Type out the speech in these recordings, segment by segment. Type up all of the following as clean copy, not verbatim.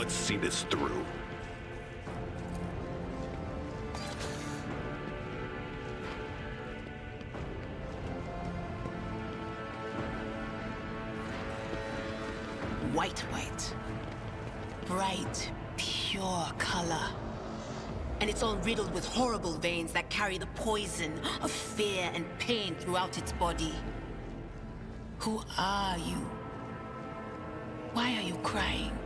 Let's see this through. White. Bright, pure color. And it's all riddled with horrible veins that carry the poison of fear and pain throughout its body. Who are you? Why are you crying?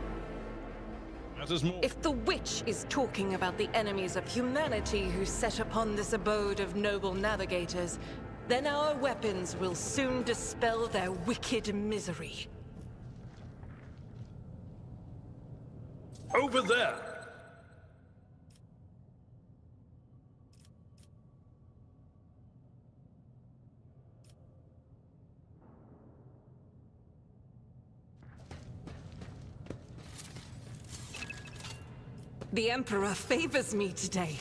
If the witch is talking about the enemies of humanity who set upon this abode of noble navigators, then our weapons will soon dispel their wicked misery. Over there! The Emperor favors me today.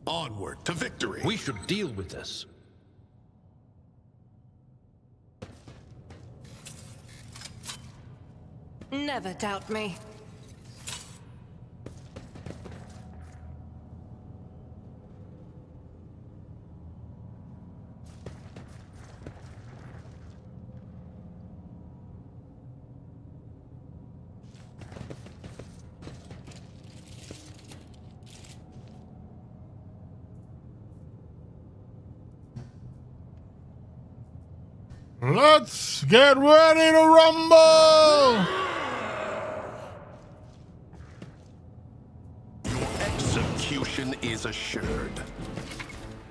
Onward to victory. We should deal with this. Never doubt me. Let's get ready to rumble! Your execution is assured.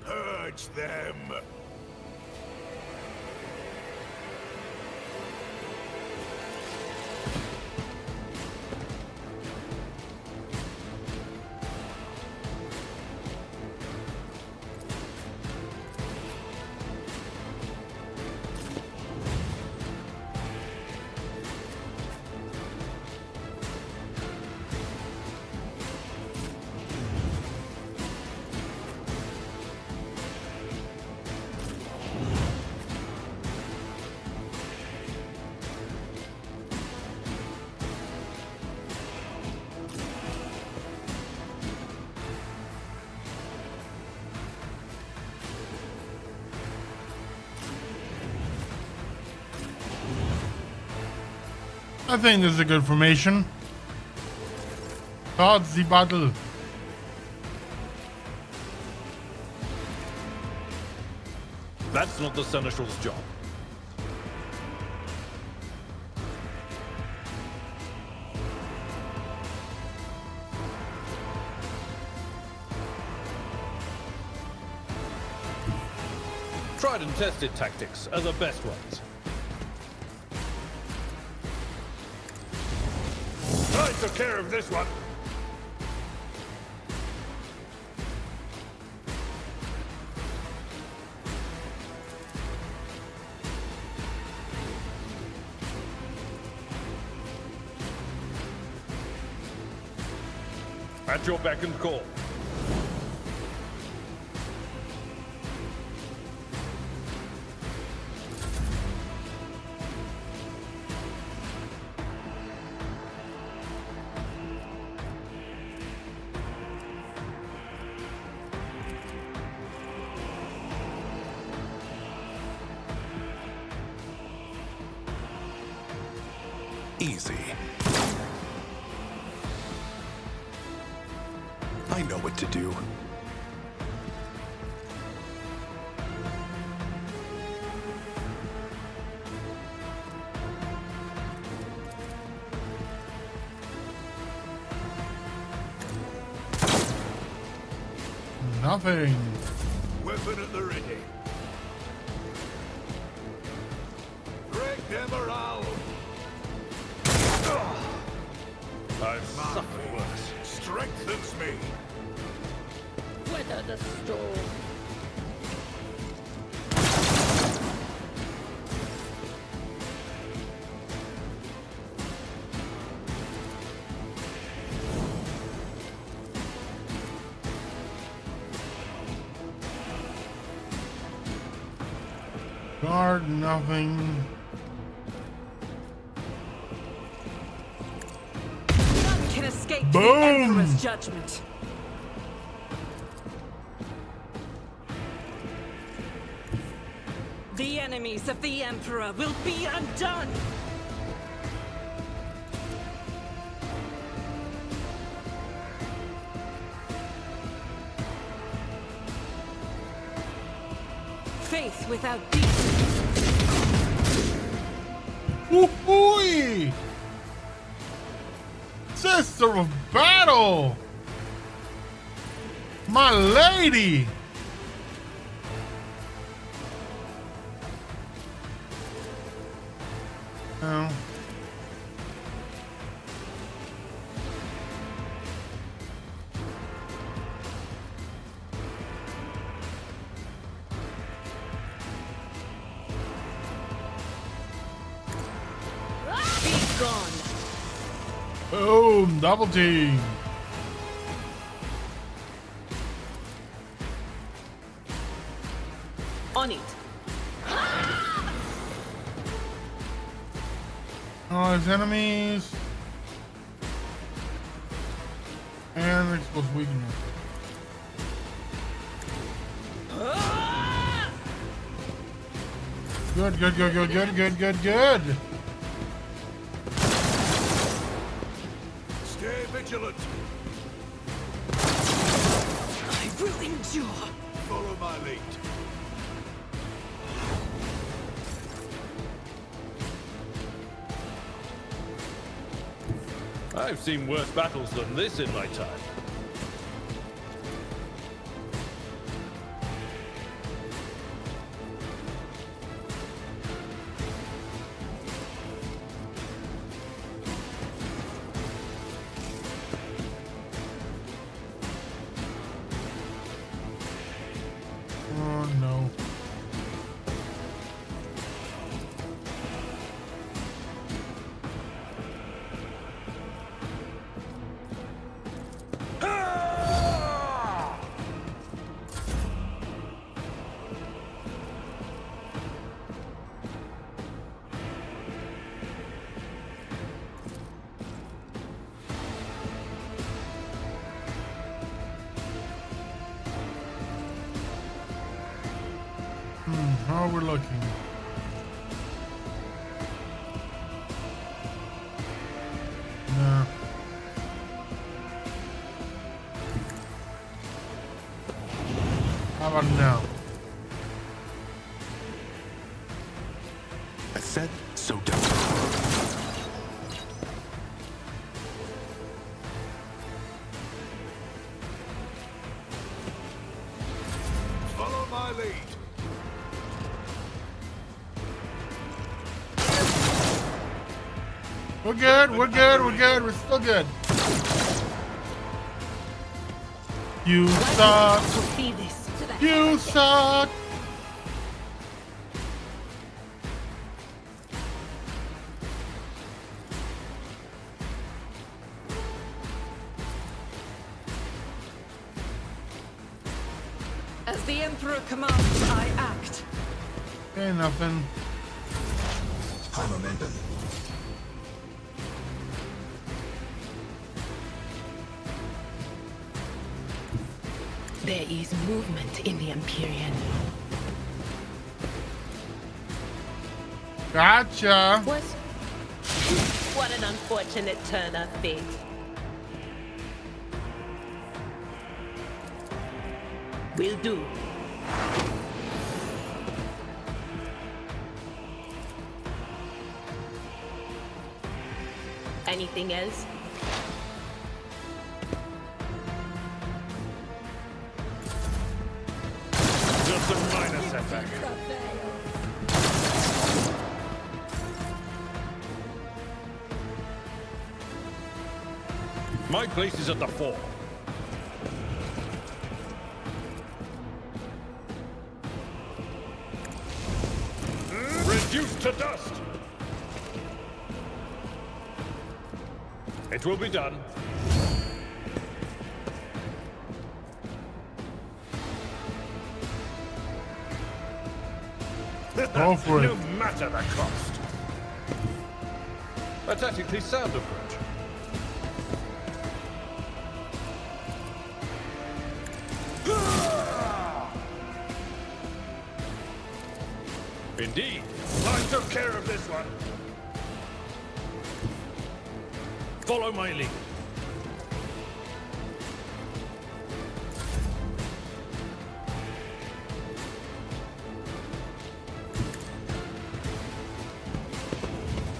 Purge them! I think this is a good formation. Start the battle. That's not the Seneschal's job. Tried and tested tactics are the best ones. I took care of this one. At your beck and call. Easy. I know what to do. Nothing. Weapon at the ready. Break them around. I've suffered worse. Strengthens me. Weather the storm. Guard nothing. escaped Boom. the Emperor's judgment. The enemies of the Emperor will be undone! Faith without deeds. Woo-hoo-y! Sister of battle! My lady! Oh. Be gone! Boom! Double team! On it. Oh, there's enemies. And exposed weakness. Good, good, good, good, good, good, good, good. Stay vigilant. I will endure! Follow my lead. I've seen worse battles than this in my time. Oh no. How are we looking? No. How about now? I said, so done. Follow my lead. We're good, we're good, we're good, we're still good. You suck. To see this. You suck. As the Emperor commands, I act. Ain't nothing. High momentum. There is movement in the Empyrean. Gotcha. What an unfortunate turn of fate. Will do. Anything else? Just a minor setback. My place is at the fore. Reduced to dust! It will be done. Go for No it. matter the cost. A tactically sound approach. indeed. I took care of this one. Follow my lead.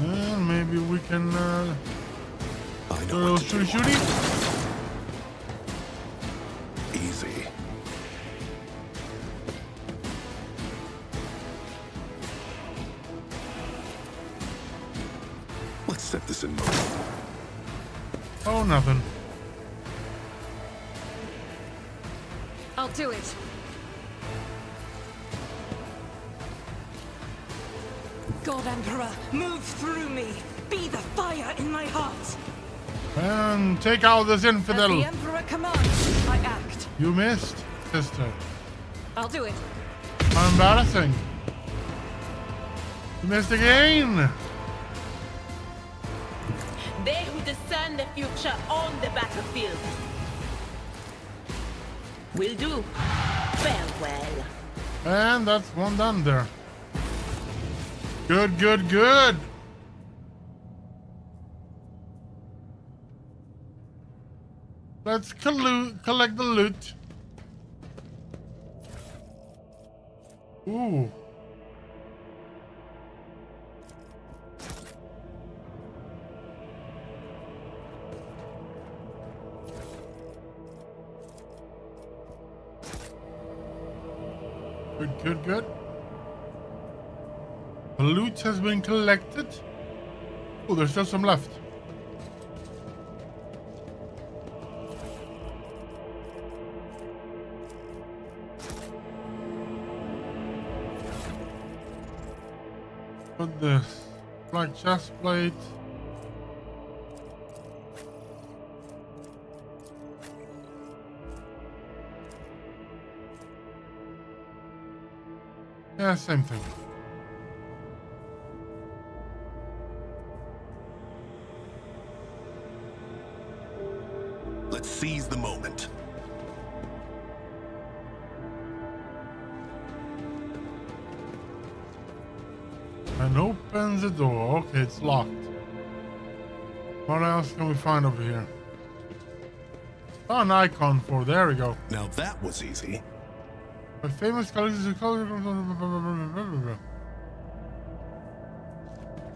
And maybe we can I do a know little what to do. shooty. Easy. Let's set this in motion. Oh, nothing. I'll do it. God Emperor, move through me. Be the fire in my heart. And take out this As infidel. the Emperor commands, I act. You missed, sister. I'll do it. How embarrassing. You missed again. They who discern the future on the battlefield will do. Farewell. And that's one done there. Good, good, good. Let's collect the loot. Ooh. Good, good, good. The loot has been collected. Oh, there's still some left. Put this black chest plate. Yeah, same thing. Let's seize the moment. And opens the door. Okay, it's locked. What else can we find over here? Oh, an icon for. There we go. Now that was easy. My famous colors is color.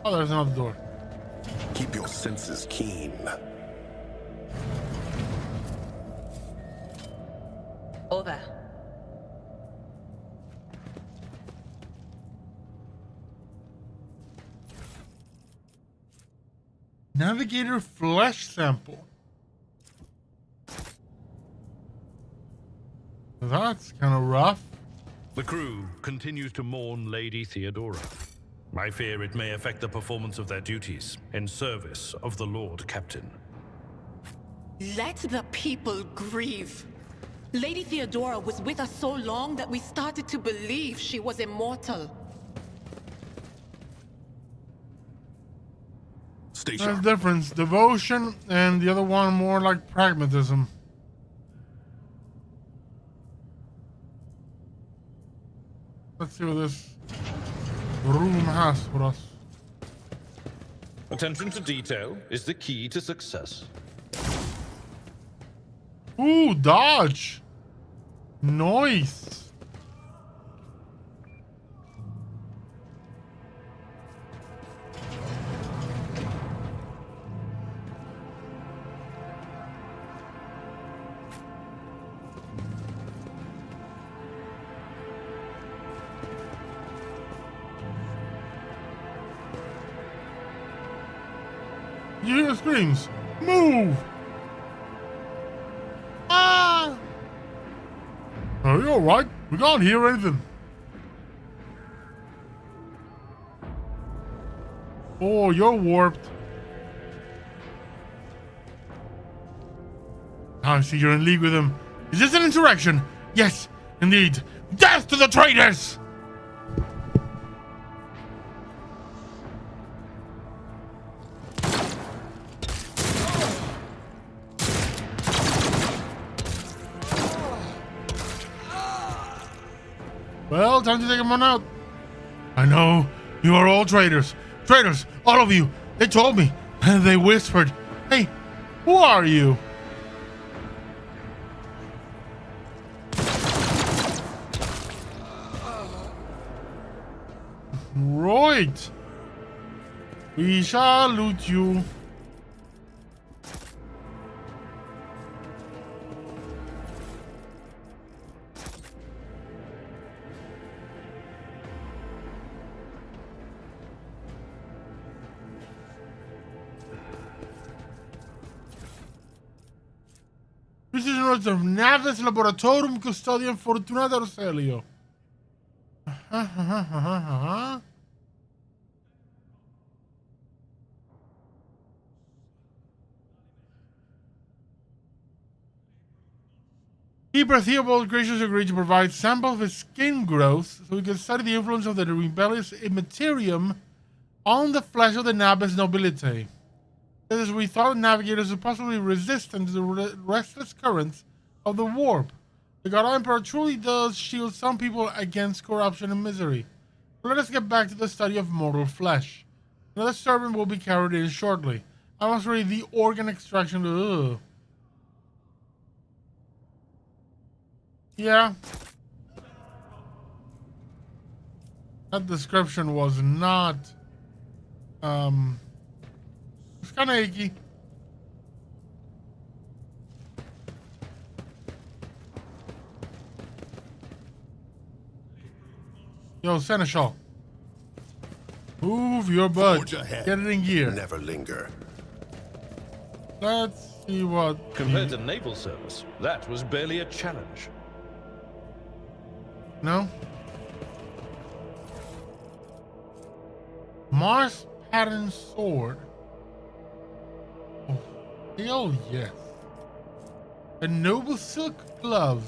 Oh, there's another door. Keep your senses keen. Over. Navigator flesh sample. That's kind of rough. The crew continues to mourn Lady Theodora. I fear it may affect the performance of their duties in service of the Lord Captain. Let the people grieve. Lady Theodora was with us so long that we started to believe she was immortal. Stay There's a sharp. difference. Devotion and the other one more like pragmatism. Let's see what this room has for us. Attention to detail is the key to success. Ooh, dodge. Nice. You hear screams. Move. Ah. Are you alright? We can't hear anything. Oh, you're warped. I see you're in league with him. Is this an insurrection? Yes, indeed. Death to the traitors! Well, time to take him on out. I know you are all traitors. Traitors, all of you. They told me. And they whispered. Hey, who are you? Right. We shall loot you. This is another Navis Laboratorium Custodian Fortuna d'Orselio. Keeper Theobald graciously agreed to provide samples of his skin growth so we could study the influence of the rebellious immaterium on the flesh of the Nabis nobility. As we thought navigators were possibly resistant to the restless currents of the warp. The God Emperor truly does shield some people against corruption and misery. But let us get back to the study of mortal flesh. Another servant will be carried in shortly. I must read the organ extraction. Ugh. Yeah. That description was not... It's kind of achy. Yo, Seneschal. Move your butt. Forge ahead. Get it in gear. Never linger. Let's see what... Compared to naval service, that was barely a challenge. No? Mars pattern sword. Oh, hell yes. A noble silk gloves.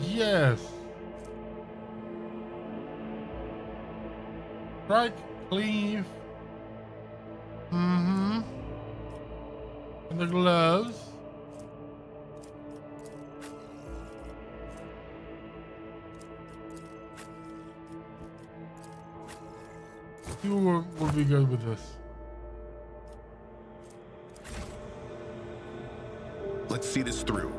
Yes. Strike, cleave. Mm-hmm. And the gloves. You will be good with this. Let's see this through.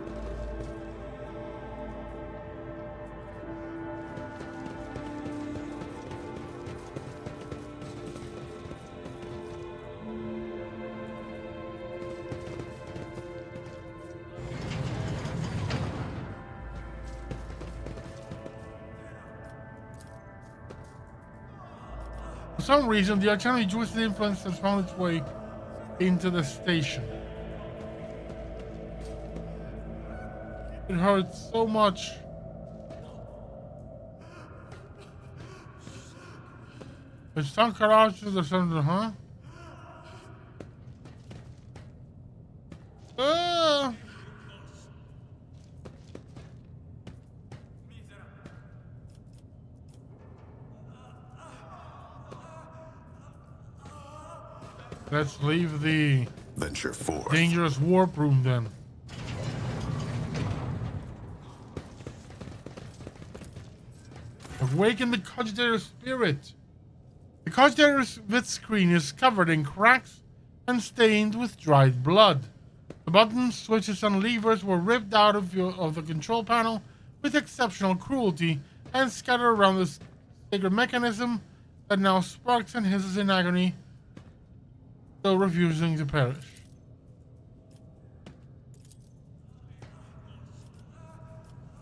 For some reason, the alternative Jewish influence has found its way into the station. It hurts so much. It's some garages or something, huh? Let's leave the Venture forth. dangerous warp room then. Awaken the cogitator's spirit. The cogitator's vid screen is covered in cracks and stained with dried blood. The buttons, switches, and levers were ripped out of the control panel with exceptional cruelty and scattered around the sacred mechanism that now sparks and hisses in agony, still refusing to perish.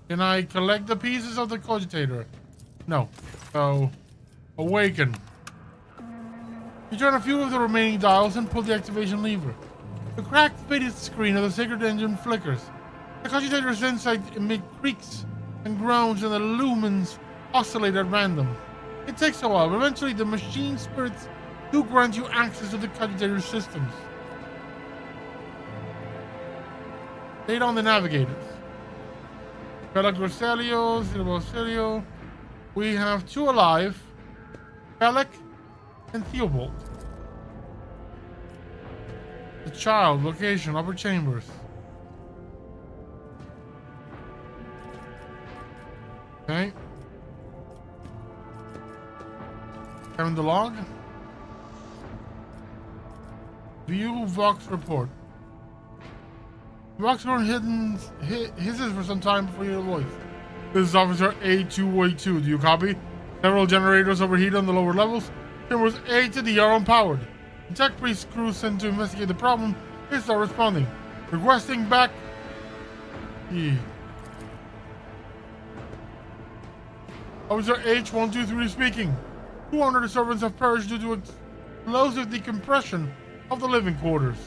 Can I collect the pieces of the cogitator? No. So, awaken. You turn a few of the remaining dials and pull the activation lever. The cracked, faded screen of the sacred engine flickers. The cogitator's inside emit creaks and groans, and the lumens oscillate at random. It takes a while, but eventually the machine spirits do grant you access to the cogitator's systems. Data on the navigators. Bella Grosselio, Silvio. We have 2 alive. Pelec and Theobald. The child, location, upper chambers. Okay. Having the log. View Vox report. Vox horn hisses for some time before your voice. This is Officer A2A2. Do you copy? Several generators overheat on the lower levels. Chambers A to D are unpowered. The tech priest crew sent to investigate the problem is not responding. Requesting back. Officer H123 speaking. 200 servants have perished due to explosive decompression of the living quarters.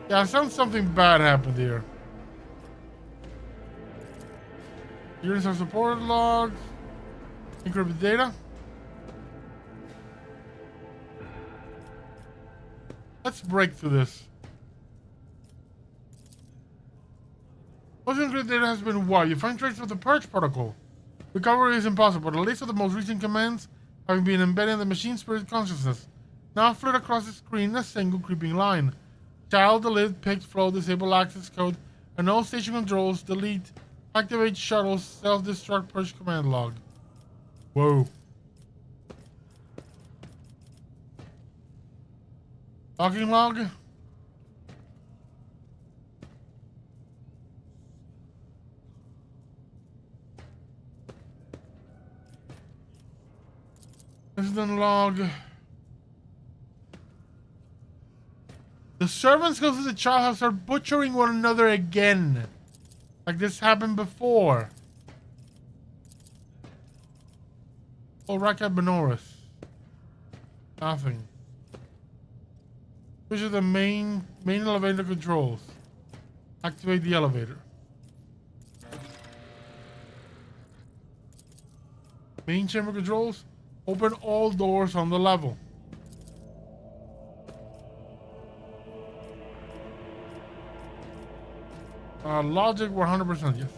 Yeah, sounds something bad happened here. Units have support logs. Encrypted data. Let's break through this. Most encrypted data has been wiped. You find traces of the purge protocol. Recovery is impossible. The list of the most recent commands having been embedded in the machine spirit consciousness now flit across the screen in a single creeping line. Child, delete, picked, flow, disable access code, and all station controls, delete, activate shuttles, self-destruct, purge command log. Whoa. Logging log. Incident log. The servants go to the child house are butchering one another again. Like this happened before. Oh, Rakat Benoris. Nothing. Which are the main elevator controls. Activate the elevator. Main chamber controls. Open all doors on the level. Logic 100%, yes.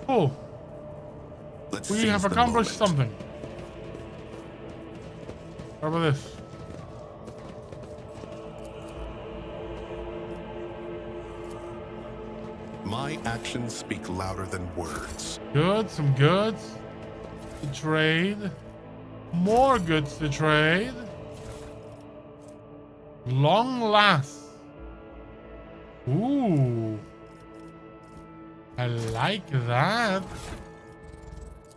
Cool. We have accomplished something. How about this? My actions speak louder than words. Good, some goods to trade. More goods to trade. Long last. Ooh. I like that.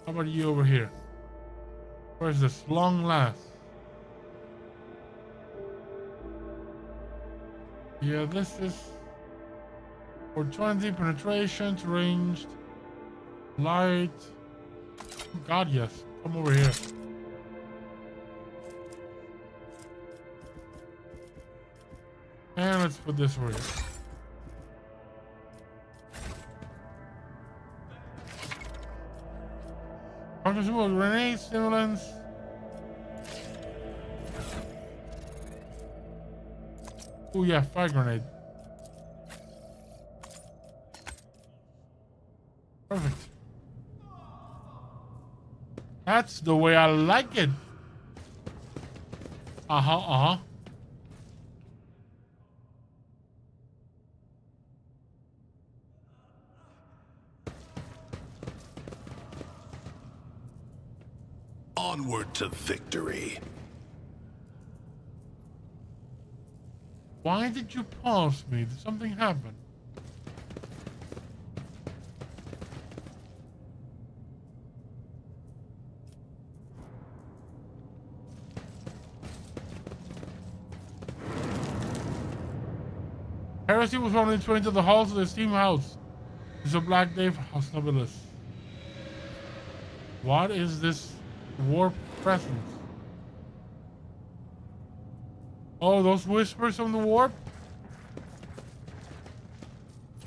How about you over here? Where's this? Long last. Yeah, this is for 20 penetration, ranged, light. God, yes. Come over here. And let's put this over here. Consumable grenades, stimulants. Oh yeah, fire grenade. Perfect. That's the way I like it. Uh-huh. Onward to victory. Why did you pause me? Did something happen? Heresy was on its way into the halls of the steam house. It's a Black Day for House Nobilis. What is this warp presence? Oh, those whispers from the warp?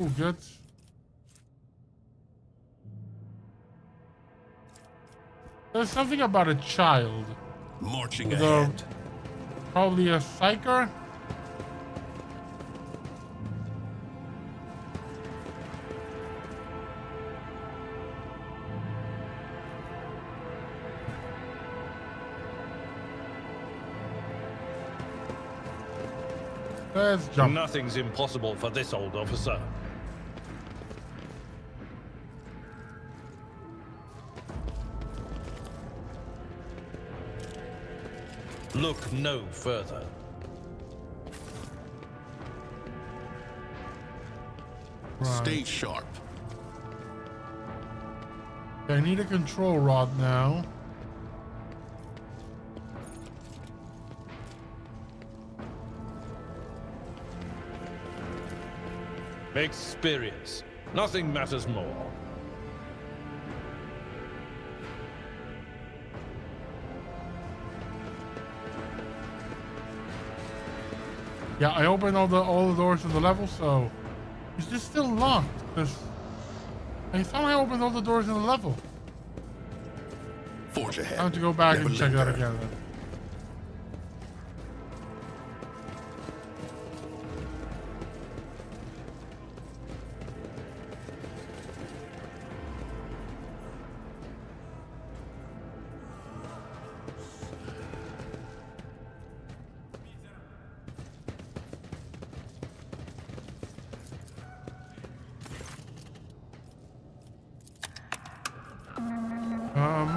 Oh, good. There's something about a child. Marching ahead. Probably a psyker. Let's jump. Nothing's impossible for this old officer. Look no further. Right. Stay sharp. I need a control rod now. Experience. Nothing matters more. Yeah, I opened all the doors to the level, so is this still locked? Because I thought I opened all the doors in the level. Forge ahead. I have to go back Never and check that linger. again. Then.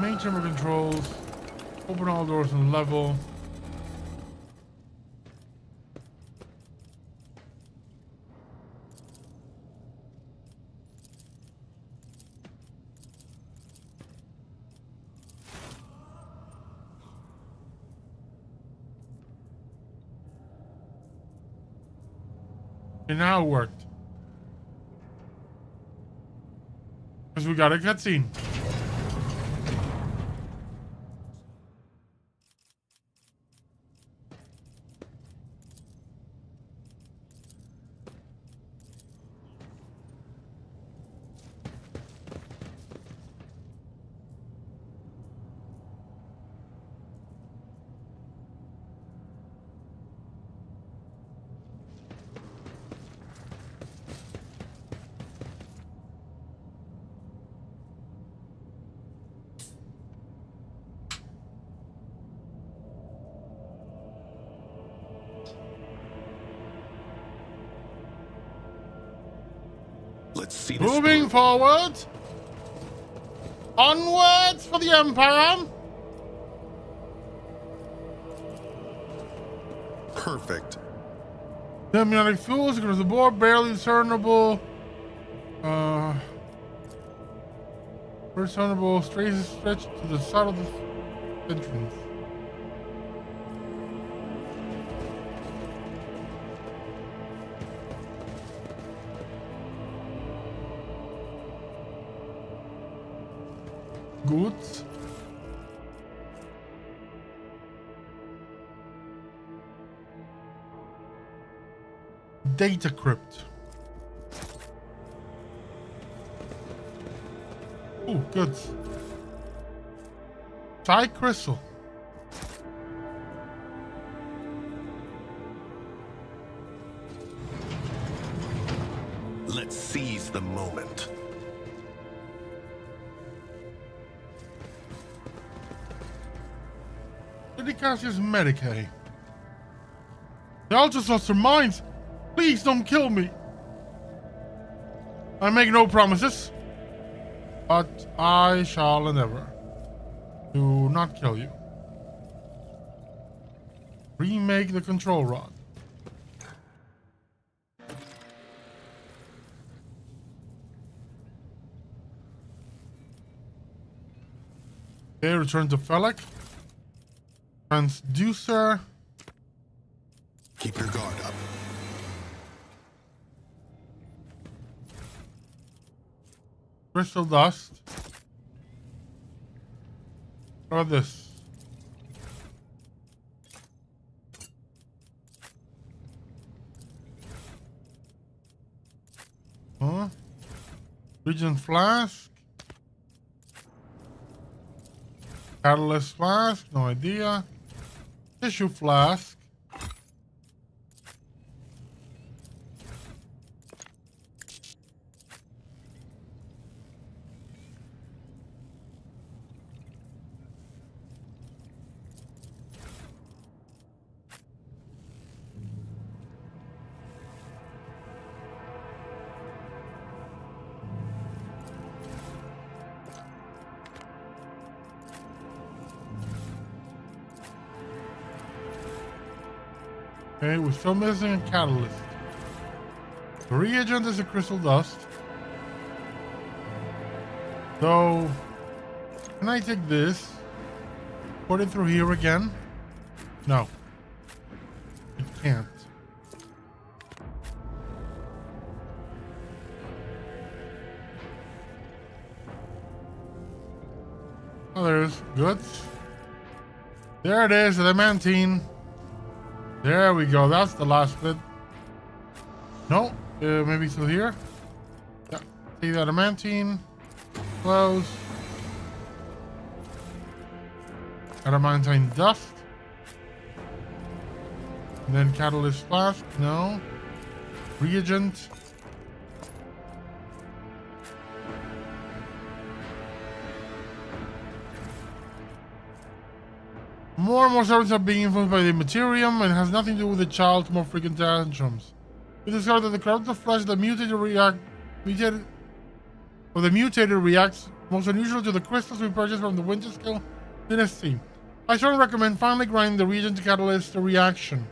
Main chamber controls. Open all doors on level. And now it worked. Because we got a cutscene. Let's see this Moving through. forward. Onwards for the Empire. Perfect. The amniotic fluids across the board, barely discernible. Discernible traces stretched to the side of the entrance. Good. Data crypt. Oh, good. Tie crystal. Let's seize the moment. Did he cast his Medicaid? They all just lost their minds. Please don't kill me. I make no promises, but I shall endeavor to not kill you. Remake the control rod. Okay, return to Felak. Transducer. Keep your guard up. Crystal dust. How about this? Huh? Regent flask. Catalyst flask, no idea. Tissue flask. Okay, we're still missing a catalyst. The reagent is a crystal dust. So, can I take this? Put it through here again? No. I can't. Oh, there's goods. There it is, the adamantine. There we go. That's the last bit. No, maybe through here. Yeah, see the adamantine. Close. Adamantine dust. And then catalyst flask. No. Reagent. More and more servants are being influenced by the materium and has nothing to do with the child's more frequent tantrums. We discovered that the corrupted flesh of the mutated reacts most unusual to the crystals we purchased from the Winter Scale dynasty. I strongly recommend finally grinding the reagent to catalyze the reaction.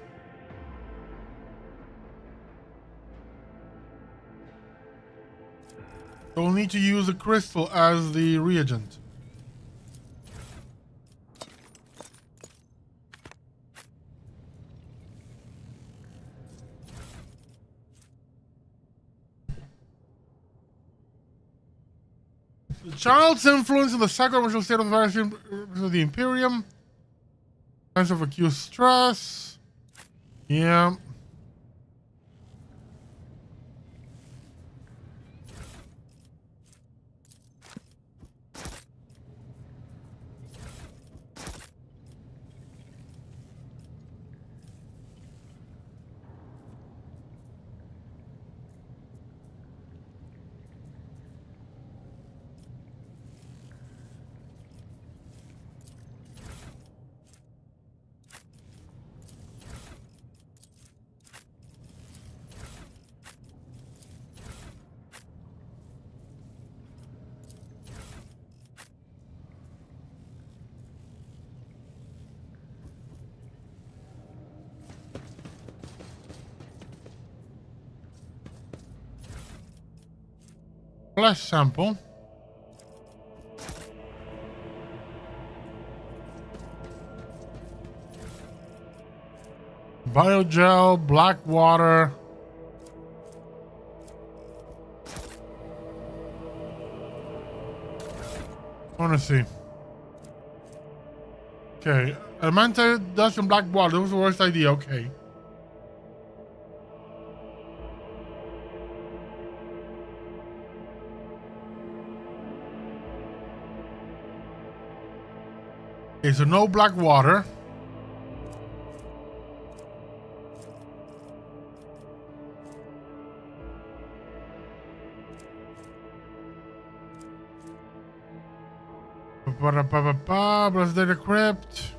So we'll need to use the crystal as the reagent. The child's influence in the psycho-emotional state of the virus of the Imperium. Signs of acute stress. Yeah. Flesh sample. Biogel, black water. I want to see. Okay, Amanta dust and black water. That was the worst idea. Okay. Okay, so no black water. Blast data crypt.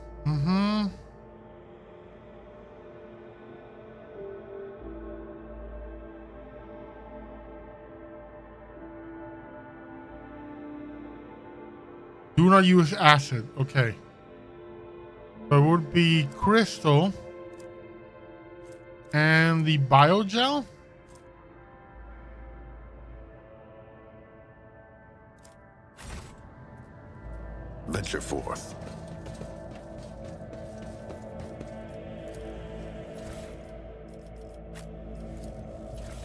Do not use acid. Okay. So it would be crystal and the biogel. Venture forth.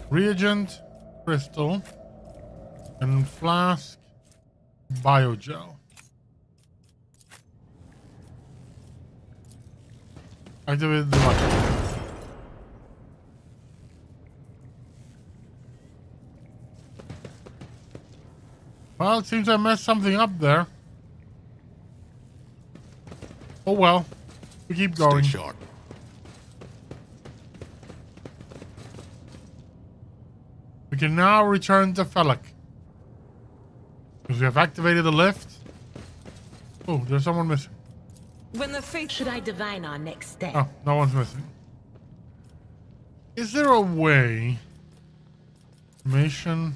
Reagent, crystal, and flask, biogel. Activate the device. Well, it seems I messed something up there. Oh well. We keep going. Stay sharp. We can now return to Felak. Because we have activated the lift. Oh, there's someone missing. When the fate Should I divine our next step? Oh, no one's missing. Is there a way? Information.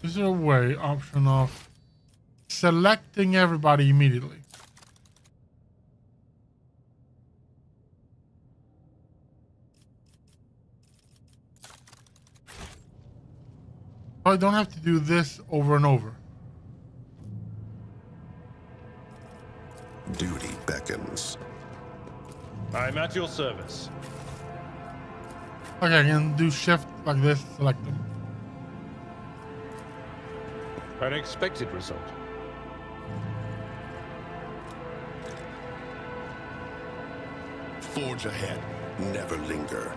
Is there a way? Option of selecting everybody immediately. So I don't have to do this over and over. Duty beckons. I'm at your service. Okay, I can do shift like this, select them. An expected result. Forge ahead. Never linger.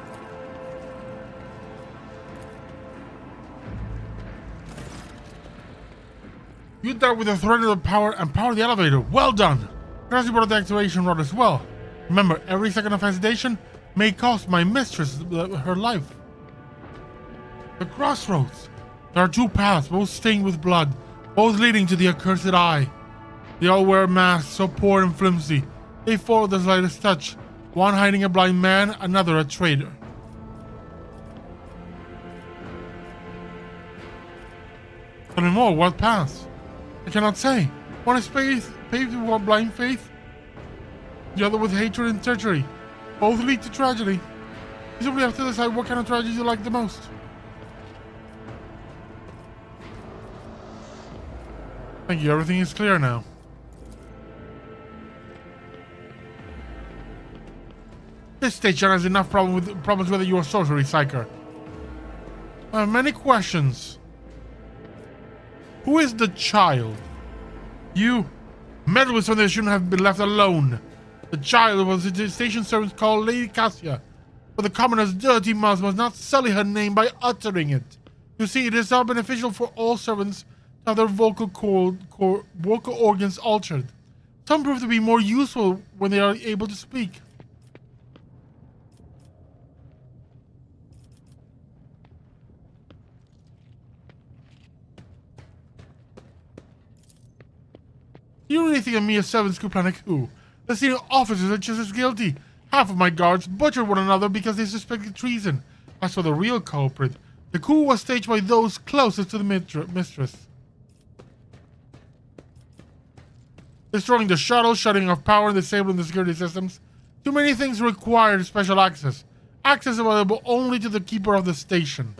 You dealt with the threat of the power and power the elevator. Well done. Perhaps you brought the activation rod as well. Remember, every second of hesitation may cost my mistress her life. The crossroads. There are two paths, both stained with blood, both leading to the accursed eye. They all wear masks so poor and flimsy. They follow the slightest touch. One hiding a blind man, another a traitor. Tell me more, what paths? I cannot say. One is paved with blind faith, the other with hatred and treachery. Both lead to tragedy. You simply have to decide what kind of tragedy you like the most. Thank you, everything is clear now. This station has enough problems whether you are sorcery, Psyker. I have many questions. Who is the child? You meddled with something that shouldn't have been left alone. The child was the station servant called Lady Cassia, but the commoner's dirty mouth must not sully her name by uttering it. You see, it is now beneficial for all servants to have their vocal organs altered. Some prove to be more useful when they are able to speak. You really think of me as servants could plan a coup? The senior officers are just as guilty. Half of my guards butchered one another because they suspected treason. As for the real culprit, the coup was staged by those closest to the mistress. Destroying the shuttle, shutting off power, and disabling the security systems. Too many things required special access. Access available only to the keeper of the station.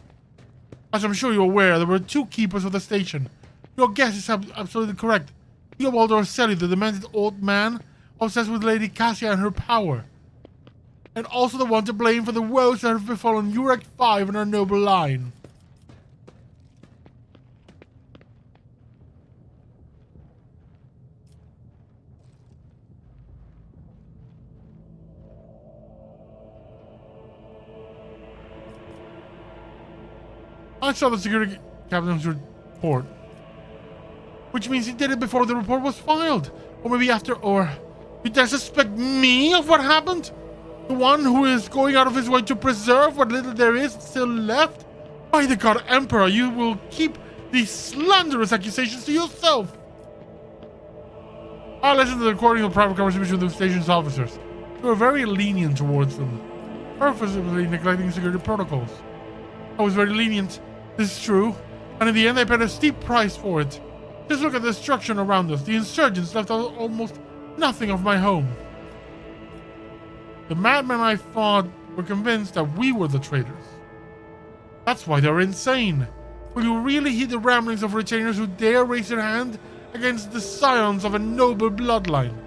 As I'm sure you're aware, there were two keepers of the station. Your guess is absolutely correct. Theobald Orselli, the demented old man, obsessed with Lady Cassia and her power. And also the one to blame for the woes that have befallen Urek 5 and her noble line. I saw the security captain's report. Which means he did it before the report was filed. Or maybe after, or... You dare suspect me of what happened? The one who is going out of his way to preserve what little there is still left? By the God Emperor, you will keep these slanderous accusations to yourself. I listened to the recording of private conversation with the station's officers. You were very lenient towards them, purposefully neglecting security protocols. I was very lenient, this is true, and in the end I paid a steep price for it. Just look at the destruction around us. The insurgents left almost nothing of my home. The madmen I fought were convinced that we were the traitors. That's why they're insane. Will you really heed the ramblings of retainers who dare raise their hand against the scions of a noble bloodline?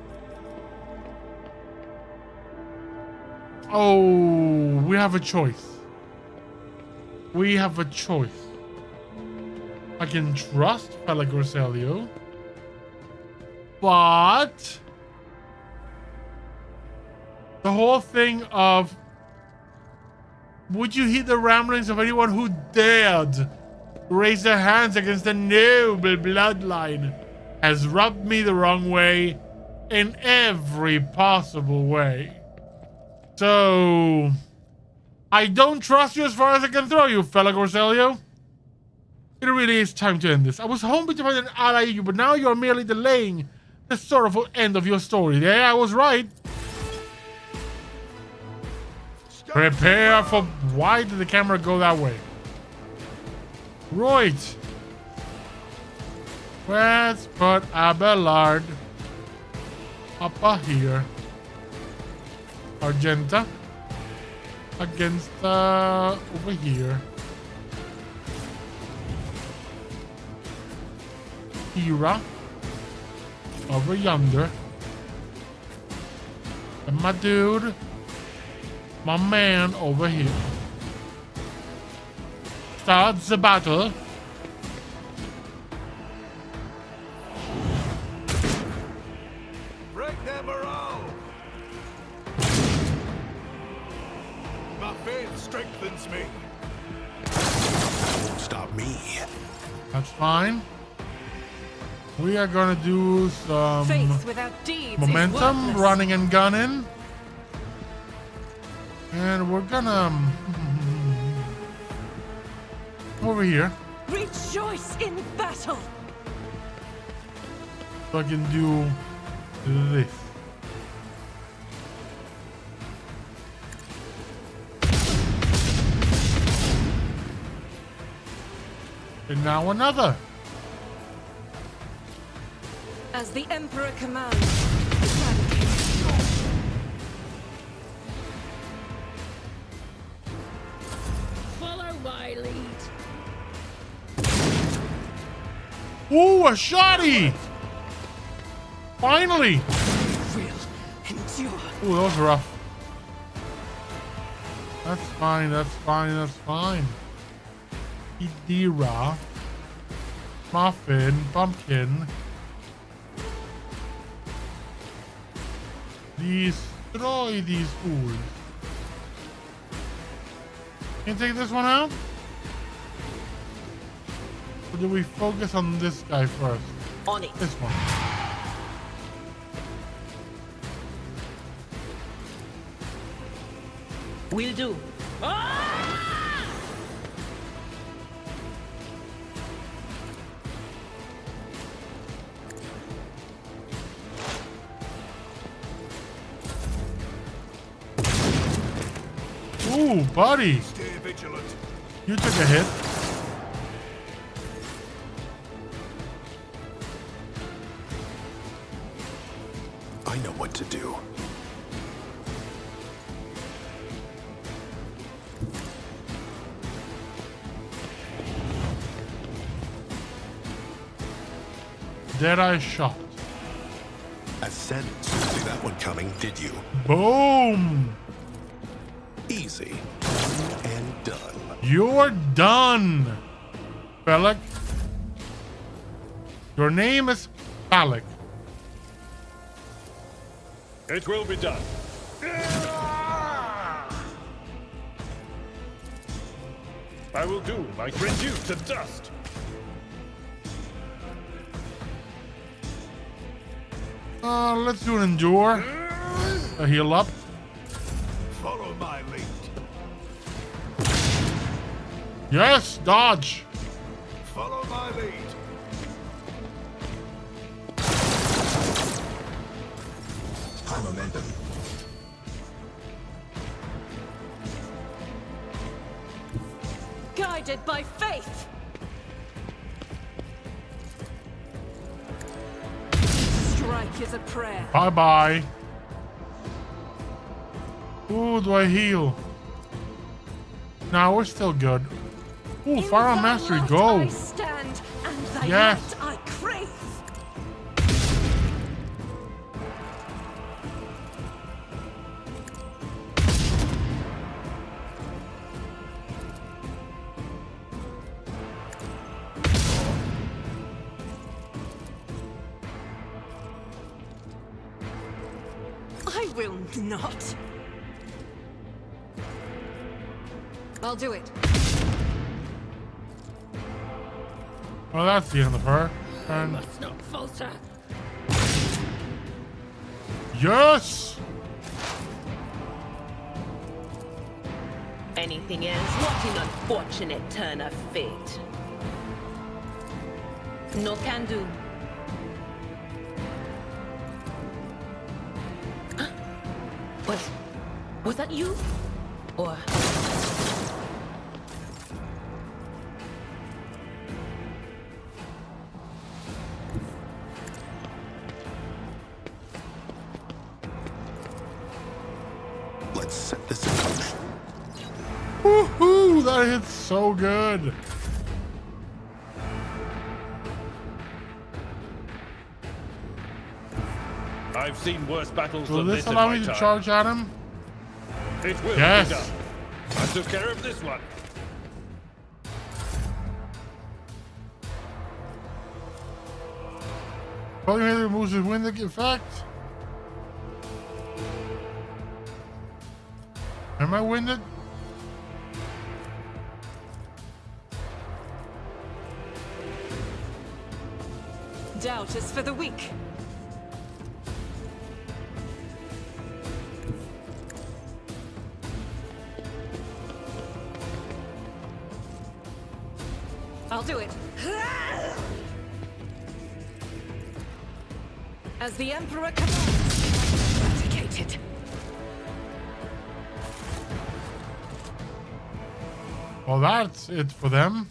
Oh, we have a choice. We have a choice. I can trust Fela Grosselio, but the whole thing of would you heed the ramblings of anyone who dared raise their hands against the noble bloodline has rubbed me the wrong way in every possible way. So I don't trust you as far as I can throw you, Fela Grosselio. It really is time to end this. I was hoping to find an ally in you, but now you are merely delaying the sorrowful end of your story. Yeah, I was right. Prepare for... Why did the camera go that way? Right. Let's put Abelard up here. Argenta against over here. Kira over yonder. And my dude, my man over here. Starts the battle. Break their morale. My faith strengthens me. Won't stop me. That's fine. We are gonna do some Faith without deeds momentum, is worthless. running and gunning. And we're gonna over here. Rejoice in battle. So I can do this. And now another. As the Emperor commands, eradicate. Follow my lead. Ooh, a shotty! Finally! Will endure. Ooh, that was rough. That's fine, that's fine, that's fine. Idira. Muffin, pumpkin. Destroy these fools. Can you take this one out? Or do we focus on this guy first? On it. This one. Will do. Ooh, buddy. Stay vigilant. You took a hit. I know what to do. Dead-eye shot. Ascent. Didn't see that one coming, did you? Boom! Easy. And done. You're done, Bellic. Your name is Balak. It will be done. I will do like reduce to dust. Let's do an endure. A heal up. Follow my lead. Yes, dodge. Follow my lead. High momentum. Guided by faith. Strike is a prayer. Bye-bye. Ooh, do I heal? Nah, we're still good. Ooh, Firearm Mastery, I go. stand, and thy Yes. might I crave. I will not. I'll do it. Well, that's the end of her. And Must not falter. yes! Anything else? What an unfortunate turn of fate. No can do. Huh? Was that you? Or... Let's set this in motion. Woohoo! That hits so good. I've seen worse battles Will than this this in allow my me to time. charge at him? It will Yes. be done. I took care of this one. Polymeter removes his wind effect. Am I winded? Doubt is for the weak. I'll do it. As the Emperor commands, eradicated. Well, that's it for them.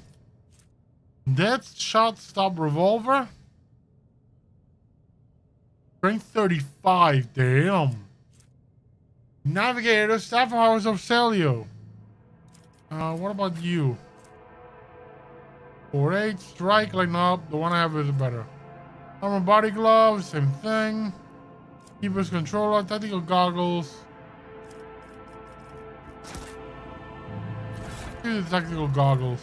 Death shot, stop revolver. Strength 35, damn. Navigator, staff hours of Celio. What about you? 4-8, strike, like, no, the one I have is better. Armor body gloves, same thing. Keeper's controller, tactical goggles. Give me the tactical goggles.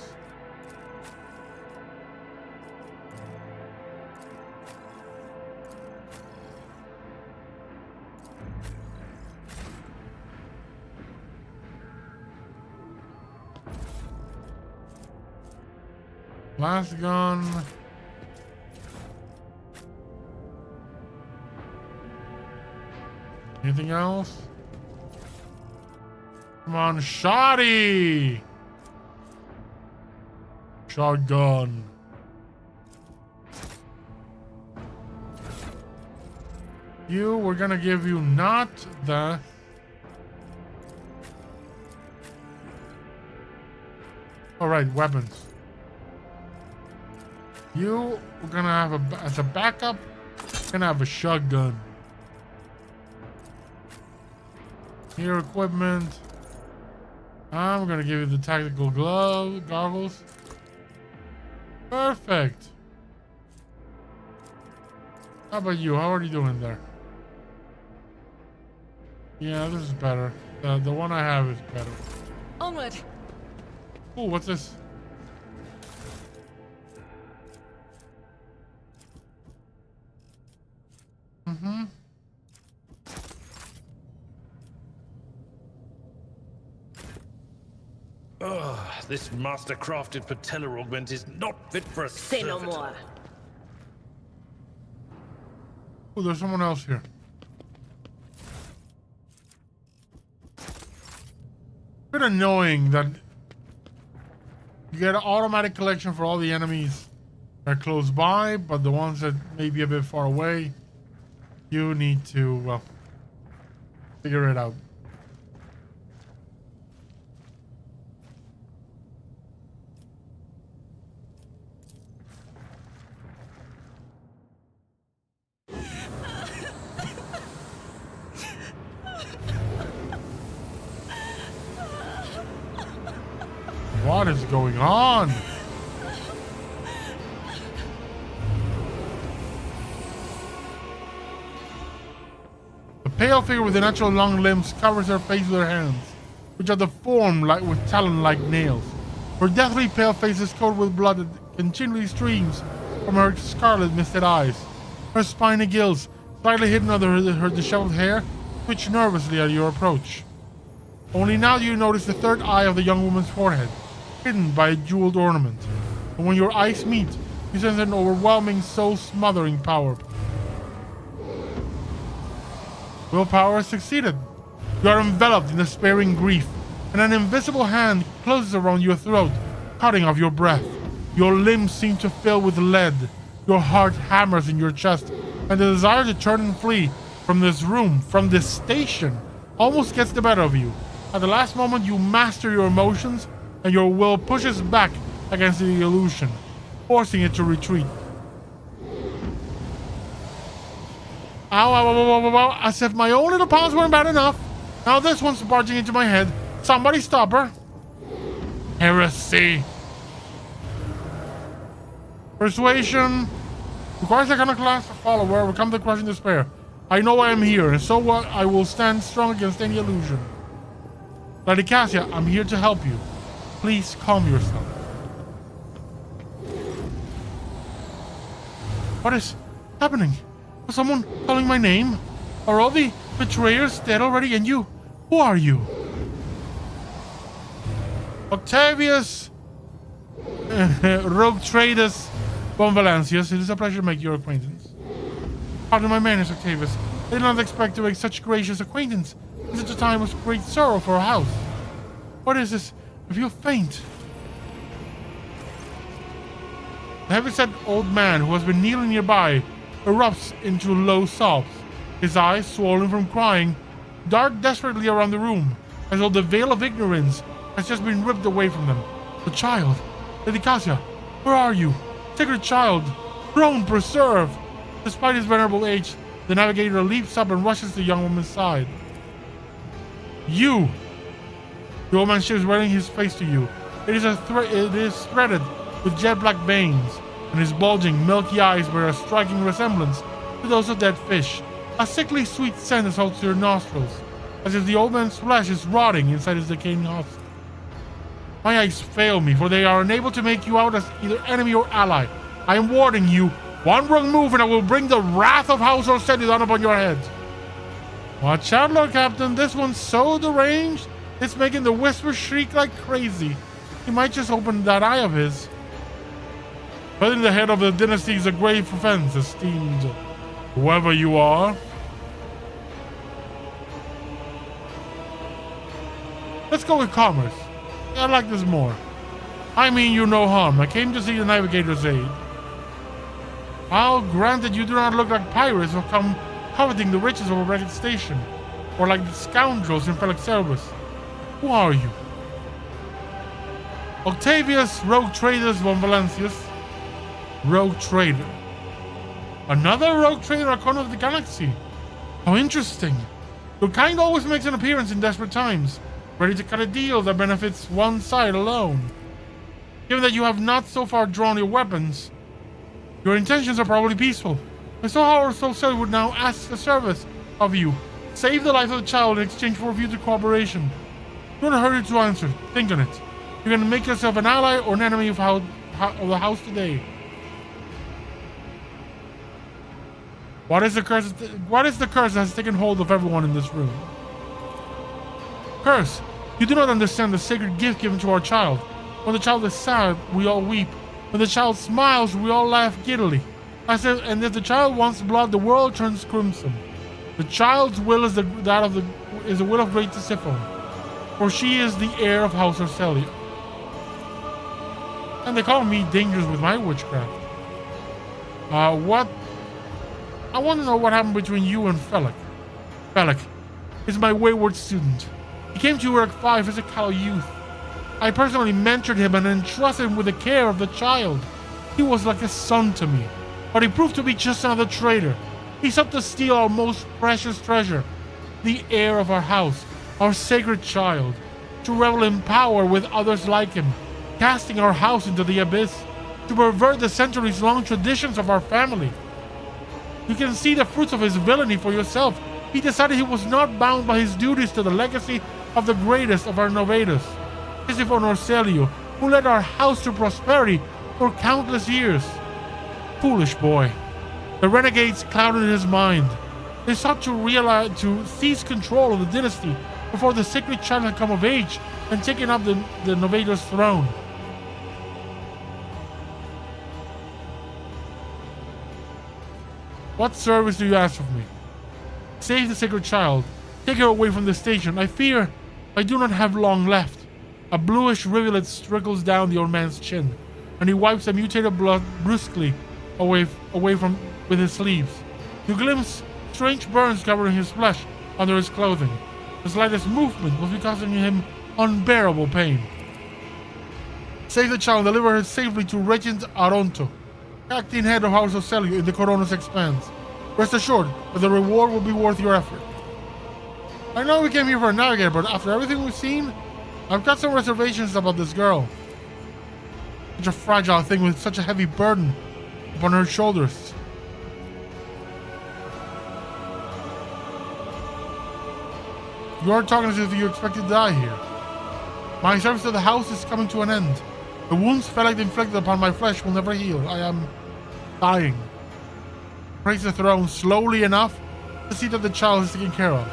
Last gun. Anything else? Come on, shoddy! Shotgun. You, we're gonna give you not the... Alright, weapons. You, we're gonna have a, as a backup, we're gonna have a shotgun. Here, equipment. I'm gonna give you the tactical goggles. Perfect. How about you? How are you doing there? Yeah, this is better. The one I have is better. Onward. Oh, what's this? Mm-hmm. Ugh, this master-crafted patellar augment is not fit for a Say no servitor. more. Oh, there's someone else here. Bit annoying that you get an automatic collection for all the enemies that are close by, but the ones that may be a bit far away, you need to, well, figure it out. What is going on? The pale figure with the natural long limbs covers her face with her hands, which are deformed like with talon-like nails. Her deathly pale face is coated with blood that continually streams from her scarlet misted eyes. Her spiny gills, slightly hidden under her disheveled hair, twitch nervously at your approach. Only now do you notice the third eye of the young woman's forehead, hidden by a jeweled ornament. And when your eyes meet, you sense an overwhelming, soul-smothering power. Willpower has succeeded. You are enveloped in despairing grief, and an invisible hand closes around your throat, cutting off your breath. Your limbs seem to fill with lead. Your heart hammers in your chest, and the desire to turn and flee from this room, from this station, almost gets the better of you. At the last moment, you master your emotions, and your will pushes back against the illusion, forcing it to retreat. Ow, ow, ow, ow, ow, ow, as if my own little powers weren't bad enough. Now this one's barging into my head. Somebody stop her. Heresy. Persuasion. Requires iconoclast to follow where overcome the crushing despair. I know I am here, and so I will stand strong against any illusion. Lady Cassia, I'm here to help you. Please calm yourself. What is happening? Is someone calling my name? Are all the betrayers dead already? And you? Who are you? Octavius Rogue Traders von Valancius. It is a pleasure to make your acquaintance. Pardon my manners, Octavius. I did not expect to make such gracious acquaintance in such a time of great sorrow for our house. What is this? I feel faint. The heavy-set old man who has been kneeling nearby erupts into low sobs. His eyes, swollen from crying, dart desperately around the room, as though the veil of ignorance has just been ripped away from them. The child! Lady Cassia, where are you? Sacred child! Throne preserve! Despite his venerable age, the navigator leaps up and rushes to the young woman's side. You! The old man shifts, wearing his face to you. It is threaded with jet-black veins, and his bulging, milky eyes bear a striking resemblance to those of dead fish. A sickly sweet scent assaults to your nostrils, as if the old man's flesh is rotting inside his decaying husk. My eyes fail me, for they are unable to make you out as either enemy or ally. I am warning you, one wrong move and I will bring the wrath of House Orseli down upon your head. Watch out, Lord Captain, this one's so deranged, it's making the whisper shriek like crazy. He might just open that eye of his. Cutting the head of the dynasty is a grave offense, esteemed whoever you are. Let's go with commerce. I like this more. I mean you no harm. I came to see the navigator's aid. I'll grant that you do not look like pirates who come coveting the riches of a wrecked station, or like the scoundrels in Felix Cerberus. Who are you? Octavius Rogue Traders von Valancius. Rogue Trader. Another Rogue Trader Archon of the Galaxy. How interesting. Your kind always makes an appearance in desperate times, ready to cut a deal that benefits one side alone. Given that you have not so far drawn your weapons, your intentions are probably peaceful. And so our Orseli would now ask a service of you. Save the life of the child in exchange for future cooperation. Don't hurry to answer. Think on it. You're going to make yourself an ally or an enemy of the house today. What is the curse that has taken hold of everyone in this room? Curse. You do not understand the sacred gift given to our child. When the child is sad, we all weep. When the child smiles, we all laugh giddily. And if the child wants blood, the world turns crimson. The child's will is the will of great Tisiphone, for she is the heir of House Orseli. And they call me dangerous with my witchcraft. What? I want to know what happened between you and Felix. Felix is my wayward student. He came to Uruk 5 as a callow youth. I personally mentored him and entrusted him with the care of the child. He was like a son to me, but he proved to be just another traitor. He sought to steal our most precious treasure, the heir of our house, our sacred child, to revel in power with others like him, casting our house into the abyss, to pervert the centuries-long traditions of our family. You can see the fruits of his villainy for yourself. He decided he was not bound by his duties to the legacy of the greatest of our novators, Tisiphone Orselio, who led our house to prosperity for countless years. Foolish boy. The renegades clouded his mind. They sought to seize control of the dynasty before the sacred child had come of age and taken up the novator's throne. What service do you ask of me? Save the sacred child. Take her away from the station. I fear I do not have long left. A bluish rivulet trickles down the old man's chin, and he wipes the mutated blood brusquely away from with his sleeves. You glimpse strange burns covering his flesh under his clothing. The slightest movement will be causing him unbearable pain. Save the child and deliver her safely to Regent Aronto, acting head of House Orseli in the Corona's expanse. Rest assured that the reward will be worth your effort. I know we came here for a navigator, but after everything we've seen, I've got some reservations about this girl. Such a fragile thing with such a heavy burden upon her shoulders. You are talking as if you expect to die here. My service to the house is coming to an end. The wounds Phalanx inflicted upon my flesh will never heal. I am dying. Praise the throne slowly enough to see that the child is taken care of.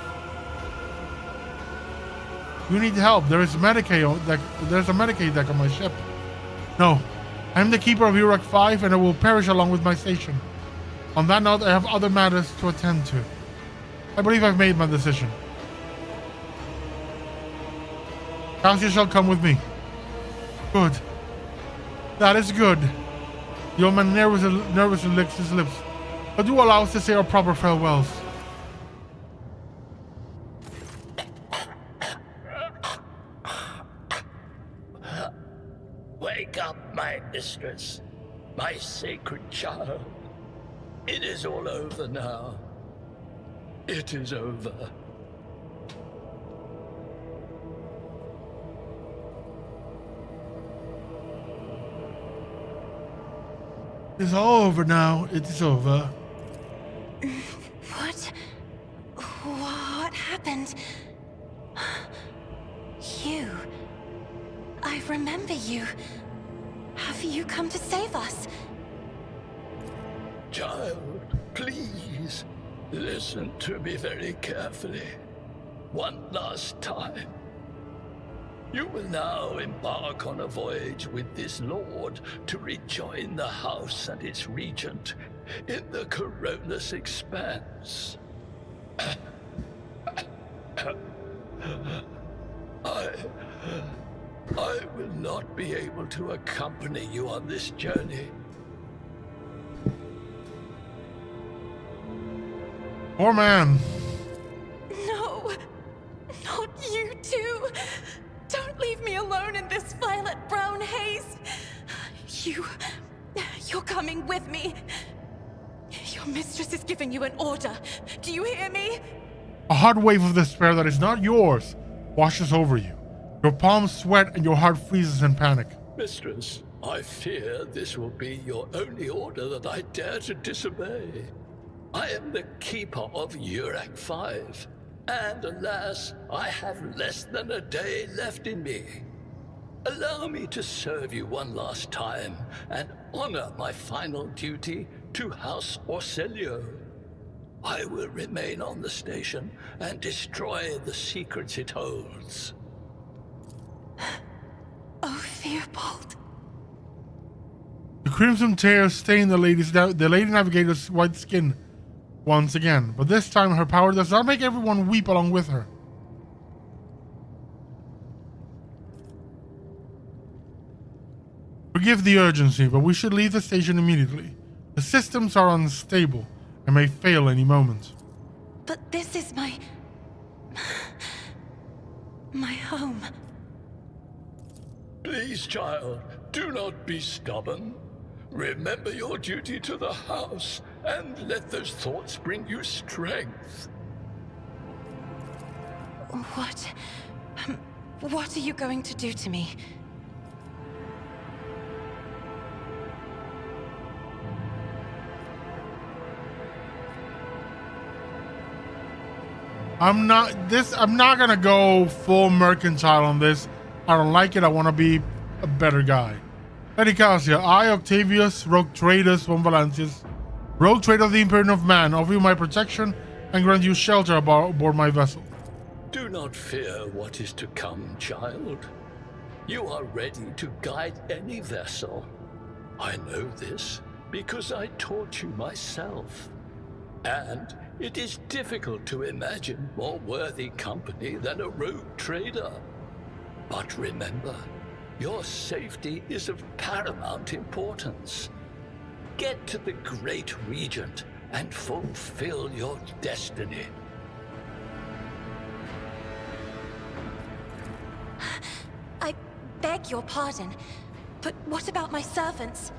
You need help. There's a Medicaid deck on my ship. No, I am the keeper of Iraq 5 and I will perish along with my station. On that note, I have other matters to attend to. I believe I've made my decision. Cassia shall come with me. Good. That is good. The old man nervously licks his lips. But do allow us to say our proper farewells. Wake up, my mistress, my sacred child. It is all over now. It is over. It's all over now. It is over. What happened? You. I remember you. Have you come to save us? Child, please, listen to me very carefully. One last time. You will now embark on a voyage with this lord to rejoin the house and its regent in the Coronus Expanse. I will not be able to accompany you on this journey. Poor man. No, not you too. Don't leave me alone in this violet-brown haze. You're coming with me. Your mistress is giving you an order. Do you hear me? A hot wave of despair that is not yours washes over you. Your palms sweat and your heart freezes in panic. Mistress, I fear this will be your only order that I dare to disobey. I am the keeper of Urag 5, and alas, I have less than a day left in me. Allow me to serve you one last time and honor my final duty to House Orselio. I will remain on the station and destroy the secrets it holds. Oh, Fearbolt. The crimson tears stain the Lady Navigator's white skin once again, but this time her power does not make everyone weep along with her. Forgive the urgency, but we should leave the station immediately. The systems are unstable and may fail any moment. But this is my home. Please, child, do not be stubborn. Remember your duty to the house, and let those thoughts bring you strength. What are you going to do to me? I'm not gonna go full mercantile on this. I don't like it. I want to be a better guy. Lady Cassia, I, Octavius, Rogue Traders von Valancius, Rogue Trader of the Imperium of Man, offer you my protection and grant you shelter aboard my vessel. Do not fear what is to come, child. You are ready to guide any vessel. I know this because I taught you myself. And it is difficult to imagine more worthy company than a rogue trader. But remember, your safety is of paramount importance. Get to the Great Regent and fulfill your destiny. I beg your pardon, but what about my servants?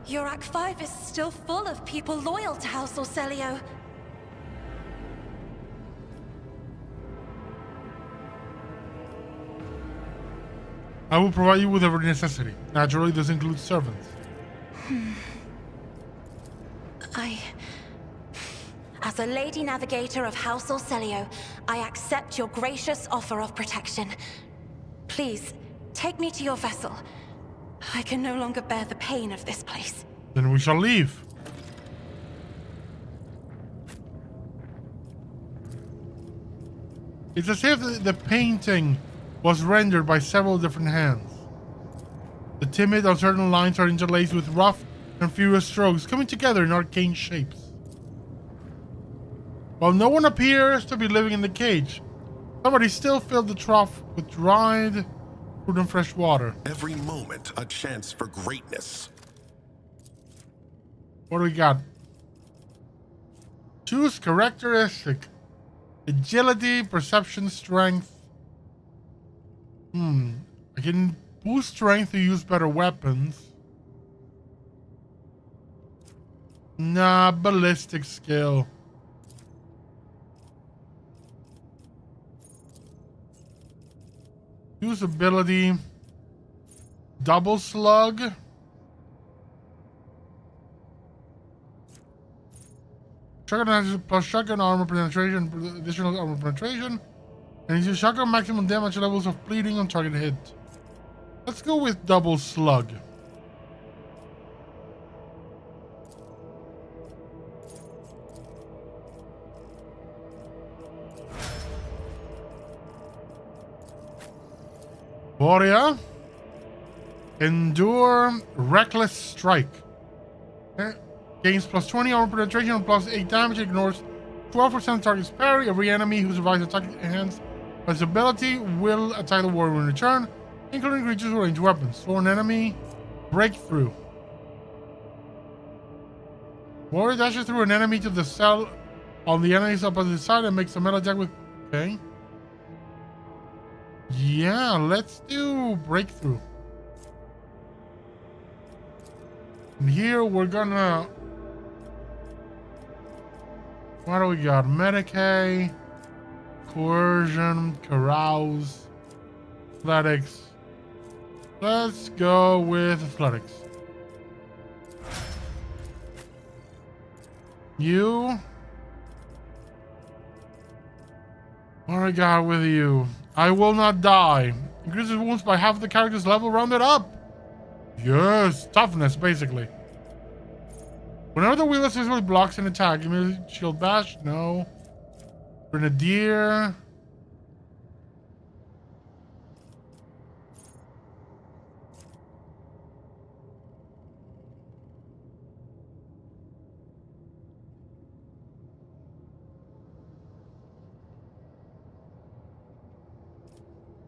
Urag 5 is still full of people loyal to House Orselio. I will provide you with every necessity. Naturally, this includes servants. I As a Lady Navigator of House Orselio, I accept your gracious offer of protection. Please, take me to your vessel. I can no longer bear the pain of this place. Then we shall leave. It's as if the painting was rendered by several different hands. The timid, uncertain lines are interlaced with rough and furious strokes coming together in arcane shapes. While no one appears to be living in the cage, somebody still filled the trough with dried food and fresh water. Every moment a chance for greatness. What do we got? Choose characteristic. Agility, perception, strength. I can boost strength to use better weapons. Nah, ballistic skill. Use ability. Double slug. Shotgun has plus shotgun armor penetration, additional armor penetration. And uses shotgun maximum damage levels of bleeding on target hit. Let's go with double slug. Warrior. Endure Reckless Strike. Okay. Gains plus 20 armor penetration and plus 8 damage. Ignores 12% target's parry. Every enemy who survives attack enhanced by this ability will attack the warrior in return, including creatures with ranged weapons. Throw an enemy. Breakthrough. Warrior dashes through an enemy to the cell on the enemy's opposite side and makes a melee attack with... Okay. Yeah, let's do breakthrough. And here we're gonna... What do we got? Medicae, coercion, carouse, athletics. Let's go with athletics. You. What do I got with you? I will not die. Increases wounds by half the character's level, rounded up. Yes, toughness, basically. Whenever the wheeler successfully blocks an attack, give me a shield bash. No. Grenadier.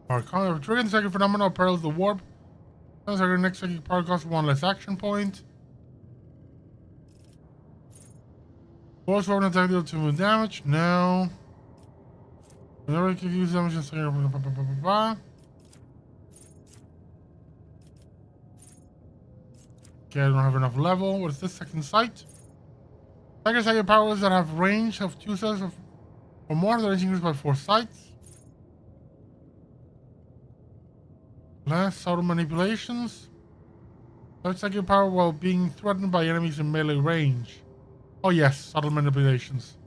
Arcana. Trigger the second phenomenon perils the warp. Next second power costs 1 less action point. Force weapon attack deal 2 more damage. No. Whenever you can use damage in second. Okay, I don't have enough level. What is this? Second sight. Second powers that have range of 2 cells or more. The range increased by 4 sights. Last subtle manipulations. Third second power while being threatened by enemies in melee range. Oh yes, subtle manipulations.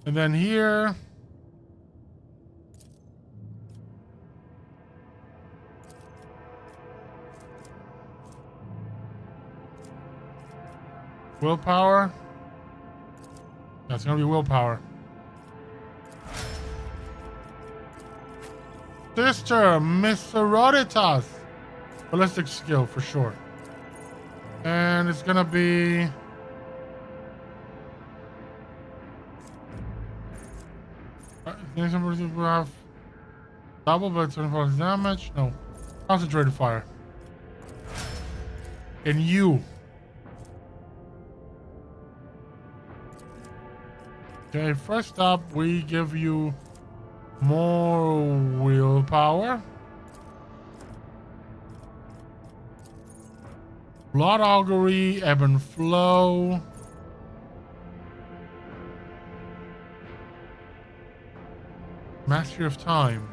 And then here. Willpower. That's gonna be willpower. Sister, Miss Sororitas. Ballistic skill for sure. And it's gonna be... Somebody will have double, but 25 damage. No. Concentrated fire. And you. Okay, first up, we give you more willpower. Blood augury, ebb and flow. Mastery of time.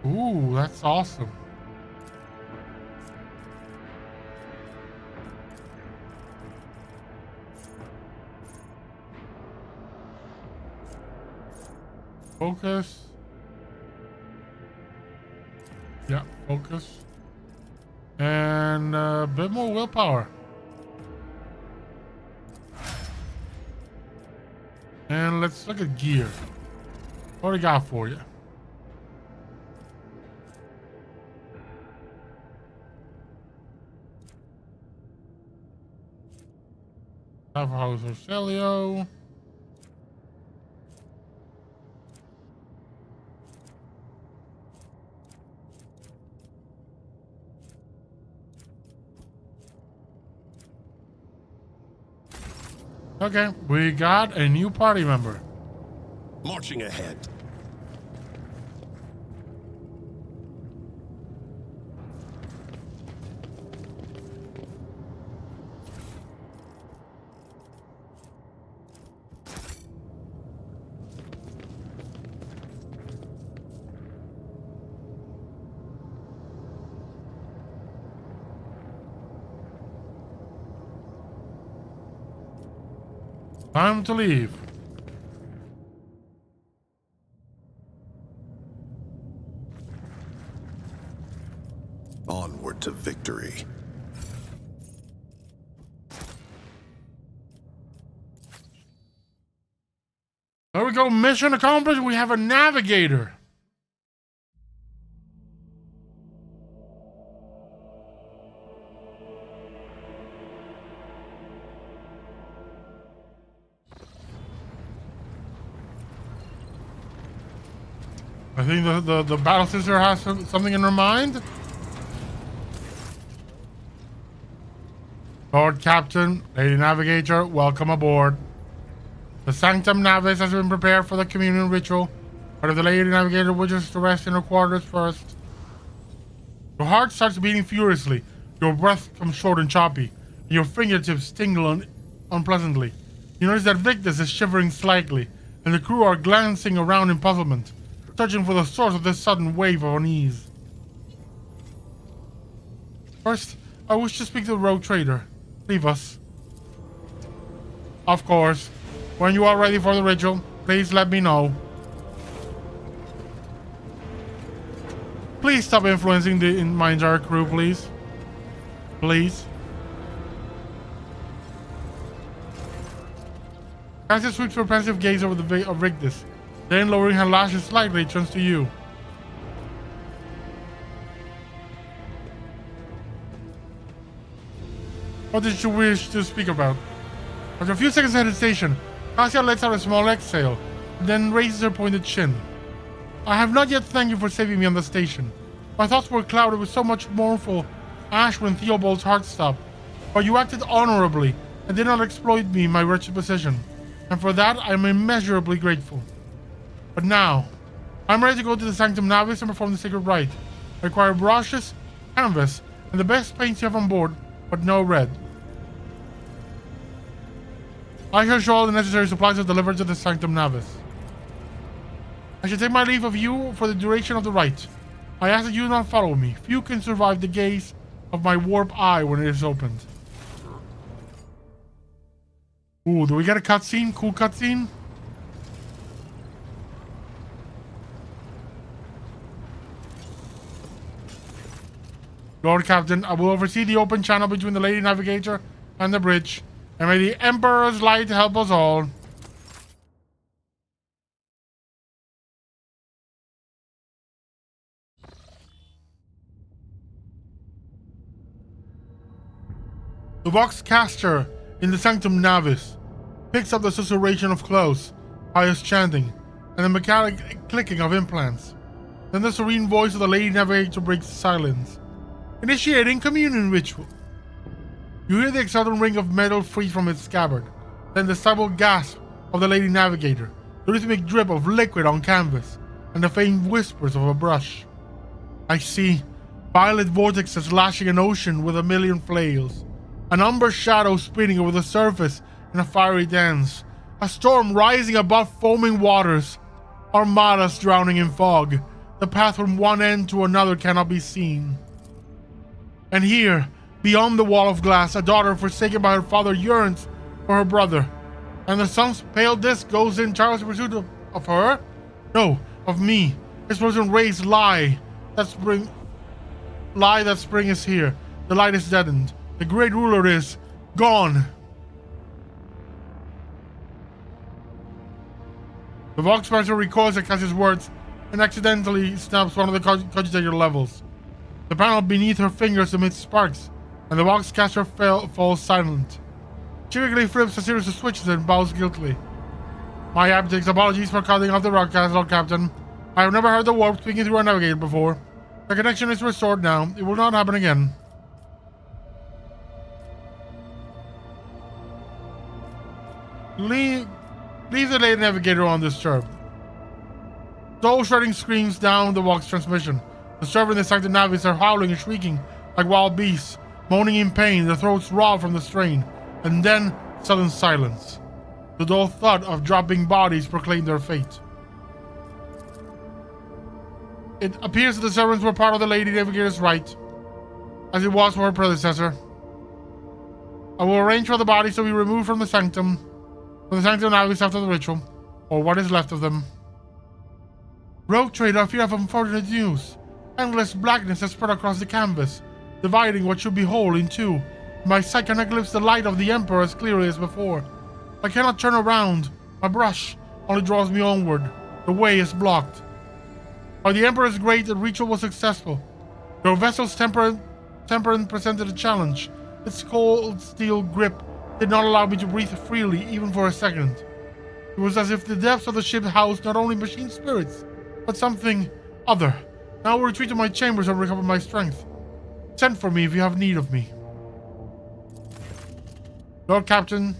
Ooh, that's awesome. Focus. Yeah, focus. And a bit more willpower. And let's look at gear. What do we got for you? House of Celio. Okay, we got a new party member. Marching ahead. Time to leave. Onward to victory. There we go. Mission accomplished. We have a navigator. I think the battle sister has something in her mind. Lord Captain, Lady Navigator, welcome aboard. The Sanctum Navis has been prepared for the communion ritual, but if the Lady Navigator wishes to rest in her quarters first. Your heart starts beating furiously, your breath comes short and choppy, and your fingertips tingle unpleasantly. You notice that Victus is shivering slightly, and the crew are glancing around in puzzlement, searching for the source of this sudden wave of unease. First, I wish to speak to the rogue trader. Leave us. Of course. When you are ready for the ritual, please let me know. Please stop influencing my entire crew, please. Please. Cassie sweeps her pensive gaze over the face of Rigdis. Then, lowering her lashes slightly, turns to you. What did you wish to speak about? After a few seconds of hesitation, Cassia lets out a small exhale, then raises her pointed chin. I have not yet thanked you for saving me on the station. My thoughts were clouded with so much mournful ash when Theobald's heart stopped, but you acted honorably and did not exploit me in my wretched position, and for that I am immeasurably grateful. But now, I'm ready to go to the Sanctum Navis and perform the sacred rite. I require brushes, canvas, and the best paints you have on board, but no red. I shall show all the necessary supplies are delivered to the Sanctum Navis. I shall take my leave of you for the duration of the rite. I ask that you do not follow me. Few can survive the gaze of my warp eye when it is opened. Ooh, do we get a cutscene? Cool cutscene? Lord Captain, I will oversee the open channel between the Lady Navigator and the bridge, and may the Emperor's light help us all. The Vox Caster in the Sanctum Navis picks up the susurration of close, pious chanting, and the mechanic clicking of implants. Then the serene voice of the Lady Navigator breaks the silence, initiating communion ritual. You hear the exultant ring of metal free from its scabbard, then the stifled gasp of the Lady Navigator, the rhythmic drip of liquid on canvas, and the faint whispers of a brush. I see violet vortexes lashing an ocean with a million flails, an umber shadow spinning over the surface in a fiery dance, a storm rising above foaming waters, armadas drowning in fog. The path from one end to another cannot be seen. And here, beyond the wall of glass, a daughter forsaken by her father yearns for her brother, and the sun's pale disk goes in tireless pursuit of her, No, of me. Explosion rays lie. That spring is here. The light is deadened. The great ruler is gone. The Vox Master recoils at Cassie's words and accidentally snaps one of the cogitator levels. The panel beneath her fingers emits sparks, and the Vox Caster falls silent. She quickly flips a series of switches and bows guiltily. My haptics, apologies for cutting off the broadcast, Lord Captain. I have never heard the warp speaking through a navigator before. The connection is restored now. It will not happen again. Leave the late navigator undisturbed. Soul-shredding screams down the Vox transmission. The server and the sector navies are howling and shrieking like wild beasts, moaning in pain, their throats raw from the strain, and then sudden silence. The dull thud of dropping bodies proclaimed their fate. It appears that the servants were part of the Lady Navigator's right, as it was for her predecessor. I will arrange for the bodies to be removed from the sanctum navis after the ritual, or what is left of them. Rogue trader, I fear of unfortunate news. Endless blackness has spread across the canvas, dividing what should be whole in two. My sight cannot glimpse the light of the Emperor as clearly as before. I cannot turn around. My brush only draws me onward. The way is blocked. By the Emperor's grade, the ritual was successful. Your vessel's temperament presented a challenge. Its cold steel grip did not allow me to breathe freely, even for a second. It was as if the depths of the ship housed not only machine spirits, but something other. Now I will retreat to my chambers and recover my strength. Send for me if you have need of me. Lord Captain,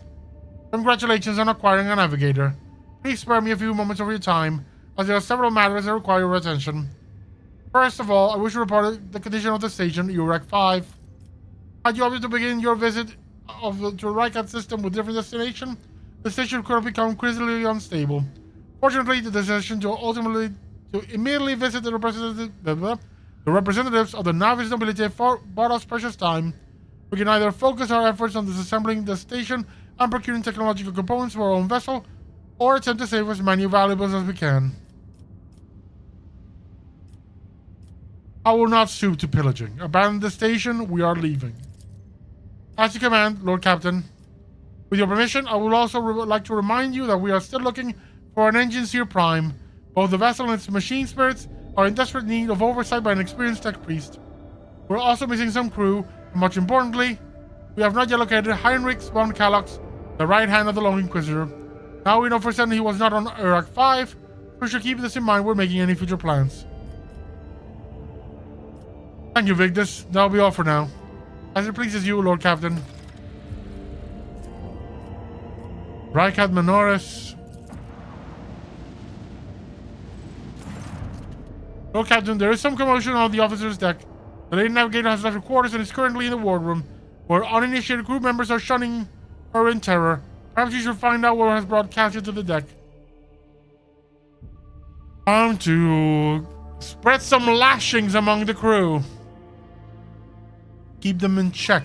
congratulations on acquiring a navigator. Please spare me a few moments of your time, as there are several matters that require your attention. First of all, I wish to report the condition of the station, URAC 5. Had you opted to begin your visit to the Rycat system with different destination, the station could have become critically unstable. Fortunately, the decision to immediately visit the representatives of the Navis nobility bought us precious time. We can either focus our efforts on disassembling the station and procuring technological components for our own vessel, or attempt to save as many valuables as we can. I will not stoop to pillaging. Abandon the station, we are leaving. As you command, Lord Captain. With your permission, I would also like to remind you that we are still looking for an Engineer Prime. Both the vessel and its machine spirits are in desperate need of oversight by an experienced tech priest. We're also missing some crew, and much importantly, we have not yet located Heinrich von Kalox, the right hand of the Lone Inquisitor. Now we know for certain he was not on Iraq 5, so we should keep this in mind when making any future plans. Thank you, Vigdis. That'll be all for now. As it pleases you, Lord Captain. Rycat Menoris. Lord Captain, there is some commotion on the officer's deck. The Lady Navigator has left her quarters and is currently in the wardroom, where uninitiated crew members are shunning her in terror. Perhaps you should find out what has brought Cassia to the deck. Time to spread some lashings among the crew. Keep them in check.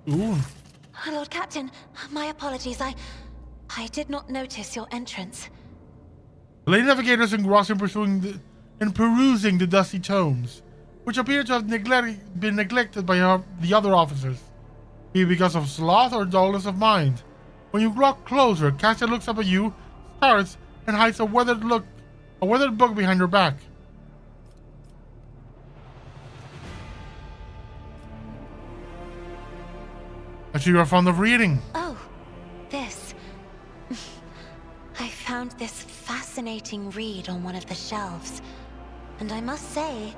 Ooh. Lord Captain, my apologies. I did not notice your entrance. The Lady Navigator is engrossed in perusing the dusty tomes, which appear to have been neglected by the other officers, be it because of sloth or dullness of mind. When you walk closer, Cassia looks up at you, starts, and hides a weathered book behind her back. I see you are fond of reading. Oh, this. I found this fascinating read on one of the shelves, and I must say,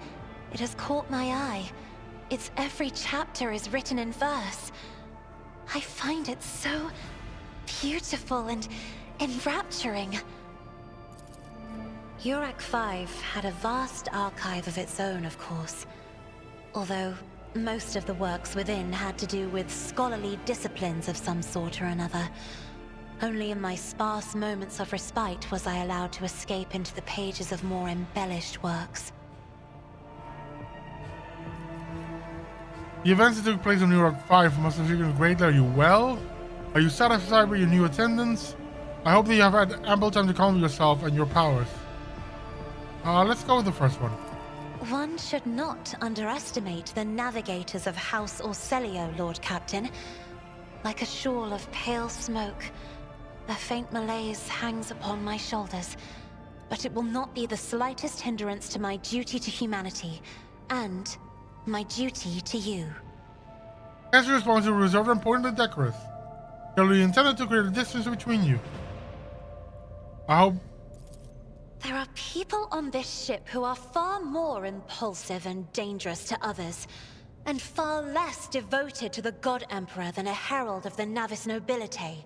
it has caught my eye. Its every chapter is written in verse. I find it so beautiful and enrapturing. URAC 5 had a vast archive of its own, of course, although most of the works within had to do with scholarly disciplines of some sort or another. Only in my sparse moments of respite was I allowed to escape into the pages of more embellished works. The events that took place on New York 5 must have taken greatly. Are you well? Are you satisfied with your new attendance? I hope that you have had ample time to calm yourself and your powers. Let's go with the first one. One should not underestimate the navigators of House Orcelio, Lord Captain. Like a shawl of pale smoke, a faint malaise hangs upon my shoulders, but it will not be the slightest hindrance to my duty to humanity, and my duty to you. As your response is reserved and important and decorous. Clearly intended to create a distance between you. I hope... There are people on this ship who are far more impulsive and dangerous to others, and far less devoted to the God Emperor than a herald of the Navis nobility.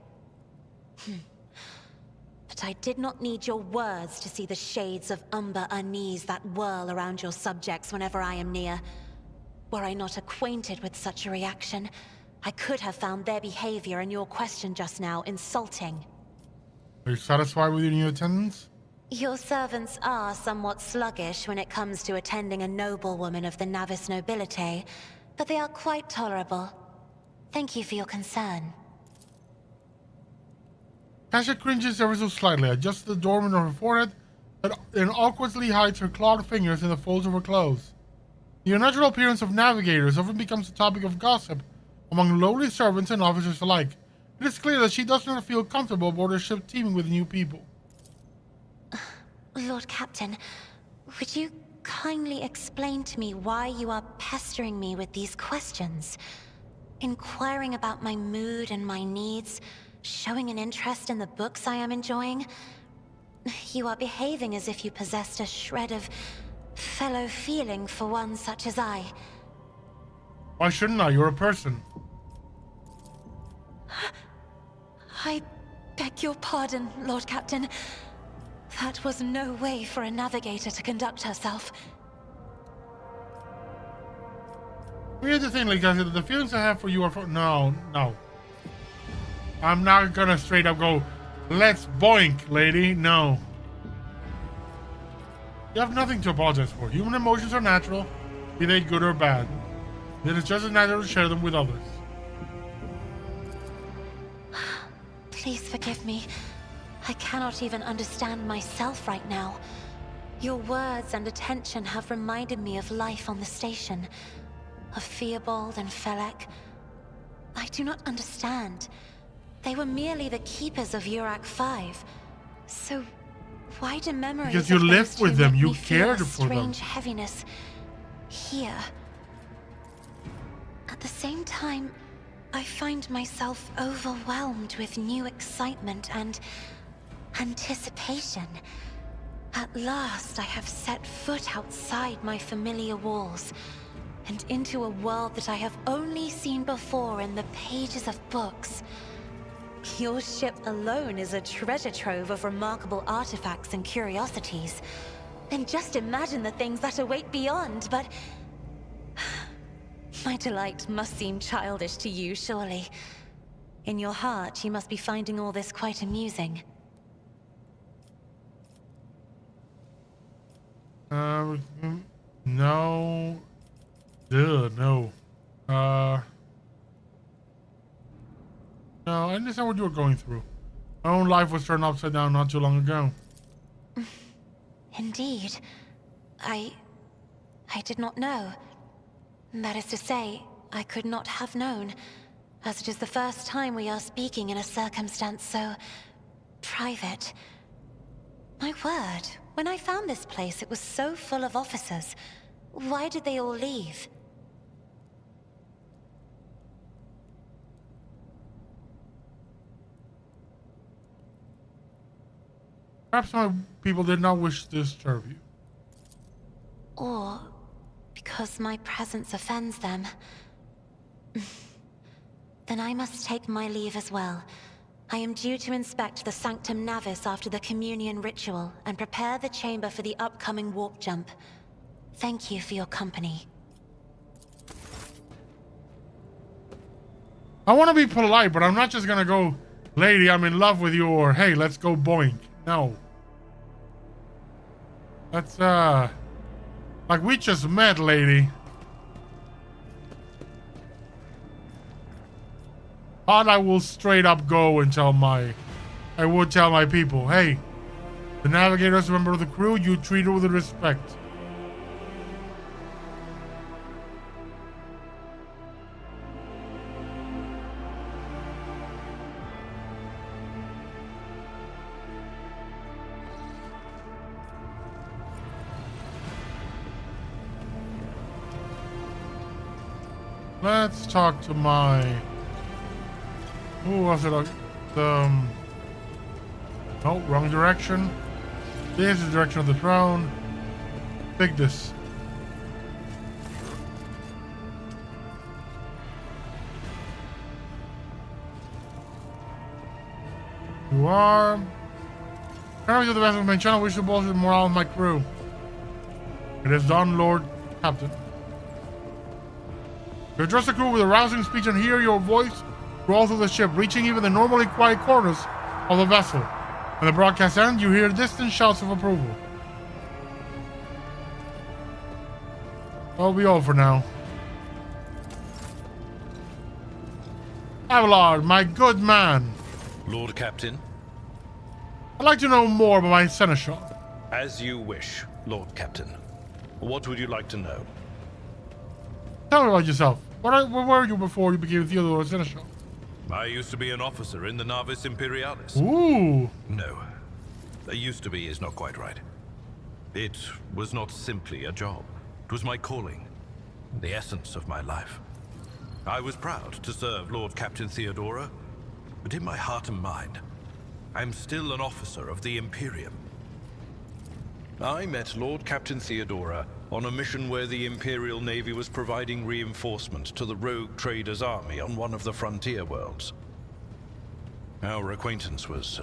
But I did not need your words to see the shades of umber unease that whirl around your subjects whenever I am near. Were I not acquainted with such a reaction, I could have found their behavior in your question just now insulting. Are you satisfied with your new attendance? Your servants are somewhat sluggish when it comes to attending a noblewoman of the Navis nobility, but they are quite tolerable. Thank you for your concern. Tasha cringes ever so slightly, adjusts the adornment of her forehead, and awkwardly hides her clawed fingers in the folds of her clothes. The unnatural appearance of navigators often becomes a topic of gossip among lowly servants and officers alike. It is clear that she does not feel comfortable aboard her ship teeming with new people. Lord Captain, would you kindly explain to me why you are pestering me with these questions? Inquiring about my mood and my needs, showing an interest in the books I am enjoying? You are behaving as if you possessed a shred of fellow feeling for one such as I. Why shouldn't I? You're a person. I beg your pardon, Lord Captain. That was no way for a navigator to conduct herself. Here's the thing, like I said, the feelings I have for you are for... No. I'm not gonna straight up go, let's boink, lady. No. You have nothing to apologize for. Human emotions are natural, be they good or bad. It is just as natural to share them with others. Please forgive me. I cannot even understand myself right now. Your words and attention have reminded me of life on the station, of Theobald and Felek. I do not understand. They were merely the keepers of Urak 5. So why do memories Because you of lived those with two them, make you me feel cared a for them. strange heaviness here? At the same time, I find myself overwhelmed with new excitement and anticipation. At last, I have set foot outside my familiar walls and into a world that I have only seen before in the pages of books. Your ship alone is a treasure trove of remarkable artifacts and curiosities. And just imagine the things that await beyond, but... My delight must seem childish to you, surely. In your heart, you must be finding all this quite amusing. No. No. No, I understand what you were going through. My own life was turned upside down not too long ago. Indeed. I did not know. That is to say, I could not have known, as it is the first time we are speaking in a circumstance so... private. My word, when I found this place, it was so full of officers. Why did they all leave? Perhaps my people did not wish to disturb you. Or because my presence offends them. Then I must take my leave as well. I am due to inspect the Sanctum Navis after the communion ritual and prepare the chamber for the upcoming warp jump. Thank you for your company. I want to be polite, but I'm not just gonna go, lady, I'm in love with you, or hey, let's go boink. No. That's, like we just met, lady. But I will straight up go and tell my people, hey, the navigator is a member of the crew, you treat her with respect. Let's talk to my... Who was it? No, wrong direction. This is the direction of the throne. Take this. You are... Currently to the rest of my channel, wish to bolster the morale of my crew. It is done, Lord Captain. You address the crew with a rousing speech and hear your voice roll through the ship, reaching even the normally quiet corners of the vessel. When the broadcast ends, you hear distant shouts of approval. That'll be all for now. Abelard, my good man. Lord Captain? I'd like to know more about my seneschal. As you wish, Lord Captain. What would you like to know? Tell me about yourself. Where were you before you became Theodore Seneschal? I used to be an officer in the Navis Imperialis. Ooh. No. Used to be is not quite right. It was not simply a job. It was my calling. The essence of my life. I was proud to serve Lord Captain Theodora, but in my heart and mind, I'm still an officer of the Imperium. I met Lord Captain Theodora on a mission where the Imperial Navy was providing reinforcement to the rogue traders' army on one of the frontier worlds. Our acquaintance was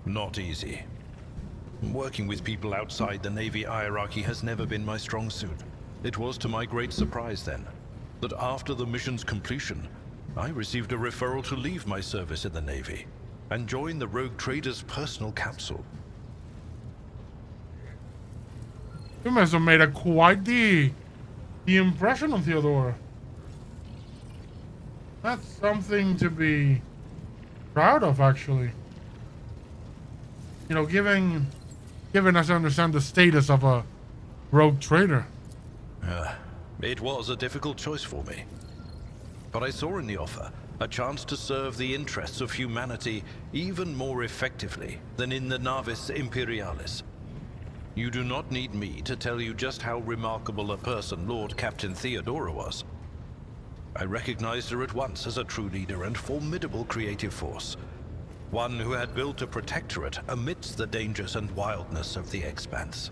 not easy. Working with people outside the Navy hierarchy has never been my strong suit. It was to my great surprise then, that after the mission's completion, I received a referral to leave my service in the Navy and join the rogue traders' personal council. You must have made quite the impression on Theodora. That's something to be proud of, actually. You know, given us to understand the status of a rogue trader. It was a difficult choice for me. But I saw in the offer a chance to serve the interests of humanity even more effectively than in the Navis Imperialis. You do not need me to tell you just how remarkable a person Lord Captain Theodora was. I recognized her at once as a true leader and formidable creative force. One who had built a protectorate amidst the dangers and wildness of the expanse.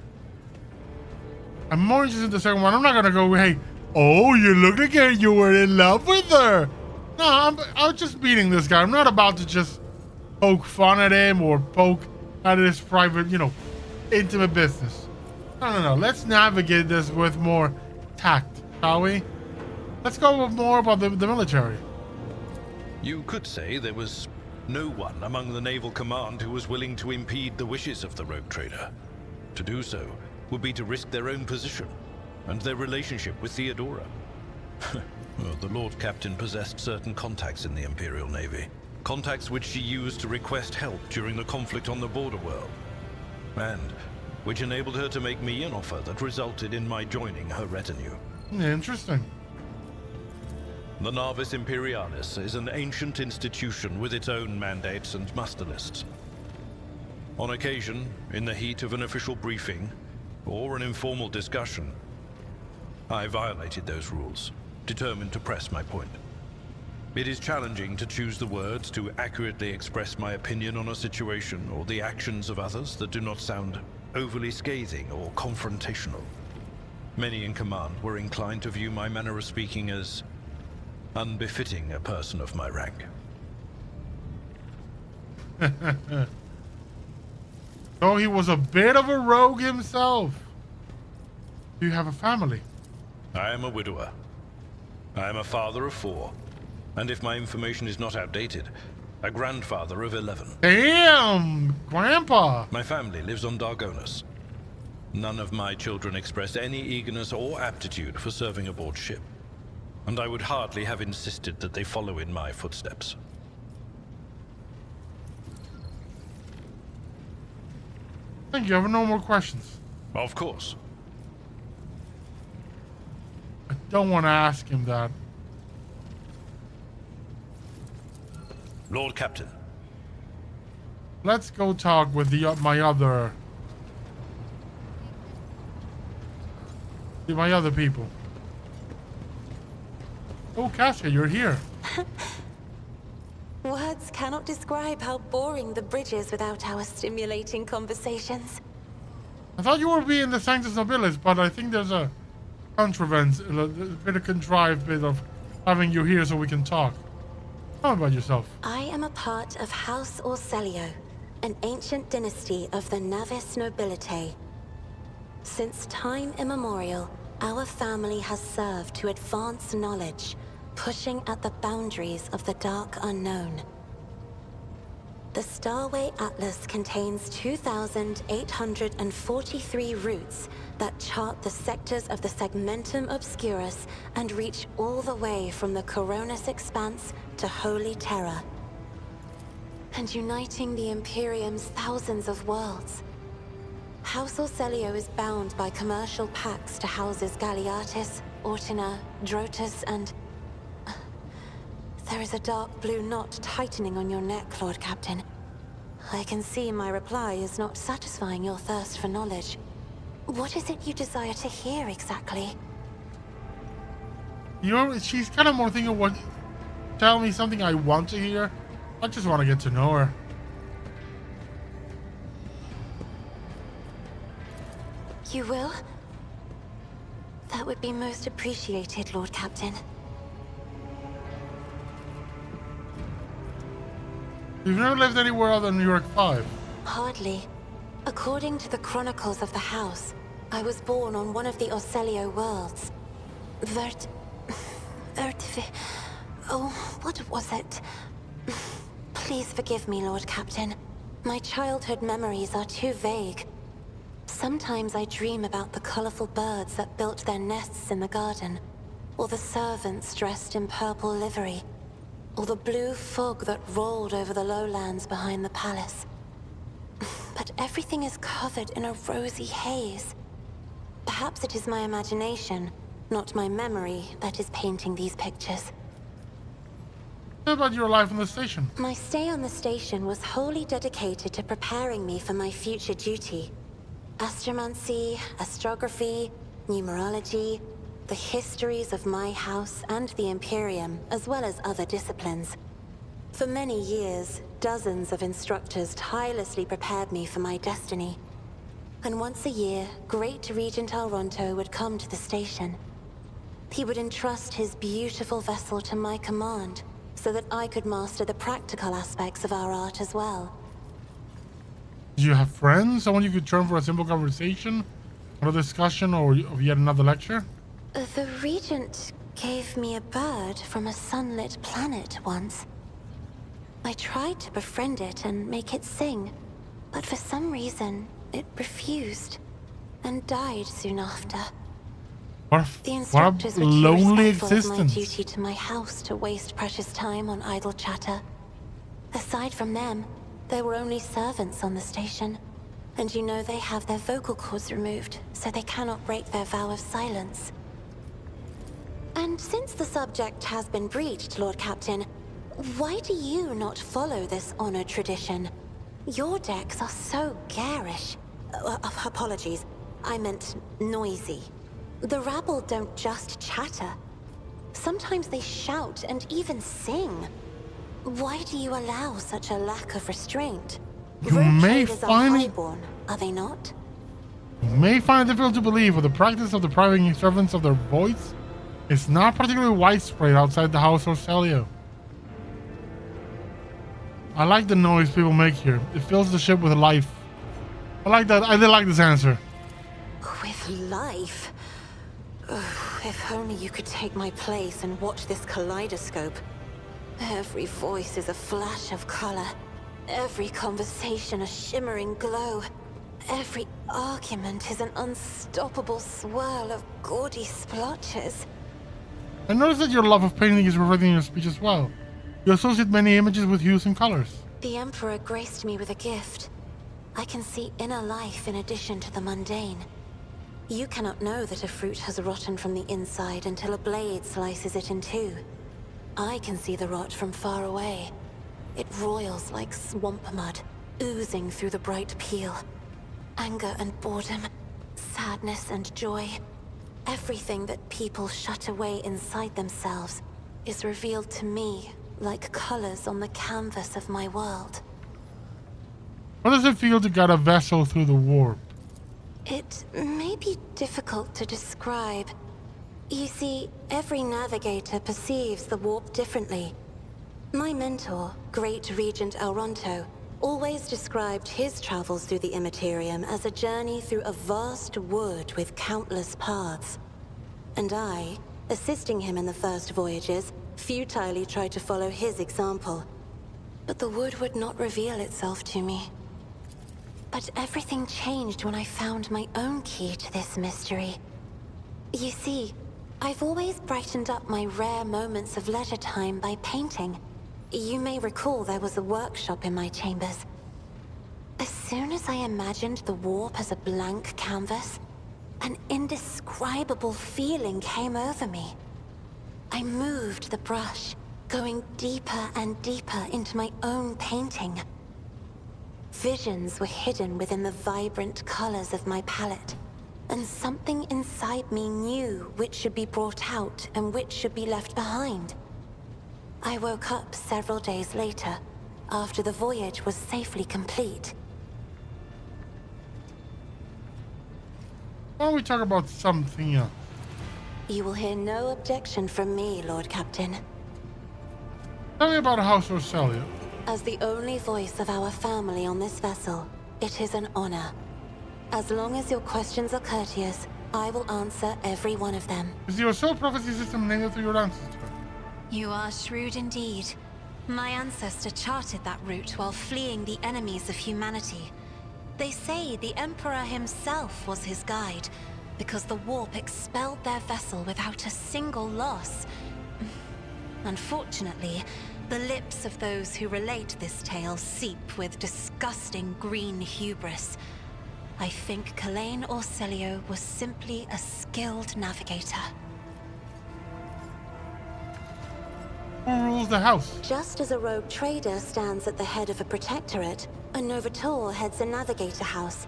I'm more interested in the second one. I'm not gonna go, hey, oh, you look like you were in love with her. No, I'm just beating this guy. I'm not about to just poke fun at him or poke at his private, intimate business. No. Let's navigate this with more tact, shall we? Let's go with more about the military. You could say there was no one among the naval command who was willing to impede the wishes of the rogue trader. To do so would be to risk their own position and their relationship with Theodora. Well, the Lord Captain possessed certain contacts in the Imperial Navy. Contacts which she used to request help during the conflict on the border world. And which enabled her to make me an offer that resulted in my joining her retinue. Interesting. The Navis Imperialis is an ancient institution with its own mandates and muster lists. On occasion, in the heat of an official briefing or an informal discussion, I violated those rules, determined to press my point. It is challenging to choose the words to accurately express my opinion on a situation or the actions of others that do not sound overly scathing or confrontational. Many in command were inclined to view my manner of speaking as unbefitting a person of my rank. So he was a bit of a rogue himself. Do you have a family? I am a widower. I am a father of 4. And if my information is not outdated, a grandfather of 11. Damn, Grandpa. My family lives on Dargonus. None of my children express any eagerness or aptitude for serving aboard ship. and I would hardly have insisted that they follow in my footsteps. Thank you. I have no more questions. Of course. I don't want to ask him that. Lord Captain. Let's go talk with my other people. Oh, Cassia, you're here. Words cannot describe how boring the bridge is without our stimulating conversations. I thought you were being the Sanctus Nobilis, but I think there's a bit of contrived bit of having you here so we can talk. Tell me about yourself. I am a part of House Orselio, an ancient dynasty of the Navis Nobilitae. Since time immemorial, our family has served to advance knowledge, pushing at the boundaries of the dark unknown. The Starway Atlas contains 2,843 routes that chart the sectors of the Segmentum Obscurus and reach all the way from the Coronis Expanse to Holy Terra, and uniting the Imperium's thousands of worlds. House Orselio is bound by commercial pacts to houses Galeatis, Ortina, Drotus, and... There is a dark blue knot tightening on your neck, Lord Captain. I can see my reply is not satisfying your thirst for knowledge. What is it you desire to hear exactly? She's kind of more thinking what... Tell me something I want to hear. I just want to get to know her. You will? That would be most appreciated, Lord Captain. You've never lived anywhere other than New York 5? Hardly. According to the chronicles of the house, I was born on one of the Orselio worlds. Oh, what was it? Please forgive me, Lord Captain. My childhood memories are too vague. Sometimes I dream about the colorful birds that built their nests in the garden, or the servants dressed in purple livery, or the blue fog that rolled over the lowlands behind the palace. But everything is covered in a rosy haze. Perhaps it is my imagination, not my memory, that is painting these pictures. What about your life on the station? My stay on the station was wholly dedicated to preparing me for my future duty. Astromancy, astrography, numerology, the histories of my house and the Imperium, as well as other disciplines. For many years, dozens of instructors tirelessly prepared me for my destiny. And once a year, Great Regent Alronto would come to the station. He would entrust his beautiful vessel to my command, so that I could master the practical aspects of our art as well. Do you have friends? Someone you could turn for a simple conversation? Or a discussion or yet another lecture? The Regent gave me a bird from a sunlit planet once. I tried to befriend it and make it sing, but for some reason, it refused and died soon after. The instructors were too lonely respectful of my existence. duty to my house to waste precious time on idle chatter. Aside from them, there were only servants on the station. And you know they have their vocal cords removed, so they cannot break their vow of silence. And since the subject has been breached, Lord Captain, why do you not follow this honored tradition? Your decks are so garish. Apologies, I meant noisy. The rabble don't just chatter. Sometimes they shout and even sing. Why do you allow such a lack of restraint? You may find it... highborn, are they not? You may find it difficult to believe, but the practice of depriving servants of their voice is not particularly widespread outside the House Orselio. I like the noise people make here. It fills the ship with life. I like that. I did like this answer. With life? Ugh, if only you could take my place and watch this kaleidoscope. Every voice is a flash of color. Every conversation a shimmering glow. Every argument is an unstoppable swirl of gaudy splotches. I noticed that your love of painting is reflected in your speech as well. You associate many images with hues and colors. The Emperor graced me with a gift. I can see inner life in addition to the mundane. You cannot know that a fruit has rotten from the inside until a blade slices it in two. I can see the rot from far away. It roils like swamp mud, oozing through the bright peel. Anger and boredom, sadness and joy. Everything that people shut away inside themselves is revealed to me like colors on the canvas of my world. What does it feel to guide a vessel through the warp? It may be difficult to describe. You see, every navigator perceives the warp differently. My mentor, Great Regent Elronto, always described his travels through the Immaterium as a journey through a vast wood with countless paths. And I, assisting him in the first voyages, futilely tried to follow his example. But the wood would not reveal itself to me. But everything changed when I found my own key to this mystery. You see, I've always brightened up my rare moments of leisure time by painting. You may recall there was a workshop in my chambers. As soon as I imagined the warp as a blank canvas, an indescribable feeling came over me. I moved the brush, going deeper and deeper into my own painting. Visions were hidden within the vibrant colors of my palette, and something inside me knew which should be brought out and which should be left behind. I woke up several days later, after the voyage was safely complete. Why don't we talk about something else? You will hear no objection from me, Lord Captain. Tell me about House Orcelio. As the only voice of our family on this vessel, it is an honor. As long as your questions are courteous, I will answer every one of them. Is the Orcel prophecy system named after your ancestor? You are shrewd indeed. My ancestor charted that route while fleeing the enemies of humanity. They say the Emperor himself was his guide, because the warp expelled their vessel without a single loss. Unfortunately, the lips of those who relate this tale seep with disgusting green hubris. I think Kalain Orcelio was simply a skilled navigator. Who rules the house? Just as a rogue trader stands at the head of a protectorate, a Novator heads a navigator house.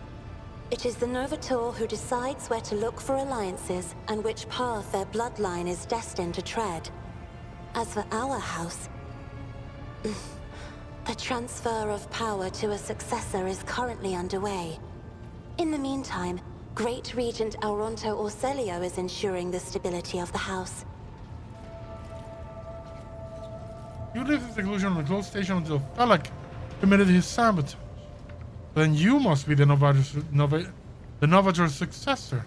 It is the Novator who decides where to look for alliances and which path their bloodline is destined to tread. As for our house, the transfer of power to a successor is currently underway. In the meantime, Great Regent Elronto Orcelio is ensuring the stability of the house. You lived in seclusion on a closed station until Felak committed his sabotage. Then you must be the Novator's successor.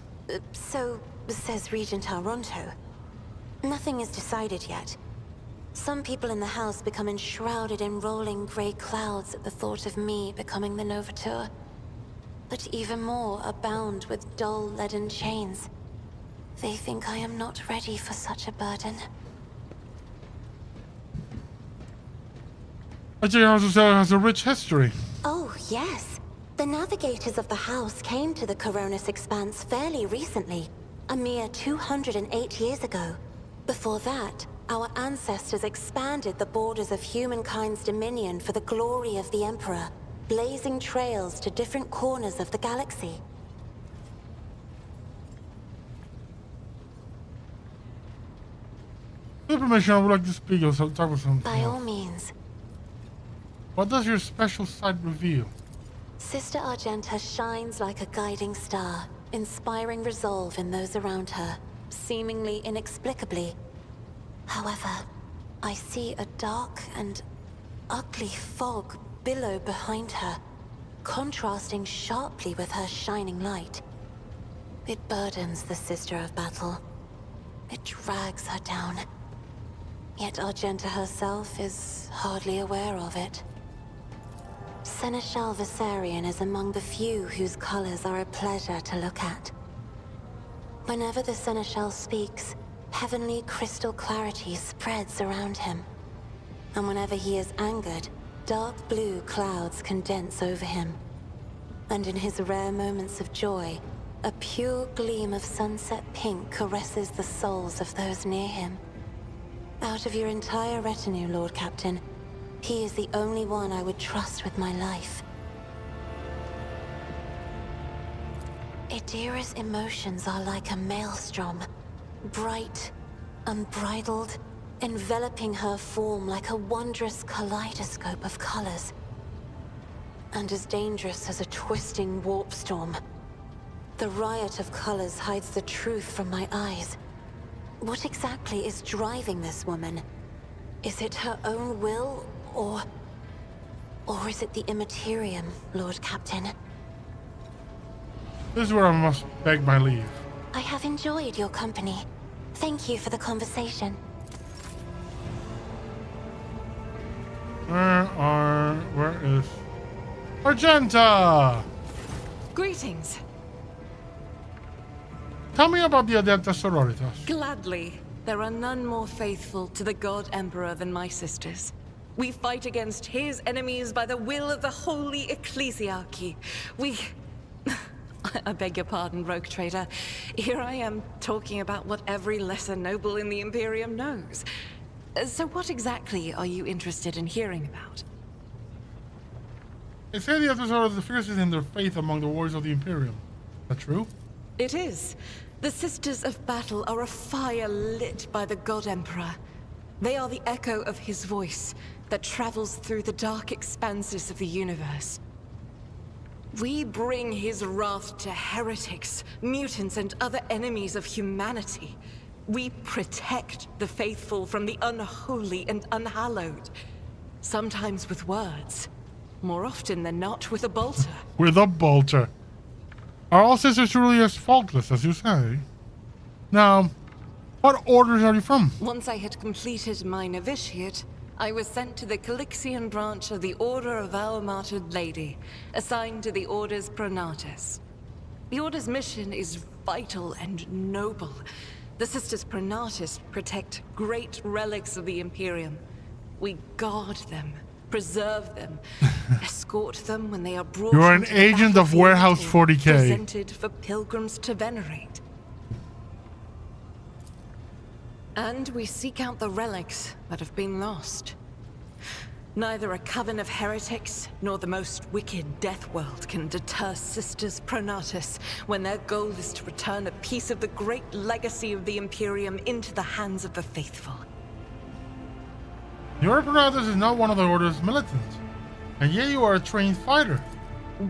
So says Regent Elronto. Nothing is decided yet. Some people in the house become enshrouded in rolling grey clouds at the thought of me becoming the Novator. But even more are bound with dull leaden chains. They think I am not ready for such a burden. Actually, House Orcelio has a rich history. Oh, yes. The navigators of the house came to the Coronis Expanse fairly recently, a mere 208 years ago. Before that, our ancestors expanded the borders of humankind's dominion for the glory of the Emperor, blazing trails to different corners of the galaxy. With permission, I would like to speak or talk about something By all else. means. What does your special sight reveal? Sister Argenta shines like a guiding star, inspiring resolve in those around her, seemingly inexplicably. However, I see a dark and ugly fog billow behind her, contrasting sharply with her shining light. It burdens the Sister of Battle. It drags her down. Yet Argenta herself is hardly aware of it. Seneschal Viserion is among the few whose colors are a pleasure to look at. Whenever the Seneschal speaks, Heavenly crystal clarity spreads around him. And whenever he is angered, dark blue clouds condense over him. And in his rare moments of joy, a pure gleam of sunset pink caresses the souls of those near him. Out of your entire retinue, Lord Captain, he is the only one I would trust with my life. Idira's emotions are like a maelstrom, bright, unbridled, enveloping her form like a wondrous kaleidoscope of colors. And as dangerous as a twisting warp storm. The riot of colors hides the truth from my eyes. What exactly is driving this woman? Is it her own will, or is it the Immaterium, Lord Captain? This is where I must beg my leave. I have enjoyed your company. Thank you for the conversation. Where is Argenta? Greetings. Tell me about the Adepta Sororitas. Gladly. There are none more faithful to the God Emperor than my sisters. We fight against his enemies by the will of the Holy Ecclesiarchy. I beg your pardon, Rogue Trader. Here I am talking about what every lesser noble in the Imperium knows. So what exactly are you interested in hearing about? They say the Adepta Sororitas are the fiercest in their faith among the warriors of the Imperium. Is that true? It is. The Sisters of Battle are a fire lit by the God Emperor. They are the echo of his voice that travels through the dark expanses of the universe. We bring his wrath to heretics, mutants, and other enemies of humanity. We protect the faithful from the unholy and unhallowed. Sometimes with words. More often than not with a bolter. With a bolter. Are all sisters truly as faultless as you say? Now, what orders are you from? Once I had completed my novitiate, I was sent to the Calixian branch of the Order of Our Martyred Lady, assigned to the Order's Pronatus. The Order's mission is vital and noble. The Sisters Pronatus protect great relics of the Imperium. We guard them, preserve them, escort them when they are brought. You're an agent of Warehouse 40K. Presented for pilgrims to venerate. And we seek out the relics that have been lost. Neither a coven of heretics nor the most wicked death world can deter Sisters Pronatus when their goal is to return a piece of the great legacy of the Imperium into the hands of the faithful. Your Pronatus is not one of the Order's militants, and yet you are a trained fighter.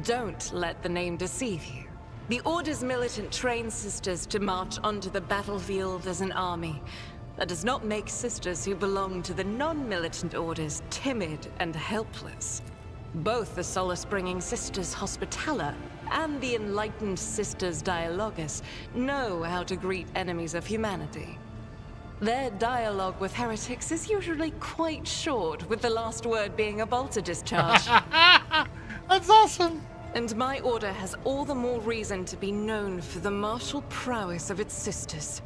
Don't let the name deceive you. The Order's militant trains sisters to march onto the battlefield as an army. That does not make sisters who belong to the non-militant orders timid and helpless. Both the solace-bringing Sisters Hospitaller and the enlightened Sisters Dialogus know how to greet enemies of humanity. Their dialogue with heretics is usually quite short, with the last word being a bolter discharge. That's awesome! And my order has all the more reason to be known for the martial prowess of its sisters.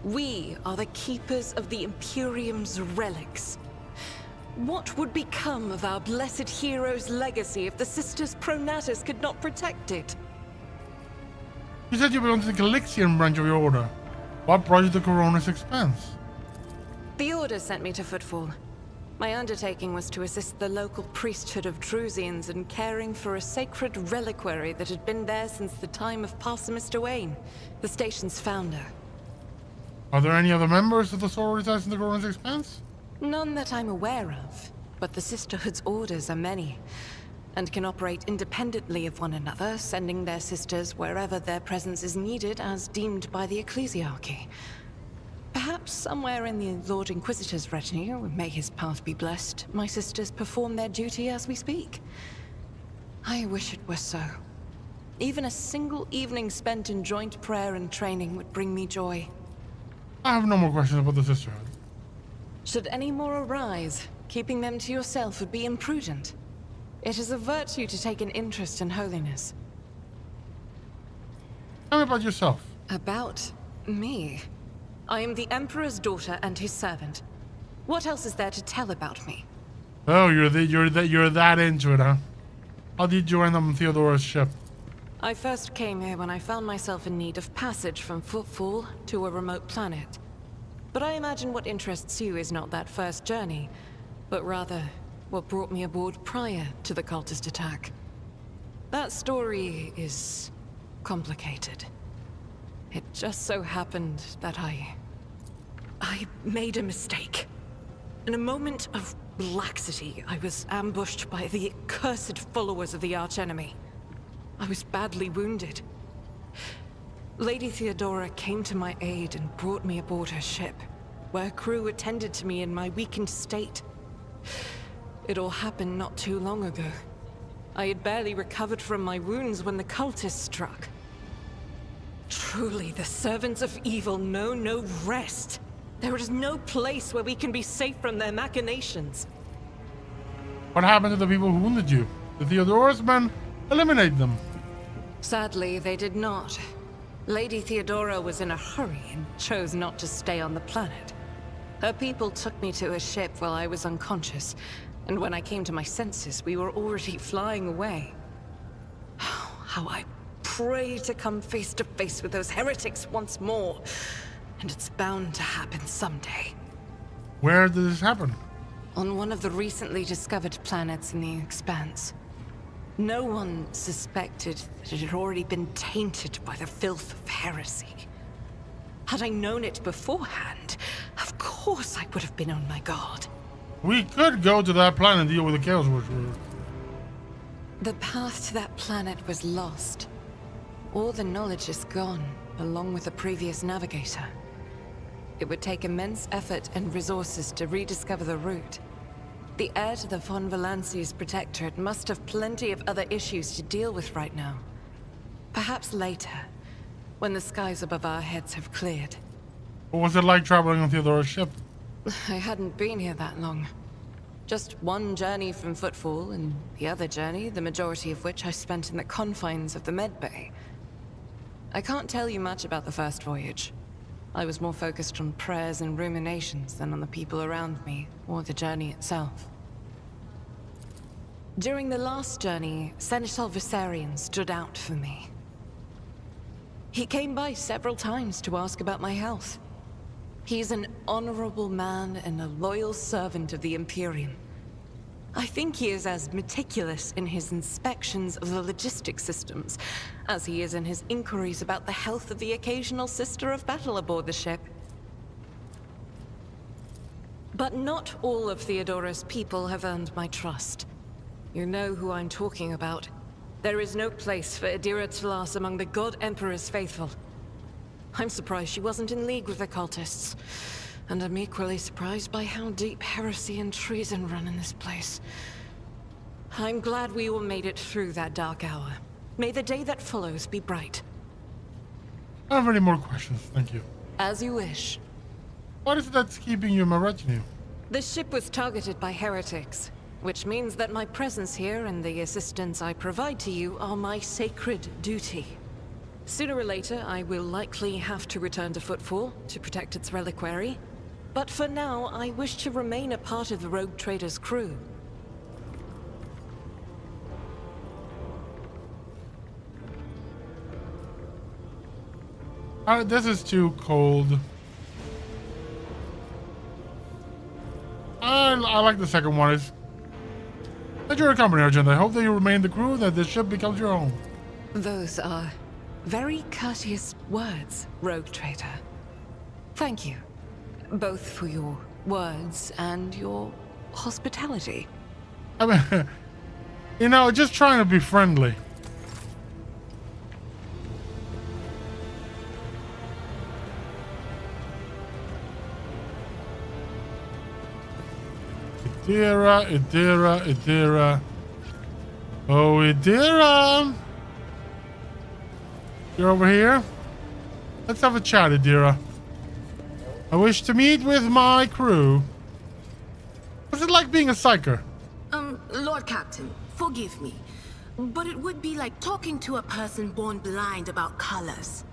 We are the keepers of the Imperium's relics. What would become of our blessed hero's legacy if the Sisters Pronatus could not protect it? You said you belong to the Calixian branch of your order. What brought you to Coronis Expanse? The Order sent me to Footfall. My undertaking was to assist the local priesthood of Drusians in caring for a sacred reliquary that had been there since the time of Parsimus Duane, the station's founder. Are there any other members of the sororitas in the Coronis Expanse? None that I'm aware of, but the Sisterhood's orders are many, and can operate independently of one another, sending their sisters wherever their presence is needed as deemed by the Ecclesiarchy. Perhaps somewhere in the Lord Inquisitor's retinue, may his path be blessed, my sisters perform their duty as we speak. I wish it were so. Even a single evening spent in joint prayer and training would bring me joy. I have no more questions about the Sisterhood. Should any more arise, keeping them to yourself would be imprudent. It is a virtue to take an interest in holiness. Tell me about yourself. About me? I am the Emperor's daughter and his servant. What else is there to tell about me? Oh, you're that into it, huh? How did you end on Theodora's ship? I first came here when I found myself in need of passage from Footfall to a remote planet. But I imagine what interests you is not that first journey, but rather what brought me aboard prior to the cultist attack. That story is complicated. It just so happened that I made a mistake. In a moment of laxity, I was ambushed by the accursed followers of the archenemy. I was badly wounded. Lady Theodora came to my aid and brought me aboard her ship, where crew attended to me in my weakened state. It all happened not too long ago. I had barely recovered from my wounds when the cultists struck. Truly, the servants of evil know no rest. There is no place where we can be safe from their machinations. What happened to the people who wounded you? Did Theodora's men eliminate them? Sadly, they did not. Lady Theodora was in a hurry and chose not to stay on the planet. Her people took me to a ship while I was unconscious, and when I came to my senses, we were already flying away. How I pray to come face to face with those heretics once more. And it's bound to happen someday. Where did this happen? On one of the recently discovered planets in the Expanse. No one suspected that it had already been tainted by the filth of heresy. Had I known it beforehand, of course I would have been on my guard. We could go to that planet and deal with the Chaos Whisperer. The path to that planet was lost. All the knowledge is gone, along with the previous navigator. It would take immense effort and resources to rediscover the route. The heir to the von Valanci's protectorate must have plenty of other issues to deal with right now. Perhaps later, when the skies above our heads have cleared. What was it like traveling on Theodora's ship? I hadn't been here that long. Just one journey from Footfall, and the other journey, the majority of which I spent in the confines of the medbay. I can't tell you much about the first voyage. I was more focused on prayers and ruminations than on the people around me, or the journey itself. During the last journey, Seneschal Viserion stood out for me. He came by several times to ask about my health. He's an honorable man and a loyal servant of the Imperium. I think he is as meticulous in his inspections of the logistic systems as he is in his inquiries about the health of the occasional sister of battle aboard the ship. But not all of Theodora's people have earned my trust. You know who I'm talking about. There is no place for Adira Tlas among the God Emperor's faithful. I'm surprised she wasn't in league with the cultists. And I'm equally surprised by how deep heresy and treason run in this place. I'm glad we all made it through that dark hour. May the day that follows be bright. I don't have any more questions, thank you. As you wish. What is it that's keeping you in my retinue? The ship was targeted by heretics, which means that my presence here and the assistance I provide to you are my sacred duty. Sooner or later, I will likely have to return to Footfall to protect its reliquary. But for now, I wish to remain a part of the Rogue Trader's crew. This is too cold. I like the second one. It's that you're a company agent. I hope that you remain the crew, that the ship becomes your own. Those are very courteous words, Rogue Trader. Thank you. Both for your words and your hospitality. I mean, you know, just trying to be friendly. Idira. Oh, Idira. You're over here? Let's have a chat, Idira. I wish to meet with my crew. What's it like being a psyker? Lord Captain, forgive me, but it would be like talking to a person born blind about colors.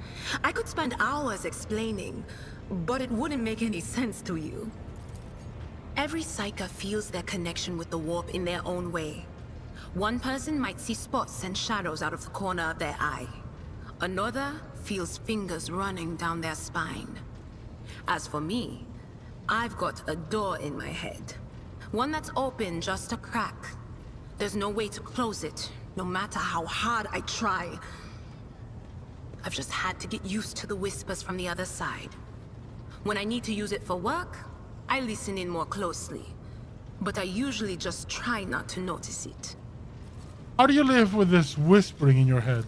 I could spend hours explaining, But it wouldn't make any sense to you. Every Psyker feels their connection with the warp in their own way. One person might see spots and shadows out of the corner of their eye. Another feels fingers running down their spine. As for me, I've got a door in my head. One that's open just a crack. There's no way to close it, no matter how hard I try. I've just had to get used to the whispers from the other side. When I need to use it for work, I listen in more closely. But I usually just try not to notice it. How do you live with this whispering in your head?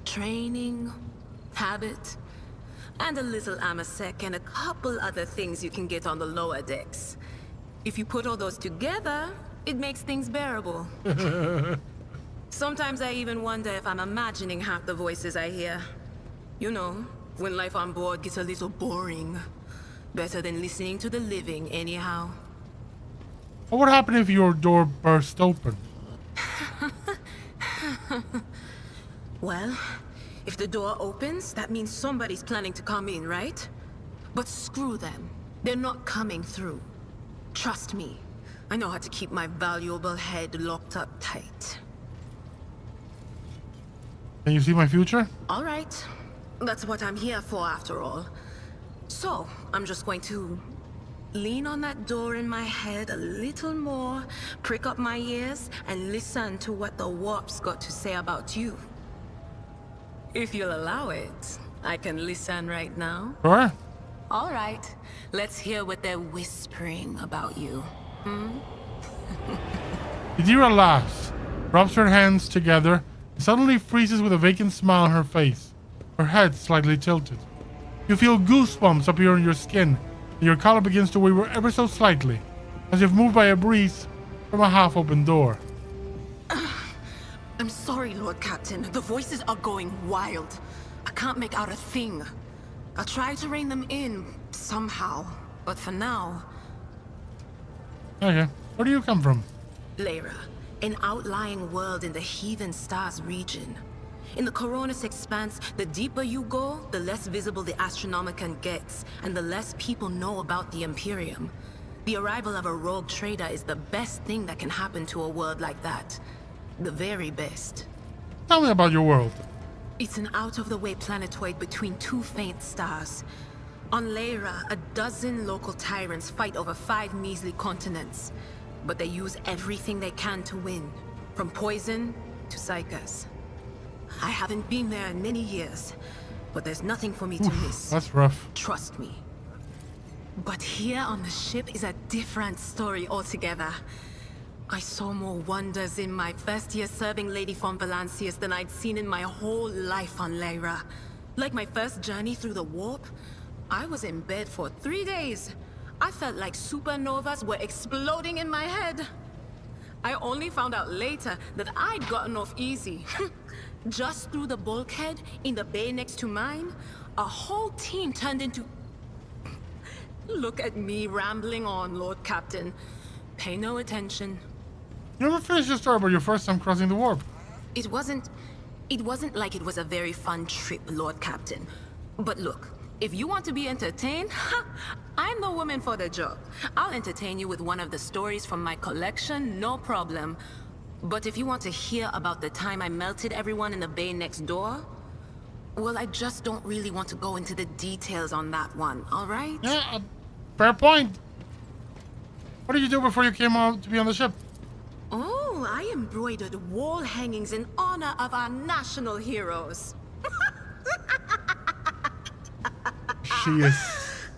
Training, habit, and a little amasec and a couple other things you can get on the lower decks. If you put all those together, it makes things bearable. Sometimes I even wonder if I'm imagining half the voices I hear. You know, when life on board gets a little boring. Better than listening to the living, anyhow. What would happen if your door burst open? Well, if the door opens, that means somebody's planning to come in, right? But screw them. They're not coming through. Trust me. I know how to keep my valuable head locked up tight. Can you see my future? All right. That's what I'm here for, after all. So, I'm just going to lean on that door in my head a little more, prick up my ears, and listen to what the warp's got to say about you. If you'll allow it, I can listen right now. Sure. All right. Let's hear what they're whispering about you. Idira laughs, rubs her hands together, and suddenly freezes with a vacant smile on her face, her head slightly tilted. You feel goosebumps appear on your skin, and your collar begins to waver ever so slightly, as if moved by a breeze from a half-open door. I'm sorry, Lord Captain. The voices are going wild. I can't make out a thing. I'll try to rein them in, somehow. But for now... Okay. Where do you come from? Lyra, an outlying world in the Heathen Stars region. In the Coronis Expanse, the deeper you go, the less visible the Astronomicon gets, and the less people know about the Imperium. The arrival of a rogue trader is the best thing that can happen to a world like that. The very best. Tell me about your world. It's an out-of-the-way planetoid between two faint stars. On Lyra, a dozen local tyrants fight over 5 measly continents. But they use everything they can to win, from poison to psychers. I haven't been there in many years, but there's nothing for me to miss. That's rough. Trust me. But here on the ship is a different story altogether. I saw more wonders in my first year serving Lady von Valancius than I'd seen in my whole life on Lyra. Like my first journey through the warp, I was in bed for 3 days. I felt like supernovas were exploding in my head. I only found out later that I'd gotten off easy. Just through the bulkhead in the bay next to mine, a whole team turned into... Look at me rambling on, Lord Captain. Pay no attention. You never finished your story about your first time crossing the warp. It wasn't like it was a very fun trip, Lord Captain. But look, if you want to be entertained, I'm the woman for the job. I'll entertain you with one of the stories from my collection, no problem. But if you want to hear about the time I melted everyone in the bay next door, well, I just don't really want to go into the details on that one, all right? Yeah, fair point. What did you do before you came out to be on the ship? Oh, I embroidered wall hangings in honor of our national heroes. She is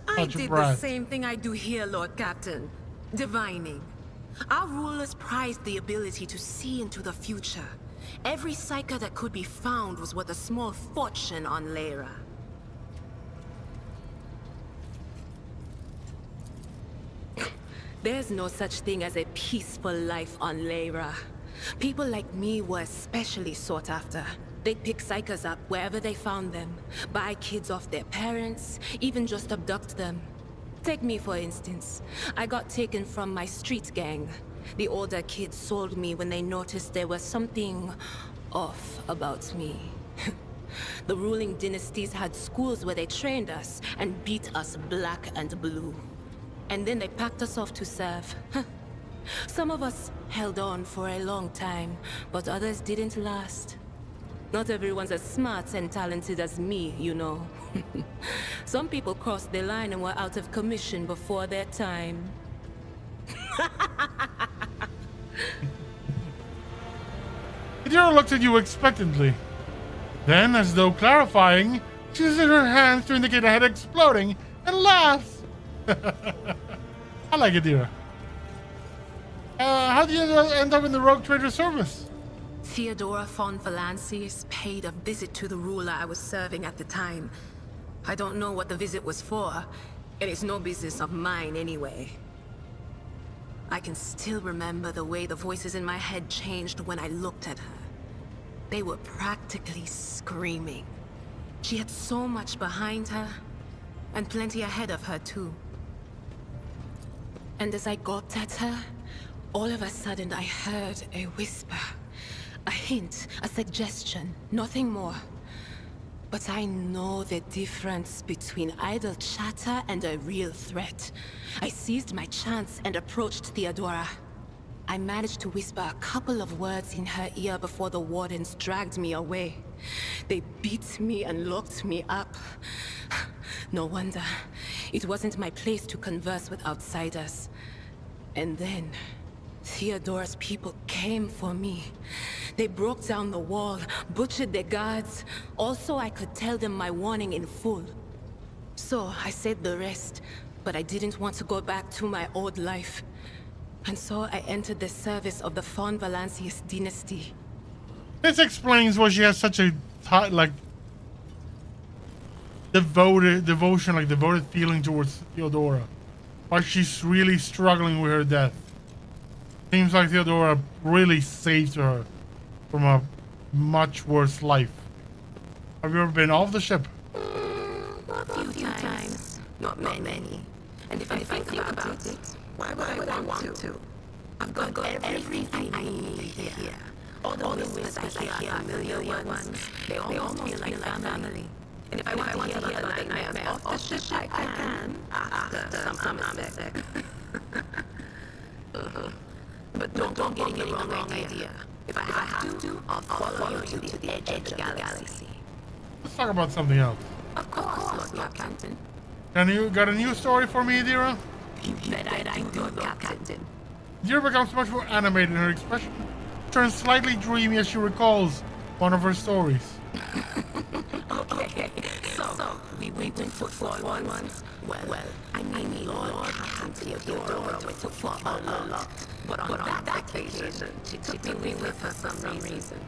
I such a did brat. the same thing I do here, Lord Captain. Divining. Our rulers prized the ability to see into the future. Every psyker that could be found was worth a small fortune on Lyra. There's no such thing as a peaceful life on Lyra. People like me were especially sought after. They'd pick psychers up wherever they found them, buy kids off their parents, even just abduct them. Take me, for instance. I got taken from my street gang. The older kids sold me when they noticed there was something off about me. The ruling dynasties had schools where they trained us and beat us black and blue. And then they packed us off to serve. Some of us held on for a long time, but others didn't last. Not everyone's as smart and talented as me, you know. Some people crossed the line and were out of commission before their time. Adira looked at you expectantly. Then, as though clarifying, she uses her hands to indicate a head exploding and laughs. I like Adira. How did you end up in the Rogue Trader service? Theodora von Valancius paid a visit to the ruler I was serving at the time. I don't know what the visit was for, and it's no business of mine anyway. I can still remember the way the voices in my head changed when I looked at her. They were practically screaming. She had so much behind her, and plenty ahead of her too. And as I gawped at her, all of a sudden I heard a whisper. A hint, a suggestion, nothing more. But I know the difference between idle chatter and a real threat. I seized my chance and approached Theodora. I managed to whisper a couple of words in her ear before the wardens dragged me away. They beat me and locked me up. No wonder. It wasn't my place to converse with outsiders. And then, Theodora's people came for me. They broke down the wall, butchered their guards. Also, I could tell them my warning in full. So, I said the rest, but I didn't want to go back to my old life. And so I entered the service of the von Valancius dynasty. This explains why she has such a devoted feeling towards Theodora. Why she's really struggling with her death. Seems like Theodora really saved her from a much worse life. Have you ever been off the ship? A few times. Not many. And if I think about it, why would I want to? I've got everything I need here. All the whispers I hear, a million ones. They almost feel like family. And if I want to hear the nightmares off the ship, I can. After some sick. But don't get me the wrong idea. If I have to, I'll follow you to the edge of the galaxy. Let's talk about something else. Of course, Lord Captain. And you got a new story for me, Adira? You bet I do, Lord Captain. Adira becomes much more animated in her expression. Turns slightly dreamy as she recalls one of her stories. Okay, so we went to Fort once. Well, I mean Lord Captain Theodora went to Fort a lot. But on that occasion, she took me with her for some reason.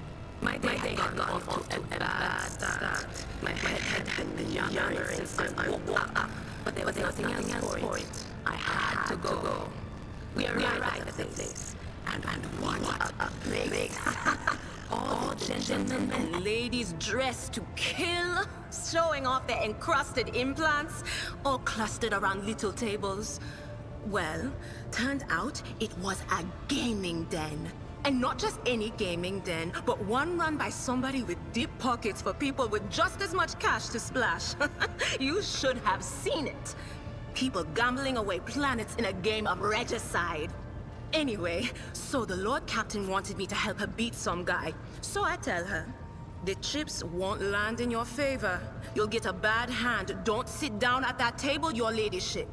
My day had gone off to a bad start. My head had been younger since I woke up. But there was nothing else for it. I had to go. We arrived at the place. And what a place. All gentlemen and ladies dressed to kill, showing off their encrusted implants, all clustered around little tables. Well, turned out it was a gaming den. And not just any gaming den, but one run by somebody with deep pockets for people with just as much cash to splash. You should have seen it. People gambling away planets in a game of regicide. Anyway, so the Lord Captain wanted me to help her beat some guy. So I tell her, the chips won't land in your favor. You'll get a bad hand. Don't sit down at that table, your ladyship.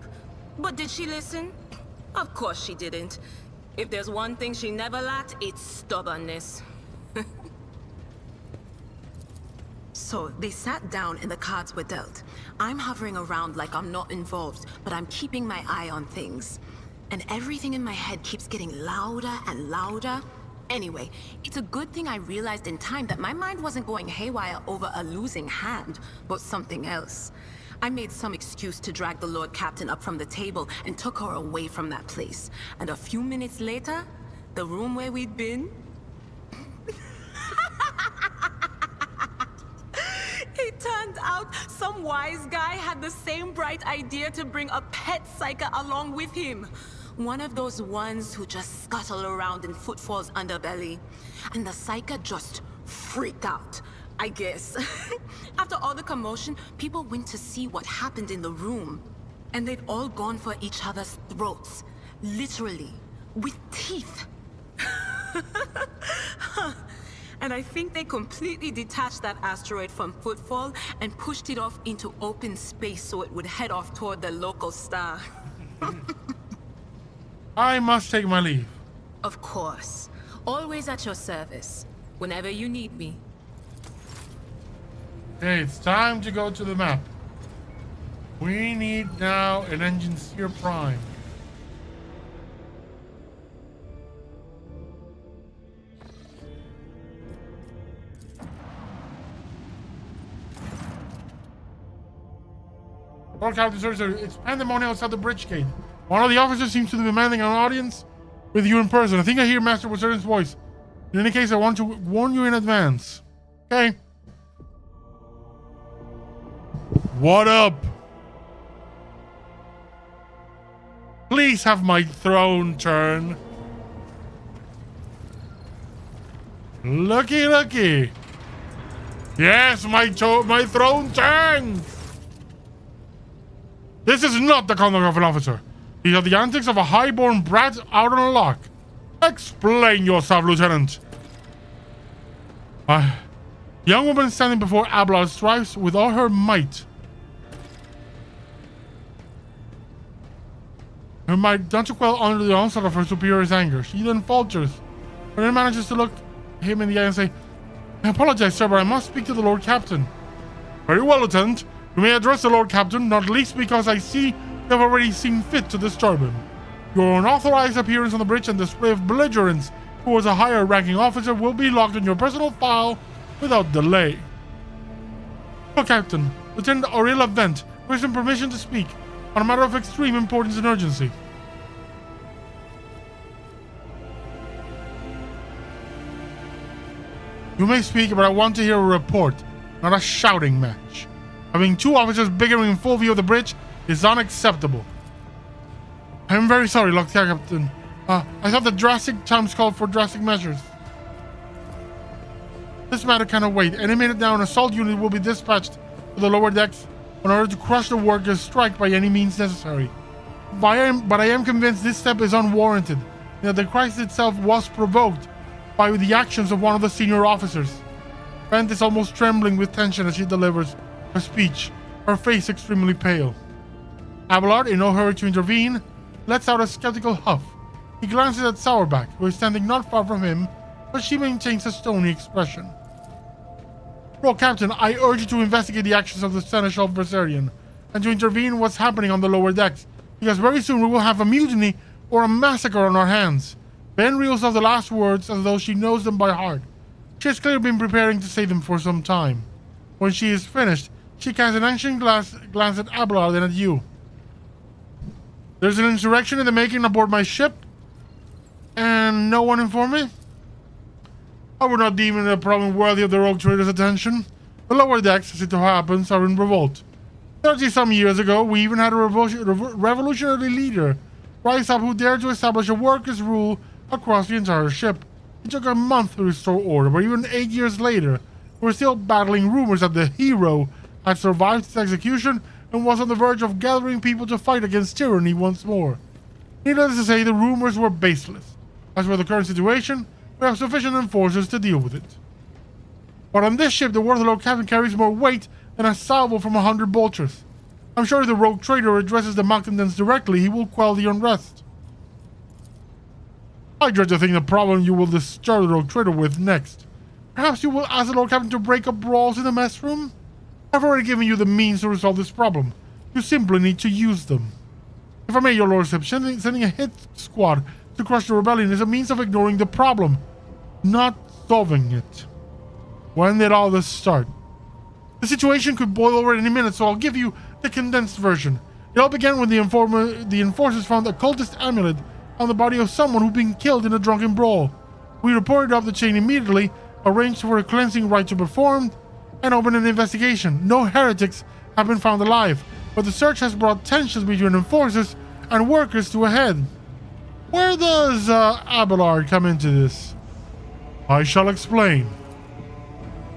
But did she listen? Of course she didn't. If there's one thing she never lacked, it's stubbornness. So they sat down and the cards were dealt. I'm hovering around like I'm not involved, but I'm keeping my eye on things. And everything in my head keeps getting louder and louder. Anyway, it's a good thing I realized in time that my mind wasn't going haywire over a losing hand, but something else. I made some excuse to drag the Lord Captain up from the table and took her away from that place. And a few minutes later, the room where we'd been... It turned out some wise guy had the same bright idea to bring a pet psyker along with him. One of those ones who just scuttle around in Footfall's underbelly. And the psyker just freaked out. I guess. After all the commotion, people went to see what happened in the room. And they'd all gone for each other's throats. Literally. With teeth. And I think they completely detached that asteroid from Footfall and pushed it off into open space so it would head off toward the local star. I must take my leave. Of course. Always at your service. Whenever you need me. Okay, it's time to go to the map. We need now an engine steer prime. Lord Captain, sorry, it's pandemonium outside the bridge gate. One of the officers seems to be demanding an audience with you in person. I think I hear Master Wizard's voice. In any case, I want to warn you in advance. Okay. What up? Please have my throne turn. Looky, looky. Yes, my throne turn. This is not the conduct of an officer. These are the antics of a highborn brat out on a lock. Explain yourself, Lieutenant. The young woman standing before Abelard strives with all her might. Her might not to quell under the onslaught of her superior's anger. She then falters, but then manages to look him in the eye and say, I apologize, sir, but I must speak to the Lord Captain. Very well, Lieutenant. You may address the Lord Captain, not least because I see you have already seen fit to disturb him. Your unauthorized appearance on the bridge and display of belligerence towards a higher-ranking officer will be logged in your personal file without delay. Lord Captain, Lieutenant Aurela Vent requesting permission to speak on a matter of extreme importance and urgency. You may speak, but I want to hear a report, not a shouting match. Having two officers bickering in full view of the bridge is unacceptable. I am very sorry, Lord Captain. I thought the drastic times called for drastic measures. This matter cannot wait. Any minute now, an assault unit will be dispatched to the lower decks in order to crush the workers' strike by any means necessary. But I am convinced this step is unwarranted, and that the crisis itself was provoked by the actions of one of the senior officers. Bent is almost trembling with tension as she delivers her speech, her face extremely pale. Abelard, in no hurry to intervene, lets out a skeptical huff. He glances at Sourback, who is standing not far from him, but she maintains a stony expression. Lord Captain, I urge you to investigate the actions of the Seneschal Versarian, and to intervene in what's happening on the lower decks, because very soon we will have a mutiny or a massacre on our hands. Ben reels off the last words as though she knows them by heart. She has clearly been preparing to say them for some time. When she is finished, she casts an anxious glance at Abelard and at you. There's an insurrection in the making aboard my ship, and no one informed me? I would not deem it a problem worthy of the rogue trader's attention. The lower decks, as it happens, are in revolt. 30-some years ago, we even had a revolutionary leader rise up who dared to establish a workers' rule across the entire ship. It took a month to restore order, but even 8 years later, we're still battling rumors that the hero had survived its execution and was on the verge of gathering people to fight against tyranny once more. Needless to say, the rumors were baseless. As for the current situation, we have sufficient enforcers to deal with it. But on this ship, the word of the Lord Captain carries more weight than a salvo from 100 vultures. I'm sure if the rogue trader addresses the malcontents directly, he will quell the unrest. I dread to think the problem you will discharge the rogue trader with next. Perhaps you will ask the Lord Captain to break up brawls in the mess room? I've already given you the means to resolve this problem. You simply need to use them. If I may, your lordship, sending a hit squad to crush the rebellion is a means of ignoring the problem, not solving it. When did all this start? The situation could boil over any minute, so I'll give you the condensed version. It all began when the enforcers found a cultist amulet on the body of someone who'd been killed in a drunken brawl. We reported up the chain immediately, arranged for a cleansing rite to be performed, and opened an investigation. No heretics have been found alive, but the search has brought tensions between enforcers and workers to a head. Where does Abelard come into this? I shall explain.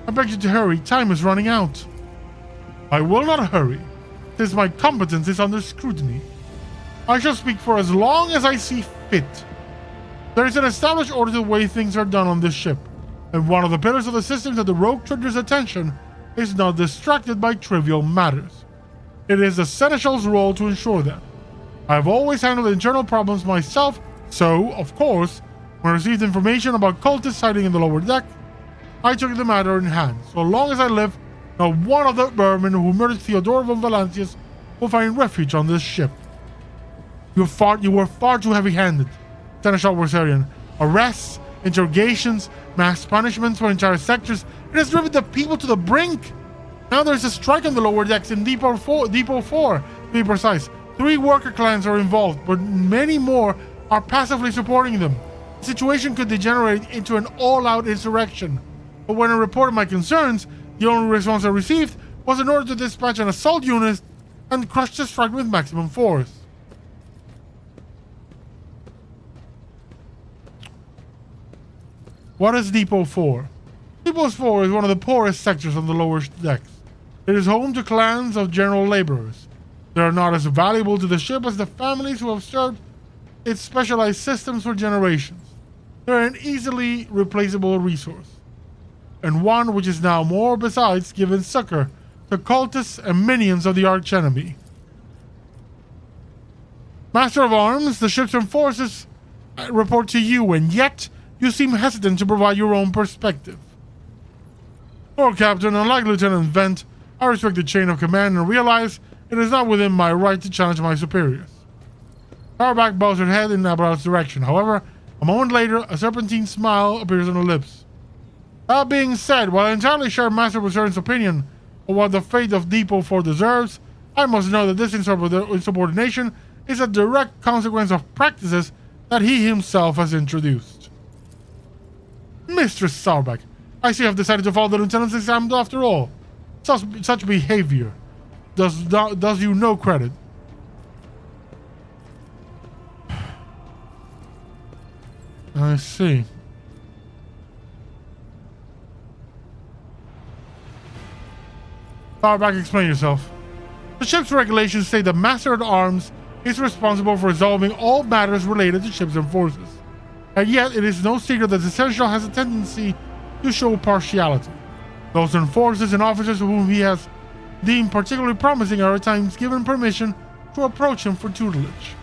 I beg you to hurry. Time is running out. I will not hurry, since my competence is under scrutiny. I shall speak for as long as I see fit. There is an established order to the way things are done on this ship, and one of the pillars of the system that the rogue trader's attention is not distracted by trivial matters. It is the Seneschal's role to ensure that. I have always handled internal problems myself, so, of course, when I received information about cultists hiding in the lower deck, I took the matter in hand. So long as I live, not one of the vermin who murdered Theodore von Valancius will find refuge on this ship. You were far too heavy-handed, Seneschal Warsarian. Arrests, interrogations, mass punishments for entire sectors. It has driven the people to the brink. Now there's a strike on the lower decks in Depot 4, to be precise. 3 worker clans are involved, but many more are passively supporting them. The situation could degenerate into an all-out insurrection. But when I reported my concerns, the only response I received was an order to dispatch an assault unit and crush the strike with maximum force. What is Depot 4? Depot 4 is one of the poorest sectors on the lower decks. It is home to clans of general laborers. They are not as valuable to the ship as the families who have served its specialized systems for generations. They are an easily replaceable resource, and one which is now more besides given succor to cultists and minions of the archenemy. Master of Arms, the ships and forces report to you, and yet you seem hesitant to provide your own perspective. Lord Captain, unlike Lieutenant Vent, I respect the chain of command and realize it is not within my right to challenge my superiors. Tarback bows her head in Abraham's direction. However, a moment later, a serpentine smile appears on her lips. That being said, while I entirely share Master Warsarian's opinion of what the fate of Depot 4 deserves, I must know that this insubordination is a direct consequence of practices that he himself has introduced. Mistress Sarback, I see you have decided to follow the lieutenant's example after all. Such behavior does you no credit. I see. Sarback, explain yourself. The ship's regulations say the Master at Arms is responsible for resolving all matters related to ships and forces. And yet, it is no secret that the Seneschal has a tendency to show partiality. Those in forces and officers whom he has deemed particularly promising are at times given permission to approach him for tutelage.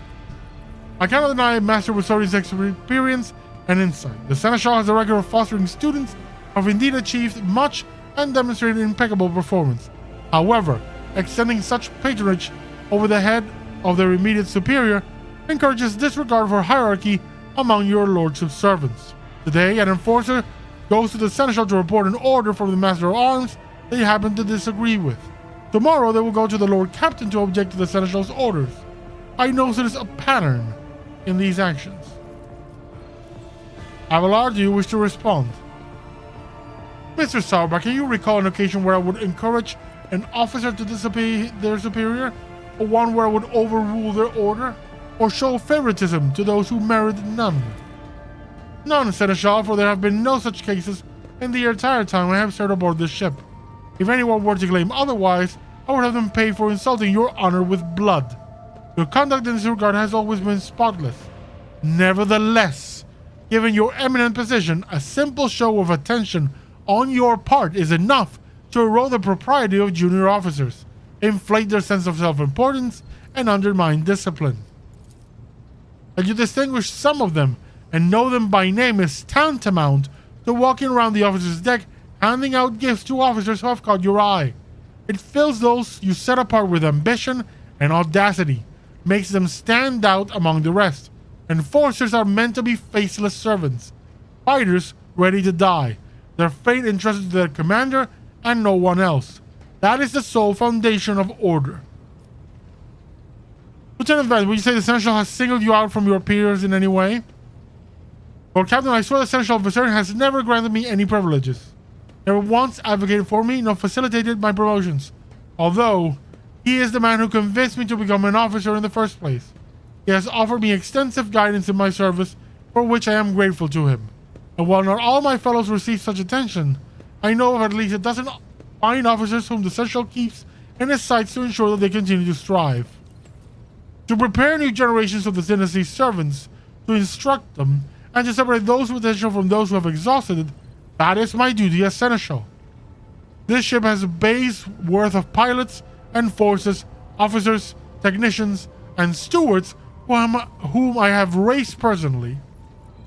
I cannot deny Master Warsarian's experience and insight. The Seneschal has a record of fostering students who have indeed achieved much and demonstrated impeccable performance. However, extending such patronage over the head of their immediate superior encourages disregard for hierarchy among your lordship's servants. Today, an enforcer goes to the Seneschal to report an order from the Master of Arms they happen to disagree with. Tomorrow, they will go to the Lord Captain to object to the Seneschal's orders. I notice a pattern in these actions. Abelard, do you wish to respond? Mr. Sauerback, can you recall an occasion where I would encourage an officer to disobey their superior, or one where I would overrule their order, or show favoritism to those who merit none? None, Seneschal, for there have been no such cases in the entire time I have served aboard this ship. If anyone were to claim otherwise, I would have them pay for insulting your honor with blood. Your conduct in this regard has always been spotless. Nevertheless, given your eminent position, a simple show of attention on your part is enough to erode the propriety of junior officers, inflate their sense of self-importance, and undermine discipline. That you distinguish some of them and know them by name is tantamount to walking around the officer's deck handing out gifts to officers who have caught your eye. It fills those you set apart with ambition and audacity, makes them stand out among the rest. Enforcers are meant to be faceless servants, fighters ready to die, their fate entrusted to their commander and no one else. That is the sole foundation of order. Lieutenant Vance, would you say the Seneschal has singled you out from your peers in any way? Lord Captain, I swear the Seneschal Warsarian has never granted me any privileges. Never once advocated for me, nor facilitated my promotions. Although, he is the man who convinced me to become an officer in the first place. He has offered me extensive guidance in my service, for which I am grateful to him. And while not all my fellows receive such attention, I know of at least a dozen fine officers whom the Seneschal keeps in his sights to ensure that they continue to strive. To prepare new generations of the dynasty's servants, to instruct them, and to separate those with potential from those who have exhausted it, that is my duty as Seneschal. This ship has a base worth of pilots and forces, officers, technicians, and stewards whom I have raised personally.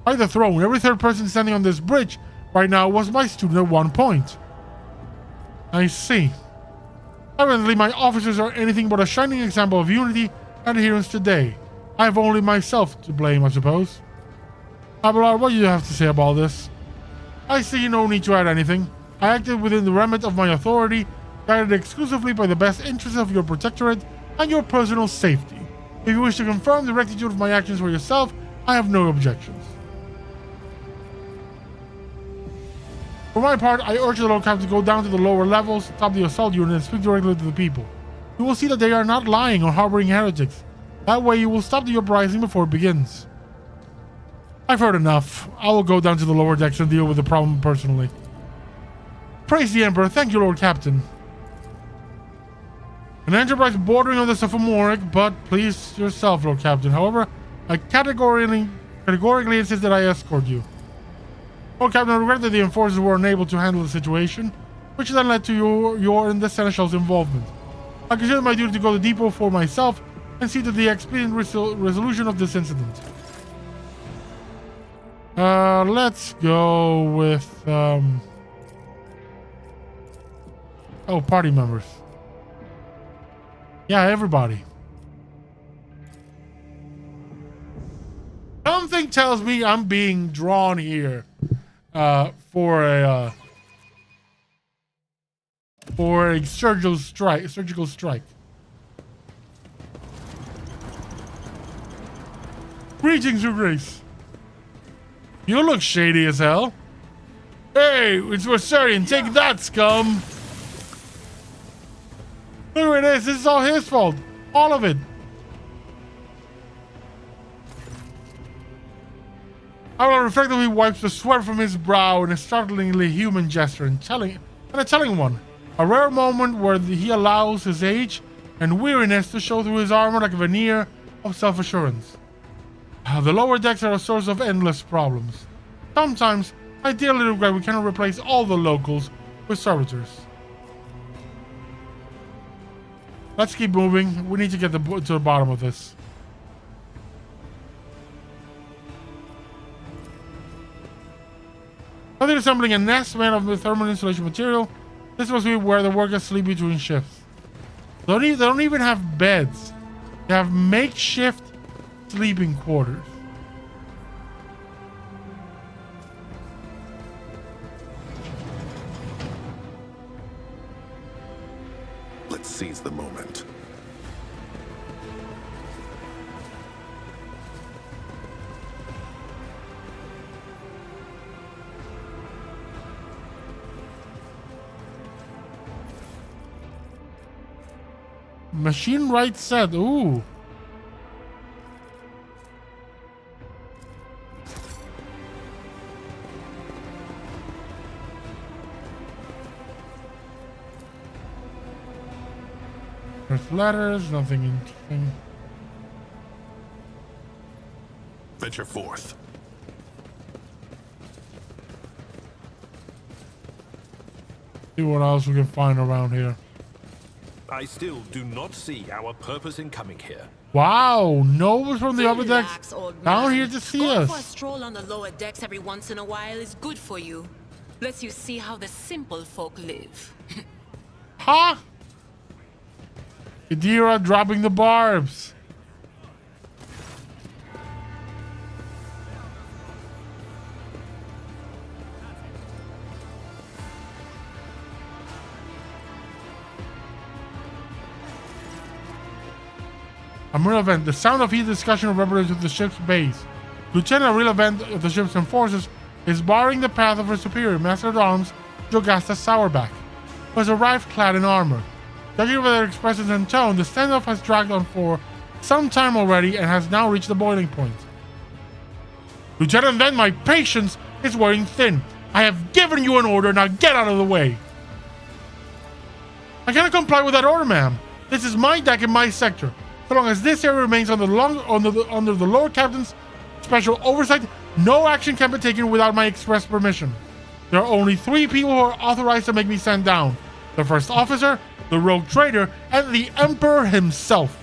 By the throne, every third person standing on this bridge right now was my student at one point. I see. Evidently, my officers are anything but a shining example of unity and adherence today. I have only myself to blame, I suppose. Abelard, what do you have to say about this? I see no need to add anything. I acted within the remit of my authority, guided exclusively by the best interests of your protectorate and your personal safety. If you wish to confirm the rectitude of my actions for yourself, I have no objections. For my part, I urge the Lord Captain to go down to the lower levels, top the assault unit, and speak directly to the people. You will see that they are not lying or harboring heretics. That way you will stop the uprising before it begins. I've heard enough. I will go down to the lower decks and deal with the problem personally. Praise the Emperor. Thank you, Lord Captain. An enterprise bordering on the sophomoric, but please yourself, Lord Captain. However, I categorically insist that I escort you. Lord Captain, I regret that the enforcers were unable to handle the situation, which then led to your and the Seneschal's involvement. I consider my duty to go to the depot for myself and see to the expedient resolution of this incident. Let's go with, oh, party members. Yeah, everybody. Something tells me I'm being drawn here, for a surgical strike. Greetings, Your Grace. You look shady as hell. Hey, it's Rosarian. Take that, scum. Look at this. This is all his fault. All of it. Avalon reflectively wipes the sweat from his brow in a startlingly human gesture and a telling one. A rare moment where he allows his age and weariness to show through his armor like a veneer of self-assurance. The lower decks are a source of endless problems. Sometimes, I dearly regret we cannot replace all the locals with servitors. Let's keep moving. We need to get to the bottom of this. After assembling a nest made of thermal insulation material, this must be where the workers sleep between shifts. They don't even have beds. They have makeshift sleeping quarters. Let's seize the moment. Machine right set. Ooh. There's letters, nothing interesting. Venture forth. See what else we can find around here. I still do not see our purpose in coming here. Wow, Nova's from the upper decks Relax, old down man. here to see Going for a us. stroll on the lower decks every once in a while is good for you. Lets you see how the simple folk live. Huh? Kadira dropping the barbs. A real event. The sound of heated discussion reverberates with the ship's base. Lieutenant, a real event of the ship's enforcers, is barring the path of her superior, Master at Arms, Jogasta Sourback, who has arrived clad in armor. Judging by their expressions and tone, the standoff has dragged on for some time already and has now reached the boiling point. Lieutenant, then my patience is wearing thin. I have given you an order, now get out of the way. I cannot comply with that order, ma'am. This is my deck and my sector. So long as this area remains under the Lord Captain's special oversight, no action can be taken without my express permission. There are only 3 people who are authorized to make me stand down. The first officer, the rogue trader, and the Emperor himself.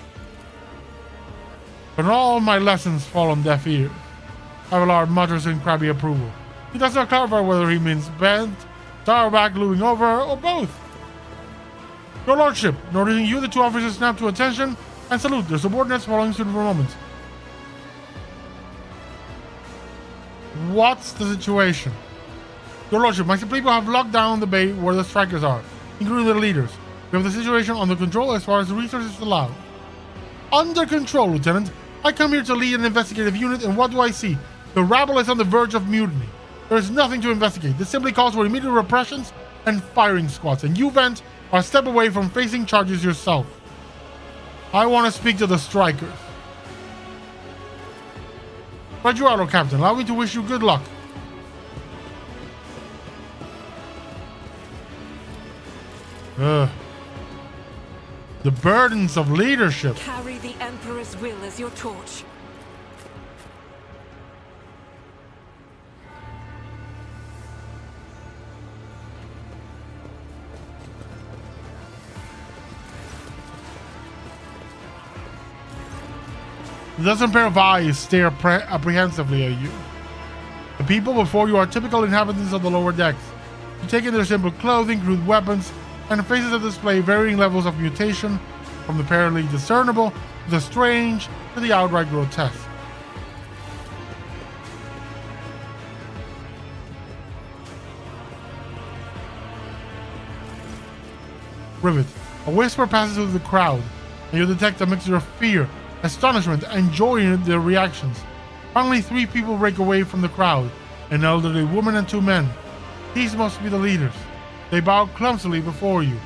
But all my lessons fall on deaf ears. Avalar mutters in crabby approval. He does not clarify whether he means bent, sourback, looming over, or both. Your Lordship, noticing you, the 2 officers snap to attention and salute their subordinates, following suit for a moment. What's the situation? Your Lordship, my people have locked down the bay where the strikers are, including their leaders. We have the situation under control as far as the resources allow. Under control, Lieutenant. I come here to lead an investigative unit, and what do I see? The rabble is on the verge of mutiny. There is nothing to investigate. This simply calls for immediate repressions and firing squads, and you, Vent, are a step away from facing charges yourself. I want to speak to the strikers. Graduado, Captain. Allow me to wish you good luck. The burdens of leadership. Carry the Emperor's will as your torch. A dozen pair of eyes stare apprehensively at you. The people before you are typical inhabitants of the lower decks. You take in their simple clothing, crude weapons, and faces that display varying levels of mutation, from the barely discernible to the strange to the outright grotesque. Rivet, a whisper passes through the crowd, and you detect a mixture of fear, astonishment, and joy in their reactions. Finally, 3 people break away from the crowd, an elderly woman and 2 men. These must be the leaders. They bow clumsily before you.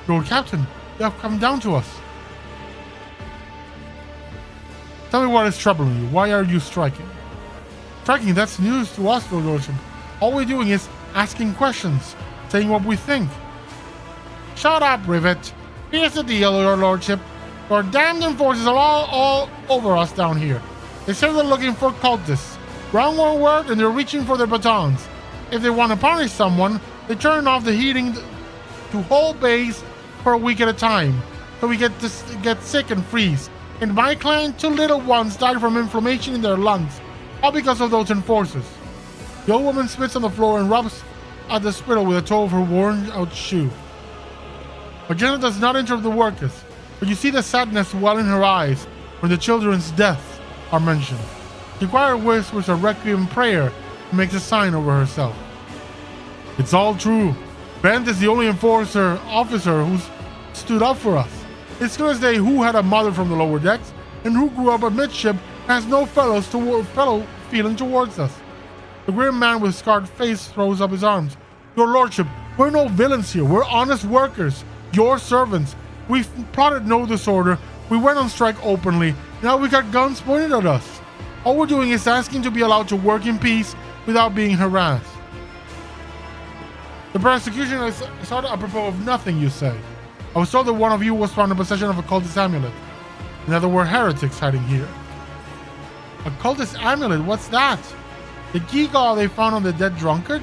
Lord Captain, you have come down to us. Tell me what is troubling you. Why are you striking? Striking, that's news to us, Lord Lordship. All we're doing is asking questions, saying what we think. Shut up, Rivet. Here's the deal, Your Lordship. Your damned enforcers are all over us down here. They say they're looking for cultists. Wrong one word and they're reaching for their batons. If they want to punish someone, they turn off the heating to whole base for a week at a time, so we get sick and freeze. In my clan, 2 little ones died from inflammation in their lungs, all because of those enforcers. The old woman spits on the floor and rubs at the spittle with a toe of her worn-out shoe. Magenta does not interrupt the workers, but you see the sadness well in her eyes when the children's deaths are mentioned. The choir whispers a requiem prayer and makes a sign over herself. It's all true. Bent is the only enforcer officer who's stood up for us. It's clear as day who had a mother from the lower decks and who grew up amidship has no fellow feeling towards us. The grim man with scarred face throws up his arms. Your Lordship, we're no villains here. We're honest workers. Your servants. We've plotted no disorder. We went on strike openly. Now we got guns pointed at us. All we're doing is asking to be allowed to work in peace without being harassed. The persecution is sort of apropos of nothing, you say. I was told that one of you was found in possession of a cultist amulet, and that there were heretics hiding here. A cultist amulet? What's that? The gewgaw they found on the dead drunkard?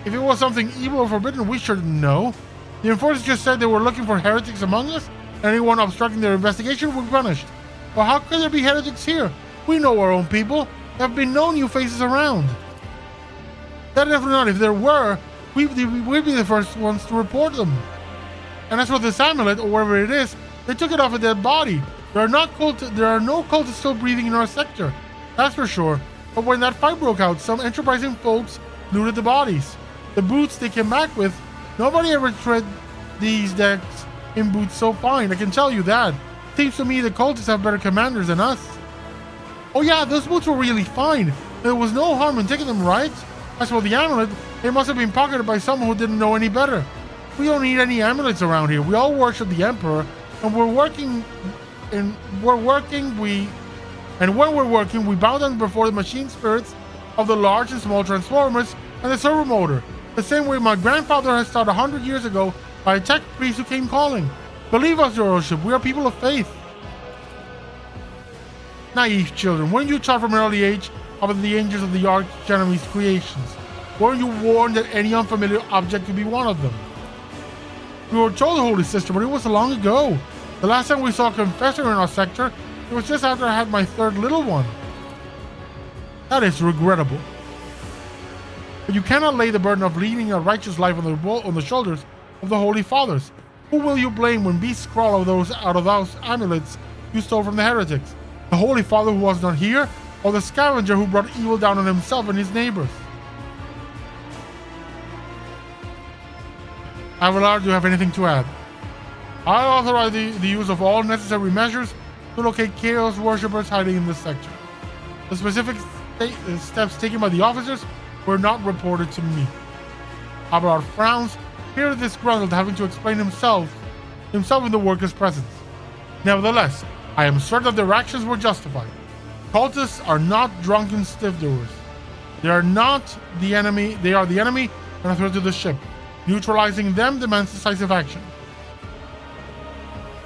If it was something evil or forbidden, we shouldn't know. The enforcers just said they were looking for heretics among us, and anyone obstructing their investigation would be punished. But how could there be heretics here? We know our own people. There have been no new faces around. That definitely not. If there were, we'd be the first ones to report them. And as for this amulet, or whatever it is, they took it off a dead body. There are no cultists still breathing in our sector. That's for sure. But when that fight broke out, some enterprising folks looted the bodies. The boots they came back with, nobody ever tread these decks in boots so fine, I can tell you that. Seems to me the cultists have better commanders than us. Oh yeah, those boots were really fine. There was no harm in taking them, right? As for the amulet, it must have been pocketed by someone who didn't know any better. We don't need any amulets around here. We all worship the Emperor, and when we're working, we bow down before the machine spirits of the large and small transformers and the servo motor, the same way my grandfather has taught 100 years ago by a tech priest who came calling. Believe us, your worship, we are people of faith. Naive children, weren't you taught from an early age about the dangers of the arch enemy's creations? Weren't you warned that any unfamiliar object could be one of them? We were told, Holy Sister, but it was long ago. The last time we saw a confessor in our sector, it was just after I had my third little one. That is regrettable. But you cannot lay the burden of leading a righteous life on the shoulders of the Holy Fathers. Who will you blame when beasts crawl out of those amulets you stole from the heretics? The Holy Father who was not here, or the scavenger who brought evil down on himself and his neighbors? Abelard, do you have anything to add? I authorize the use of all necessary measures to locate Chaos worshippers hiding in this sector. The specific steps taken by the officers were not reported to me. Abelard frowns, here disgruntled, having to explain himself in the workers' presence. Nevertheless, I am certain that their actions were justified. Cultists are not drunken stiff-doers. They are the enemy and a threat to the ship. Neutralizing them demands decisive action.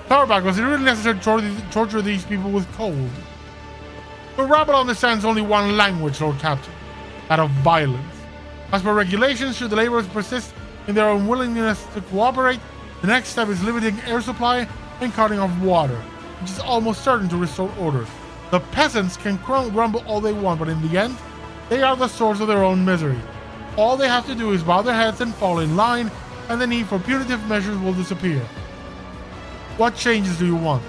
Thorback, was it really necessary to torture these people with cold? The rabble understands only one language, Lord Captain, that of violence. As per regulations, should the laborers persist in their unwillingness to cooperate, the next step is limiting air supply and cutting off water, which is almost certain to restore order. The peasants can grumble all they want, but in the end, they are the source of their own misery. All they have to do is bow their heads and fall in line, and the need for punitive measures will disappear. What changes do you want?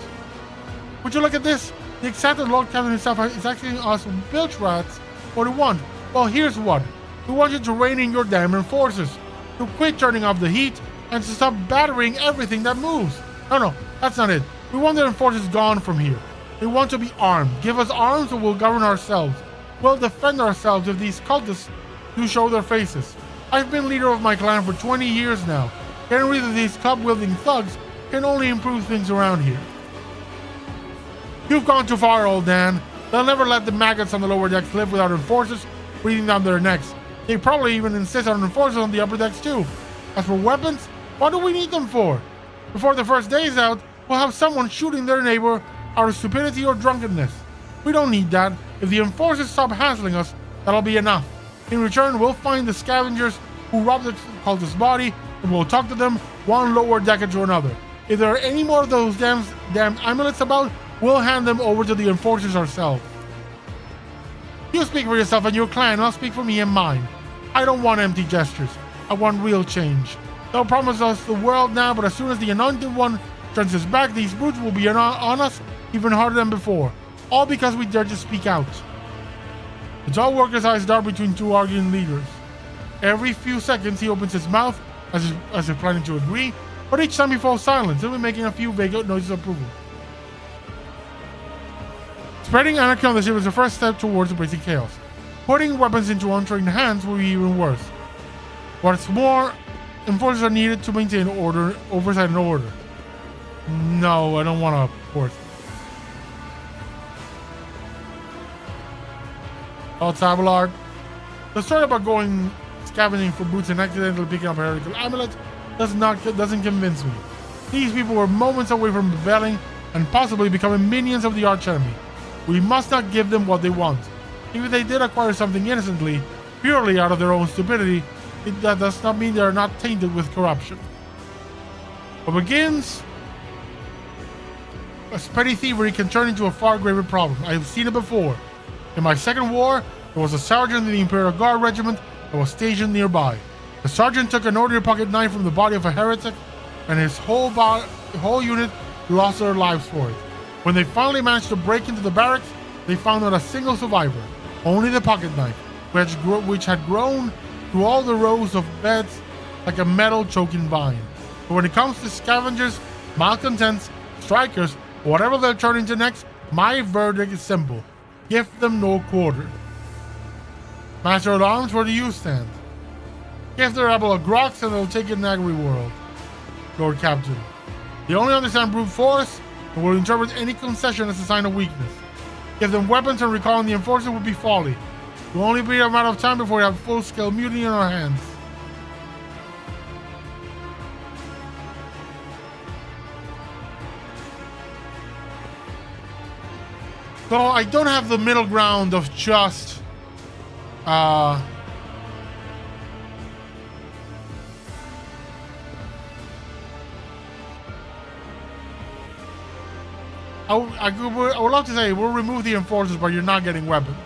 Would you look at this? The excited Lord Captain himself is asking us bilge rats what do you want. Well, here's what. We want you to rein in your damn enforcers, to quit turning off the heat, and to stop battering everything that moves. No, that's not it. We want the enforcers gone from here. We want to be armed. Give us arms and we'll govern ourselves. We'll defend ourselves if these cultists do show their faces. I've been leader of my clan for 20 years now. Getting rid of these club-wielding thugs can only improve things around here. You've gone too far, old Dan. They'll never let the maggots on the lower decks live without enforcers breathing down their necks. They probably even insist on enforcers on the upper decks too. As for weapons, what do we need them for? Before the first day is out, we'll have someone shooting their neighbor out of stupidity or drunkenness. We don't need that. If the enforcers stop hassling us, that'll be enough. In return, we'll find the scavengers who robbed the cultist's body, and we'll talk to them one lower decker to another. If there are any more of those damn amulets about, we'll hand them over to the enforcers ourselves. You speak for yourself and your clan, I'll speak for me and mine. I don't want empty gestures. I want real change. They'll promise us the world now, but as soon as the Anointed One turns his back, these brutes will be on us even harder than before. All because we dared to speak out. The tall worker's eyes dart between two arguing leaders. Every few seconds he opens his mouth as if planning to agree, but each time he falls silent, simply making a few vague noises of approval. Spreading anarchy on the ship is the first step towards embracing chaos. Putting weapons into untrained hands will be even worse. What's more, enforcers are needed to maintain oversight and order. No, I don't want to force. Abelard. The story about going scavenging for boots and accidentally picking up a heretical amulet doesn't convince me. These people were moments away from rebelling and possibly becoming minions of the archenemy. We must not give them what they want. If they did acquire something innocently, purely out of their own stupidity, that does not mean they are not tainted with corruption. What begins as petty thievery can turn into a far graver problem. I have seen it before. In my second war, there was a sergeant in the Imperial Guard regiment that was stationed nearby. The sergeant took an ordinary pocket knife from the body of a heretic, and his whole unit lost their lives for it. When they finally managed to break into the barracks, they found not a single survivor, only the pocket knife, which had grown through all the rows of beds like a metal choking vine. But when it comes to scavengers, malcontents, strikers, or whatever they'll turn into next, my verdict is simple. Give them no quarter. Master at Arms, where do you stand? Give the rebel a grox and they'll take it in the agri world. Lord Captain. They only understand brute force and will interpret any concession as a sign of weakness. Give them weapons and recalling the enforcer would be folly. It will only be a matter of time before we have full-scale mutiny in our hands. So I don't have the middle ground of just I would love to say we'll remove the enforcers, but you're not getting weapons.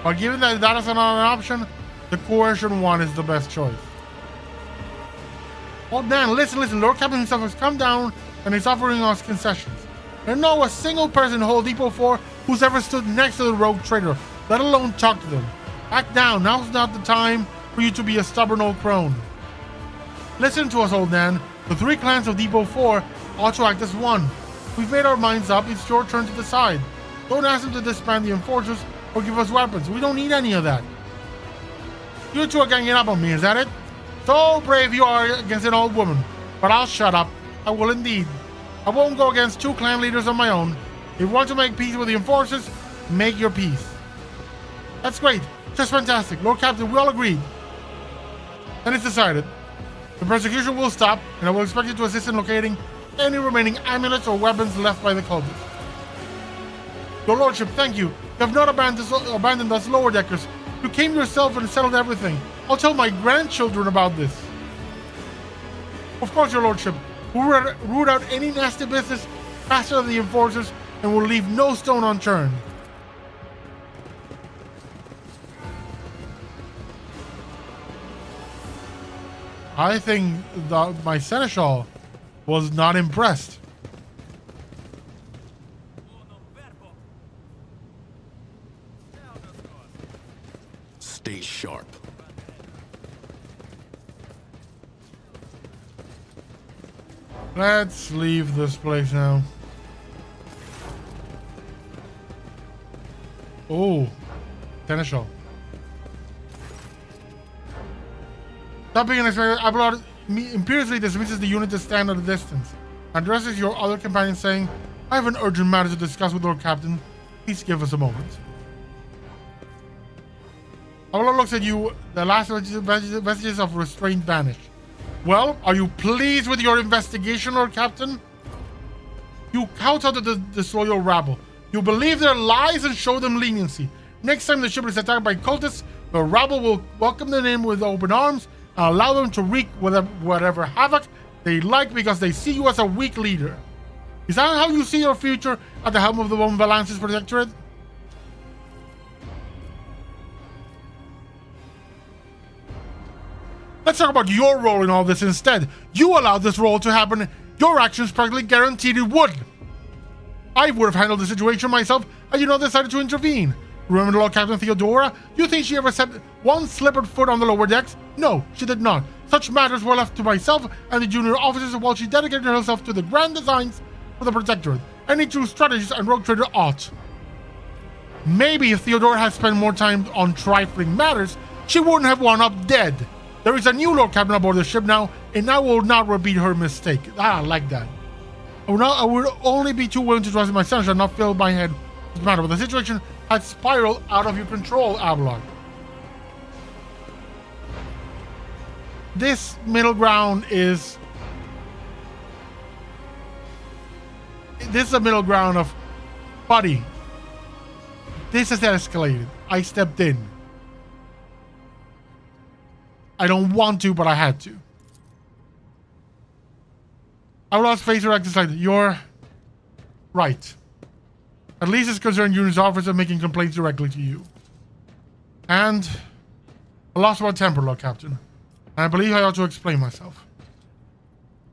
But given that that is not an option, the coercion one is the best choice. Oh man, listen, Lord Captain himself has come down and is offering us concessions. There's no a single person in whole Depot 4 who's ever stood next to the rogue trader, let alone talk to them. Back down, now's not the time for you to be a stubborn old crone. Listen to us, old man. The 3 clans of Depot 4 ought to act as one. We've made our minds up, it's your turn to decide. Don't ask them to disband the enforcers or give us weapons. We don't need any of that. You two are ganging up on me, is that it? So brave you are against an old woman. But I'll shut up. I will indeed. I won't go against 2 clan leaders on my own. If you want to make peace with the enforcers, make your peace. That's great. Just fantastic. Lord Captain, we all agreed. Then it's decided. The persecution will stop, and I will expect you to assist in locating any remaining amulets or weapons left by the cultists. Your Lordship, thank you. You have not abandoned us lower deckers. You came yourself and settled everything. I'll tell my grandchildren about this. Of course, Your Lordship. We'll root out any nasty business faster than the enforcers, and will leave no stone unturned. I think my seneschal was not impressed. Stay sharp. Let's leave this place now. Oh, seneschal. Stop being unexpected. Abelard imperiously dismisses the unit to stand at a distance. Addresses your other companion saying, I have an urgent matter to discuss with Lord Captain. Please give us a moment. Abelard looks at you. The last vestiges of restraint vanish. Well, are you pleased with your investigation, Lord Captain? You kowtow to the disloyal rabble. You believe their lies and show them leniency. Next time the ship is attacked by cultists, the rabble will welcome them in with open arms and allow them to wreak whatever havoc they like because they see you as a weak leader. Is that how you see your future at the helm of the Von Valance's protectorate? Let's talk about your role in all this instead. You allowed this role to happen. Your actions practically guaranteed it would. I would have handled the situation myself had you not decided to intervene. Remember the Lord Captain Theodora? Do you think she ever set one slippered foot on the lower decks? No, she did not. Such matters were left to myself and the junior officers while she dedicated herself to the grand designs for the Protectorate. Any true strategist and rogue trader ought. Maybe if Theodora had spent more time on trifling matters, she wouldn't have wound up dead. There is a new Lord Captain aboard the ship now, and I will not repeat her mistake. I like that. I would only be too willing to trust my son and not fill my head with the matter, but the situation had spiraled out of your control, Abelard. This middle ground is... This is a middle ground of, buddy, this has escalated. I stepped in. I don't want to, but I had to. Ablard's face reacted like, you're right. At least it's concerned Union's officer making complaints directly to you. And I lost my temper, Lord Captain. And I believe I ought to explain myself.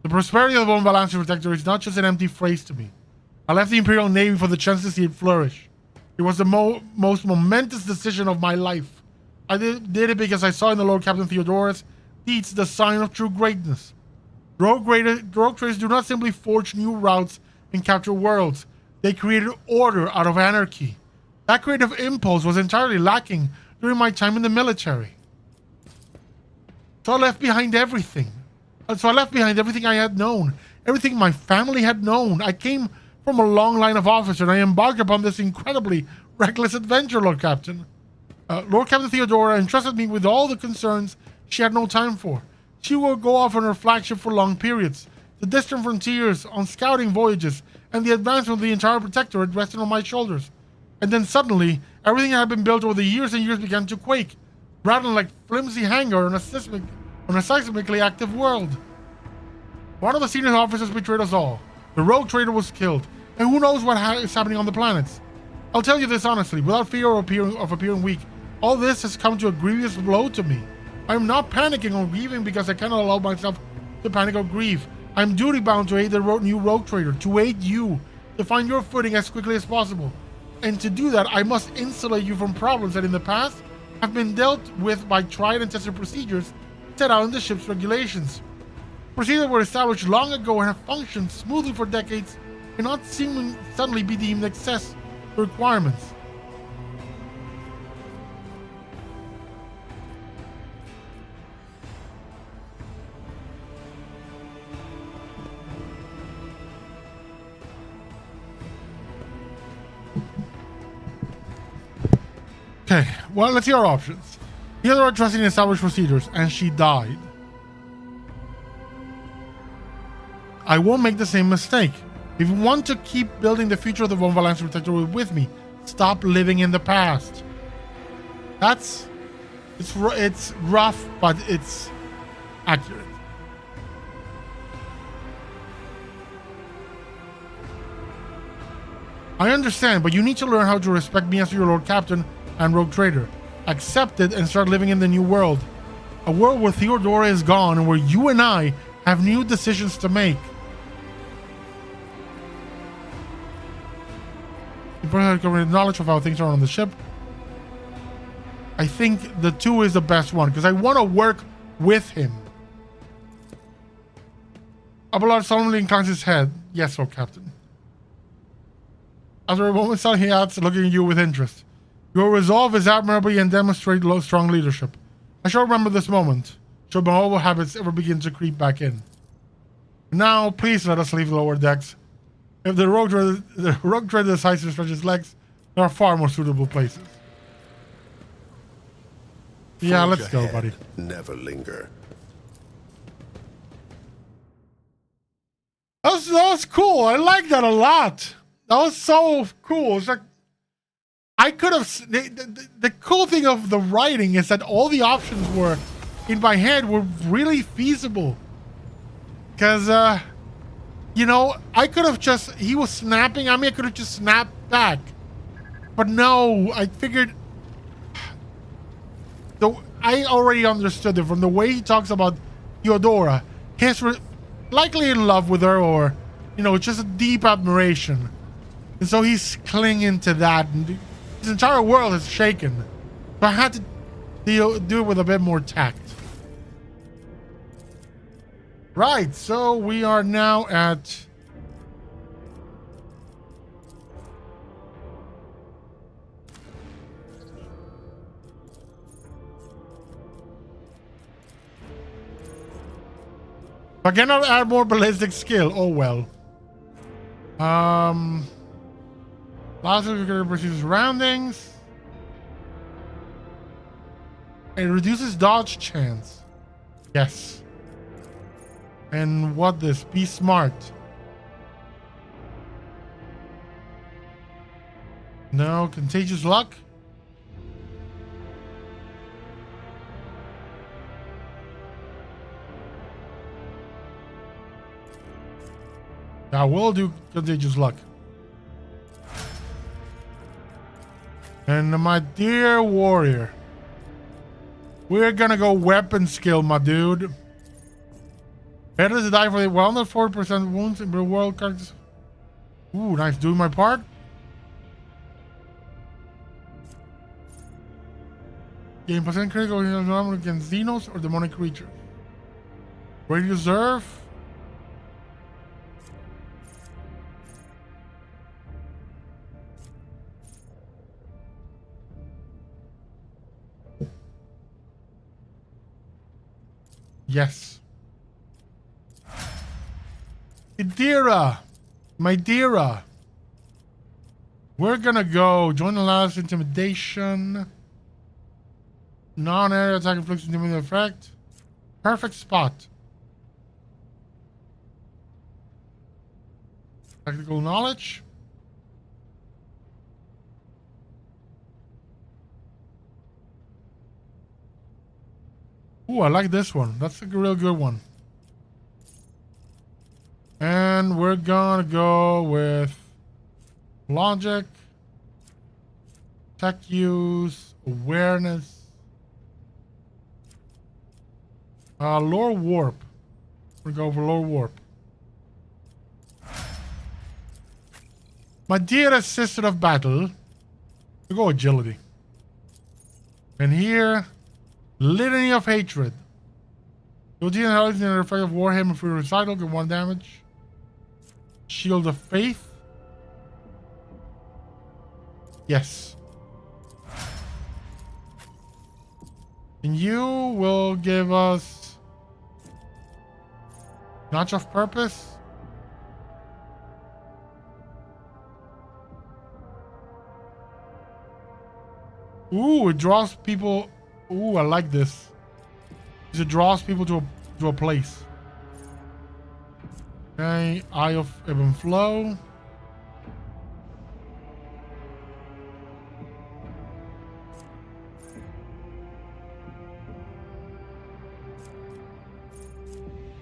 The prosperity of the Von Valance Protector is not just an empty phrase to me. I left the Imperial Navy for the chance to see it flourish. It was the most momentous decision of my life. I did it because I saw in the Lord Captain Theodora's deeds the sign of true greatness. Rogue traders do not simply forge new routes and capture worlds. They created order out of anarchy. That creative impulse was entirely lacking during my time in the military. So I left behind everything. I had known. Everything my family had known. I came from a long line of officers and I embarked upon this incredibly reckless adventure, Lord Captain. Lord Captain Theodora entrusted me with all the concerns she had no time for. She will go off on her flagship for long periods, the distant frontiers, on scouting voyages, and the advancement of the entire Protectorate rested on my shoulders. And then suddenly, everything that had been built over the years and years began to quake, rattling like flimsy hangar on a seismically active world. One of the senior officers betrayed us all. The rogue trader was killed, and who knows what is happening on the planets. I'll tell you this honestly, without fear of appearing weak, all this has come to a grievous blow to me. I am not panicking or grieving because I cannot allow myself to panic or grieve. I am duty-bound to aid the new rogue trader, to aid you, to find your footing as quickly as possible. And to do that, I must insulate you from problems that in the past have been dealt with by tried and tested procedures set out in the ship's regulations. Procedures were established long ago and have functioned smoothly for decades, cannot seemingly suddenly be deemed excess to requirements. Okay, well, let's see our options. Here are trusting in established procedures, and she died. I won't make the same mistake. If you want to keep building the future of the Von Valence Protectorate with me, stop living in the past. It's rough, but it's accurate. I understand, but you need to learn how to respect me as your Lord Captain and Rogue Trader. Accept it and start living in the new world. A world where Theodora is gone and where you and I have new decisions to make. You probably have knowledge of how things are on the ship. I think the 2 is the best one because I want to work with him. Abelard solemnly inclines his head. Yes, Lord Captain. After a moment, he adds, looking at you with interest. Your resolve is admirable and demonstrate strong leadership. I shall remember this moment, should my old habits ever begin to creep back in. Now, please let us leave the lower decks. If the rogue trader decides to stretch his legs, there are far more suitable places. Yeah, Forge let's go, ahead, buddy. Never linger. That was cool. I like that a lot. That was so cool. It's like I could have. The cool thing of the writing is that all the options were in my head were really feasible. Because, you know, I could have just. He was snapping at me. I could have just snapped back. But no, I figured. I already understood it from the way he talks about Theodora. He's likely in love with her, or, you know, just a deep admiration. And so he's clinging to that. And his entire world is shaken. But I had to do it with a bit more tact. Right, so we are now at... I cannot add more ballistic skill. Oh well. Last of your perceive surroundings. It reduces dodge chance. Yes. And what this? Be smart. No, contagious luck. I will do contagious luck. And my dear warrior, we're gonna go weapon skill, my dude. Better to die for the 104% wounds in real world characters. Ooh, nice. Doing my part. Gain percent critical against Xenos or demonic creatures. Ready to serve. Yes. My deara. We're gonna go join the last intimidation. Non-area attack inflicts intimidating effect. Perfect spot. Technical knowledge. Ooh, I like this one. That's a real good one. And we're gonna go with logic, tech use, awareness, lore warp. We're gonna go for lore warp. My dear assistant of battle, we go agility. And here, litany of hatred. You'll deal in the effect of Warhammer for recital, get 1 damage. Shield of Faith. Yes. And you will give us Notch of Purpose. Ooh, it draws people. Ooh, I like this. It draws people to a place. Okay, Eye of Ebb and Flow.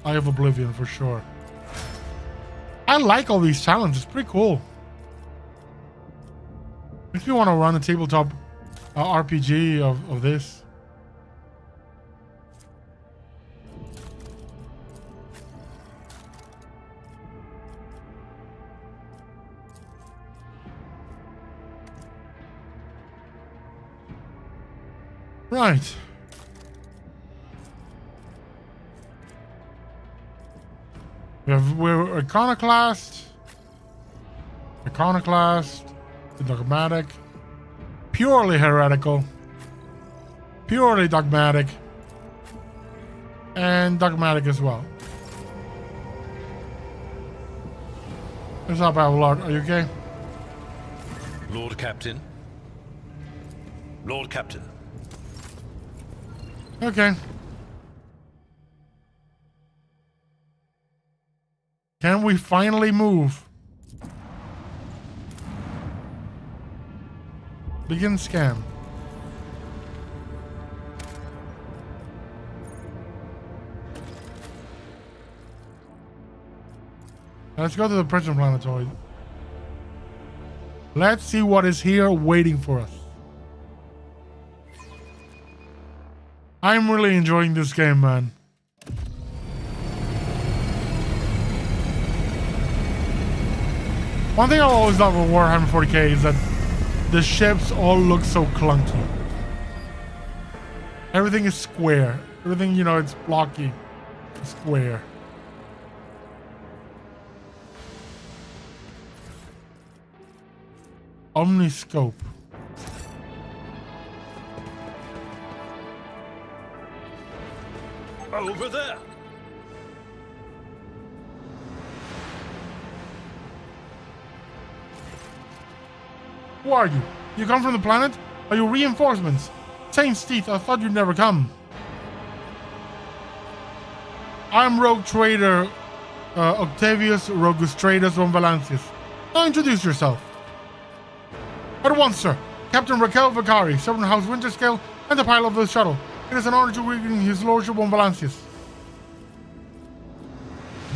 Eye of Oblivion for sure. I like all these challenges. Pretty cool. Makes me want to run a tabletop RPG of this. Right. We're Iconoclast, the Dogmatic, purely heretical, purely dogmatic, and dogmatic as well. What's up, Avalard? Are you okay? Lord Captain. Lord Captain. Okay. Can we finally move? Begin scan. Let's go to the prison planetoid. Let's see what is here waiting for us. I'm really enjoying this game, man. One thing I always love with Warhammer 40k is that the ships all look so clunky. Everything is square. Everything, you know, it's blocky. Square. Omniscope. Over there! Who are you? You come from the planet? Are you reinforcements? Saint's Teeth, I thought you'd never come. I'm Rogue Trader Octavius Rogustratus von Valancius. Now introduce yourself. At once, sir. Captain Raquel Vicari, Servant House Winterscale, and the pilot of the shuttle. It is an honor to greet His Lordship von Valancius.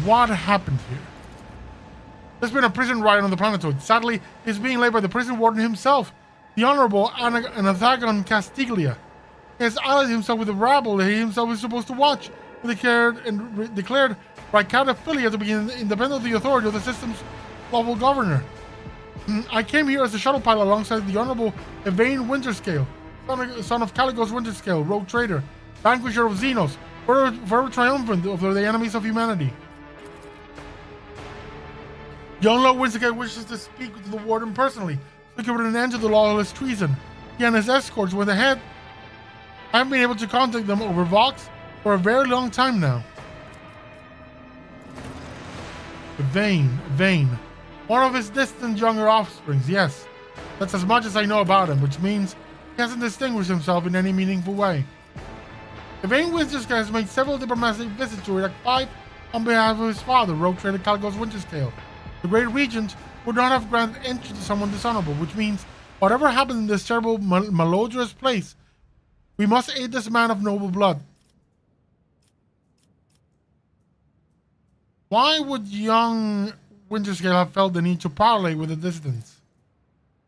What happened here? There's been a prison riot on the planetoid. Sadly, it's being led by the prison warden himself, the Honorable Anathagon Castiglia. He has allied himself with the rabble that he himself is supposed to watch, and declared Ricatophilia to be independent of the authority of the system's lawful governor. I came here as a shuttle pilot alongside the Honorable Evane Winterscale, son of Caligos Winterscale, Rogue Trader, vanquisher of Xenos, forever triumphant over the enemies of humanity. Young Lord Winterscale wishes to speak to the warden personally, so he can put an end to the lawless treason. He and his escorts went ahead. I haven't been able to contact them over Vox for a very long time now. Vane. One of his distant younger offsprings, yes. That's as much as I know about him, which means he hasn't distinguished himself in any meaningful way. Yvain Winterscale has made several diplomatic visits to Iraq 5 on behalf of his father, Rogue Trader Caligos Winterscale. The Great Regent would not have granted entry to someone dishonorable, which means whatever happened in this terrible, malodorous place, we must aid this man of noble blood. Why would young Winterscale have felt the need to parley with the dissidents?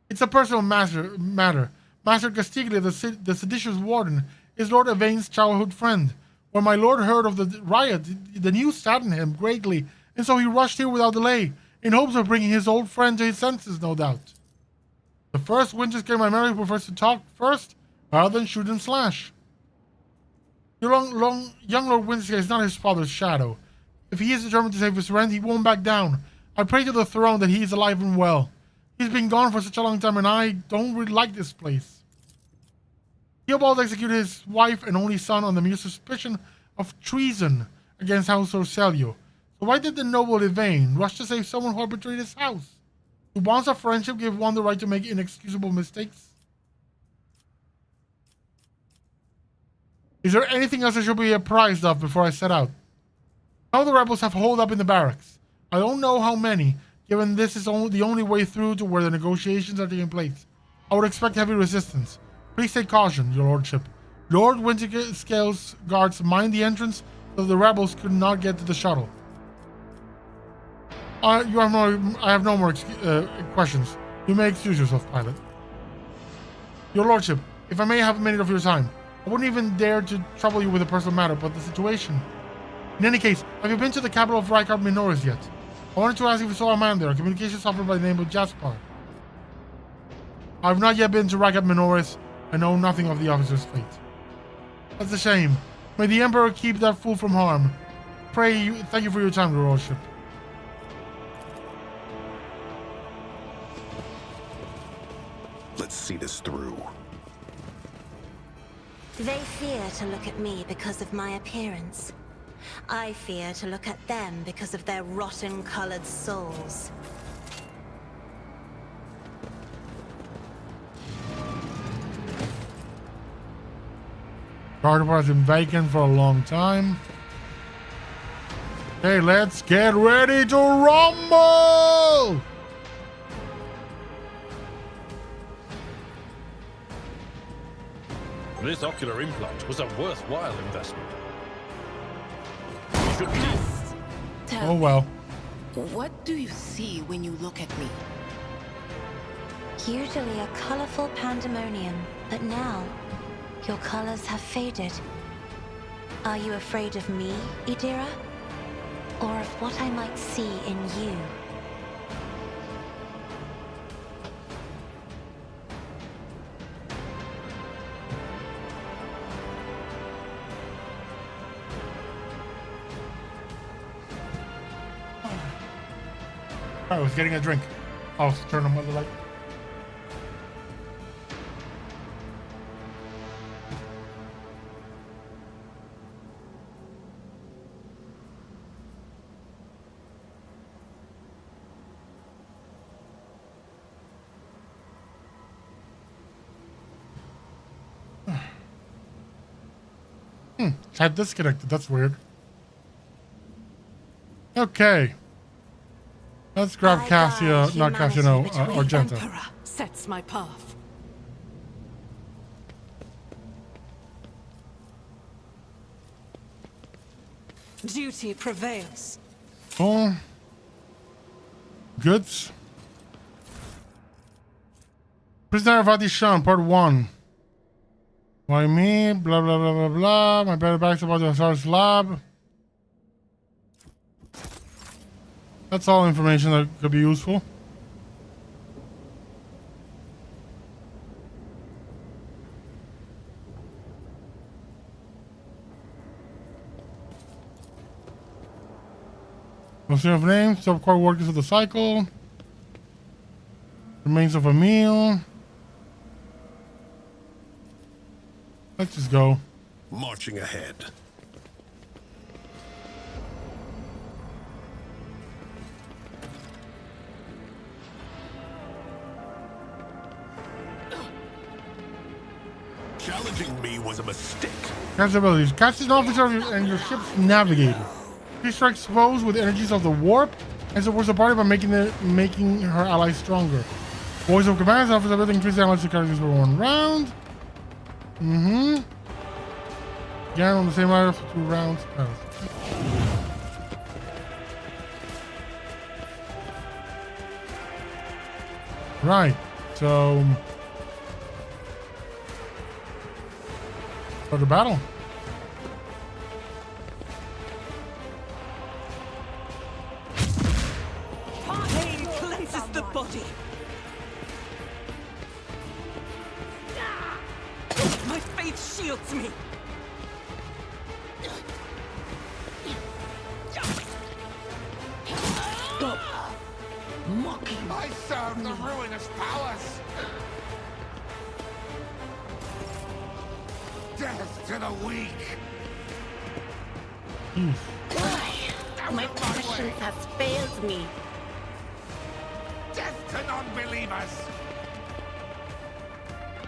It's a personal matter. Master Castiglia, the seditious warden, is Lord Yvain's childhood friend. When my lord heard of the riot, the news saddened him greatly, and so he rushed here without delay, in hopes of bringing his old friend to his senses, no doubt. The first Winterscale in my memory prefers to talk first, rather than shoot and slash. Young Lord Winterscale is not his father's shadow. If he is determined to save his friend, he won't back down. I pray to the throne that he is alive and well. He's been gone for such a long time, and I don't really like this place. Theobald executed his wife and only son on the mere suspicion of treason against House Orselio. So why did the noble Yvain rush to save someone who had betrayed his house? Do bonds of friendship give one the right to make inexcusable mistakes? Is there anything else I should be apprised of before I set out? Some of the rebels have holed up in the barracks. I don't know how many, given this is the only way through to where the negotiations are taking place. I would expect heavy resistance. Please take caution, your lordship. Lord Winterscale's guards mind the entrance so the rebels could not get to the shuttle. I have no more questions. You may excuse yourself, pilot. Your lordship, if I may have a minute of your time, I wouldn't even dare to trouble you with a personal matter, but the situation. In any case, have you been to the capital of Rykard Minoris yet? I wanted to ask if you saw a man there, a communications officer by the name of Jaspar. I have not yet been to Rykard Minoris. I know nothing of the officer's fate. That's a shame. May the Emperor keep that fool from harm. Thank you for your time, your lordship. Let's see this through. They fear to look at me because of my appearance. I fear to look at them because of their rotten-colored souls. Gardevoir has been vacant for a long time. Okay, let's get ready to rumble! This ocular implant was a worthwhile investment. You should be... Tell Oh well. What do you see when you look at me? Usually a colorful pandemonium, but now your colors have faded. Are you afraid of me, Idira? Or of what I might see in you? I was getting a drink. I'll turn on the light. Chat disconnected. That's weird. Okay. Let's grab Cassia, not Cassia, no, Argenta. Emperor sets my path. Duty prevails. Oh. Goods. Prisoner of Adishan, part 1. Why me? Blah, blah, blah, blah, blah. My better back's about the Hazard's lab. That's all information that could be useful. Listing of names, sub-core workers of the cycle. Remains of a meal. Let's just go. Marching ahead. Charging me was a mistake. Cast abilities. Cast an officer and your ship's navigator. She strikes foes with energies of the warp and supports the party by making her allies stronger. Voice of command. Officer ability increases allies to characters for 1 round. Again on the same area for 2 rounds. Right. So for the battle. Pain cleanses the body. My faith shields me. Stop mocking. I serve the ruinous powers. Death to the weak. My passion has failed me. Death to non-believers.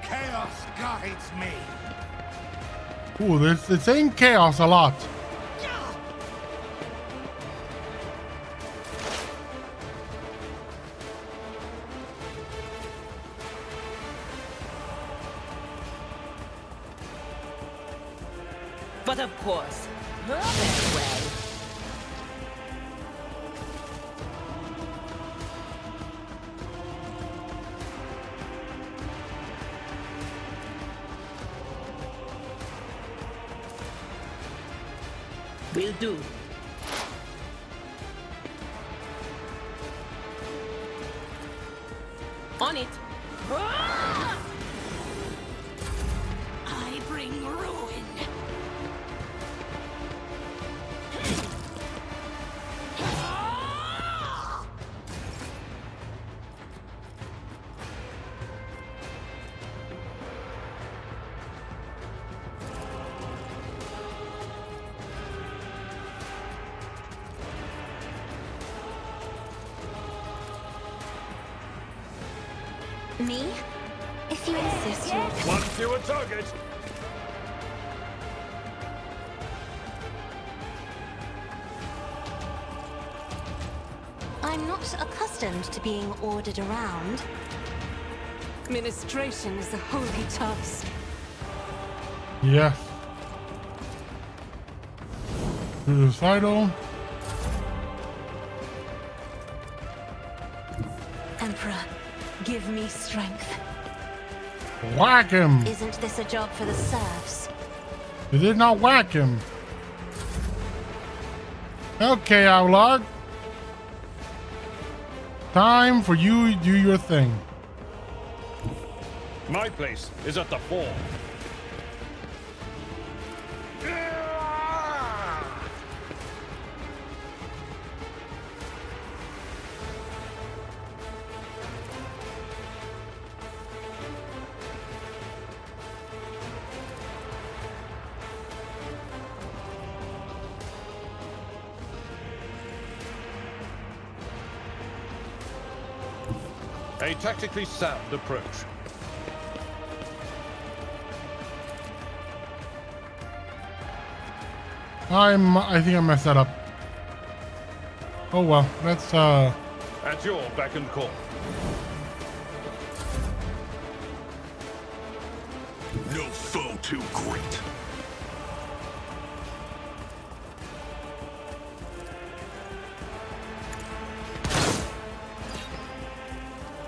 Chaos guides me. Ooh, it's saying chaos a lot. But of course, very well. Will do. On it. I bring ruin. Me? If you insist, you... One fewer target. I'm not accustomed to being ordered around. Administration is a holy task. Yeah. Suicidal. Emperor, give me strength. Whack him. Isn't this a job for the serfs? You did not whack him. Okay, Outlaw. Time for you to do your thing. My place is at the fore. A tactically sound approach. I think I messed that up. Oh well, let's At your beck and call. No foe too great.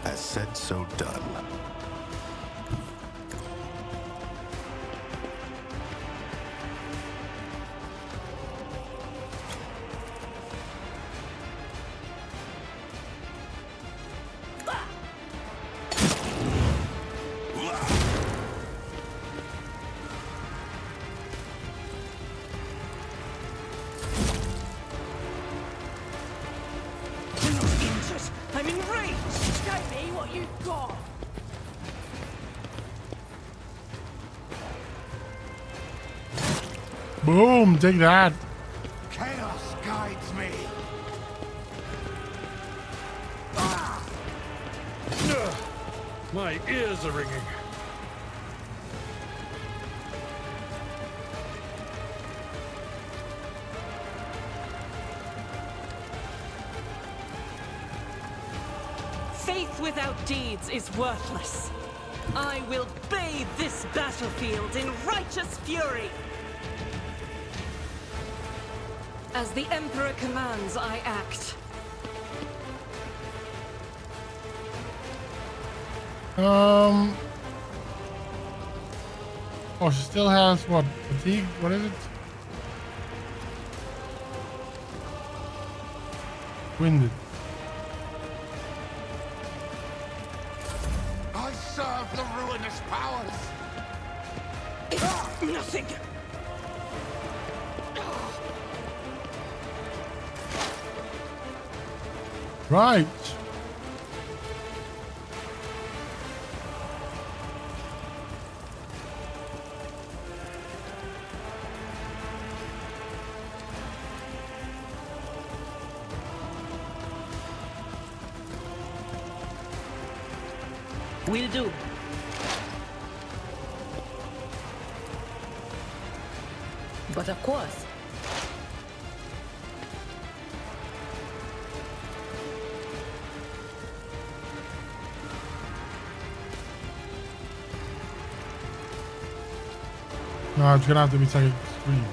As said, so done. I'm enraged! Show me what you've got. boom, take that. Chaos guides me. My ears are ringing. Faith without deeds is worthless. I will bathe this battlefield in righteous fury. As the Emperor commands, I act. Oh, she still has what? Fatigue? What is it? Winded. I serve the ruinous powers. Nothing. Right. Will do. But of course. No, it's gonna have to be second screen.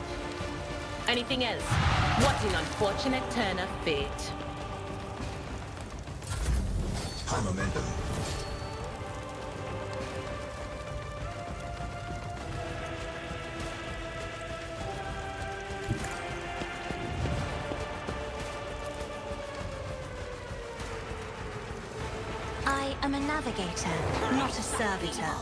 Anything else? What an unfortunate turn of fate. High momentum. I am a navigator, not a servitor.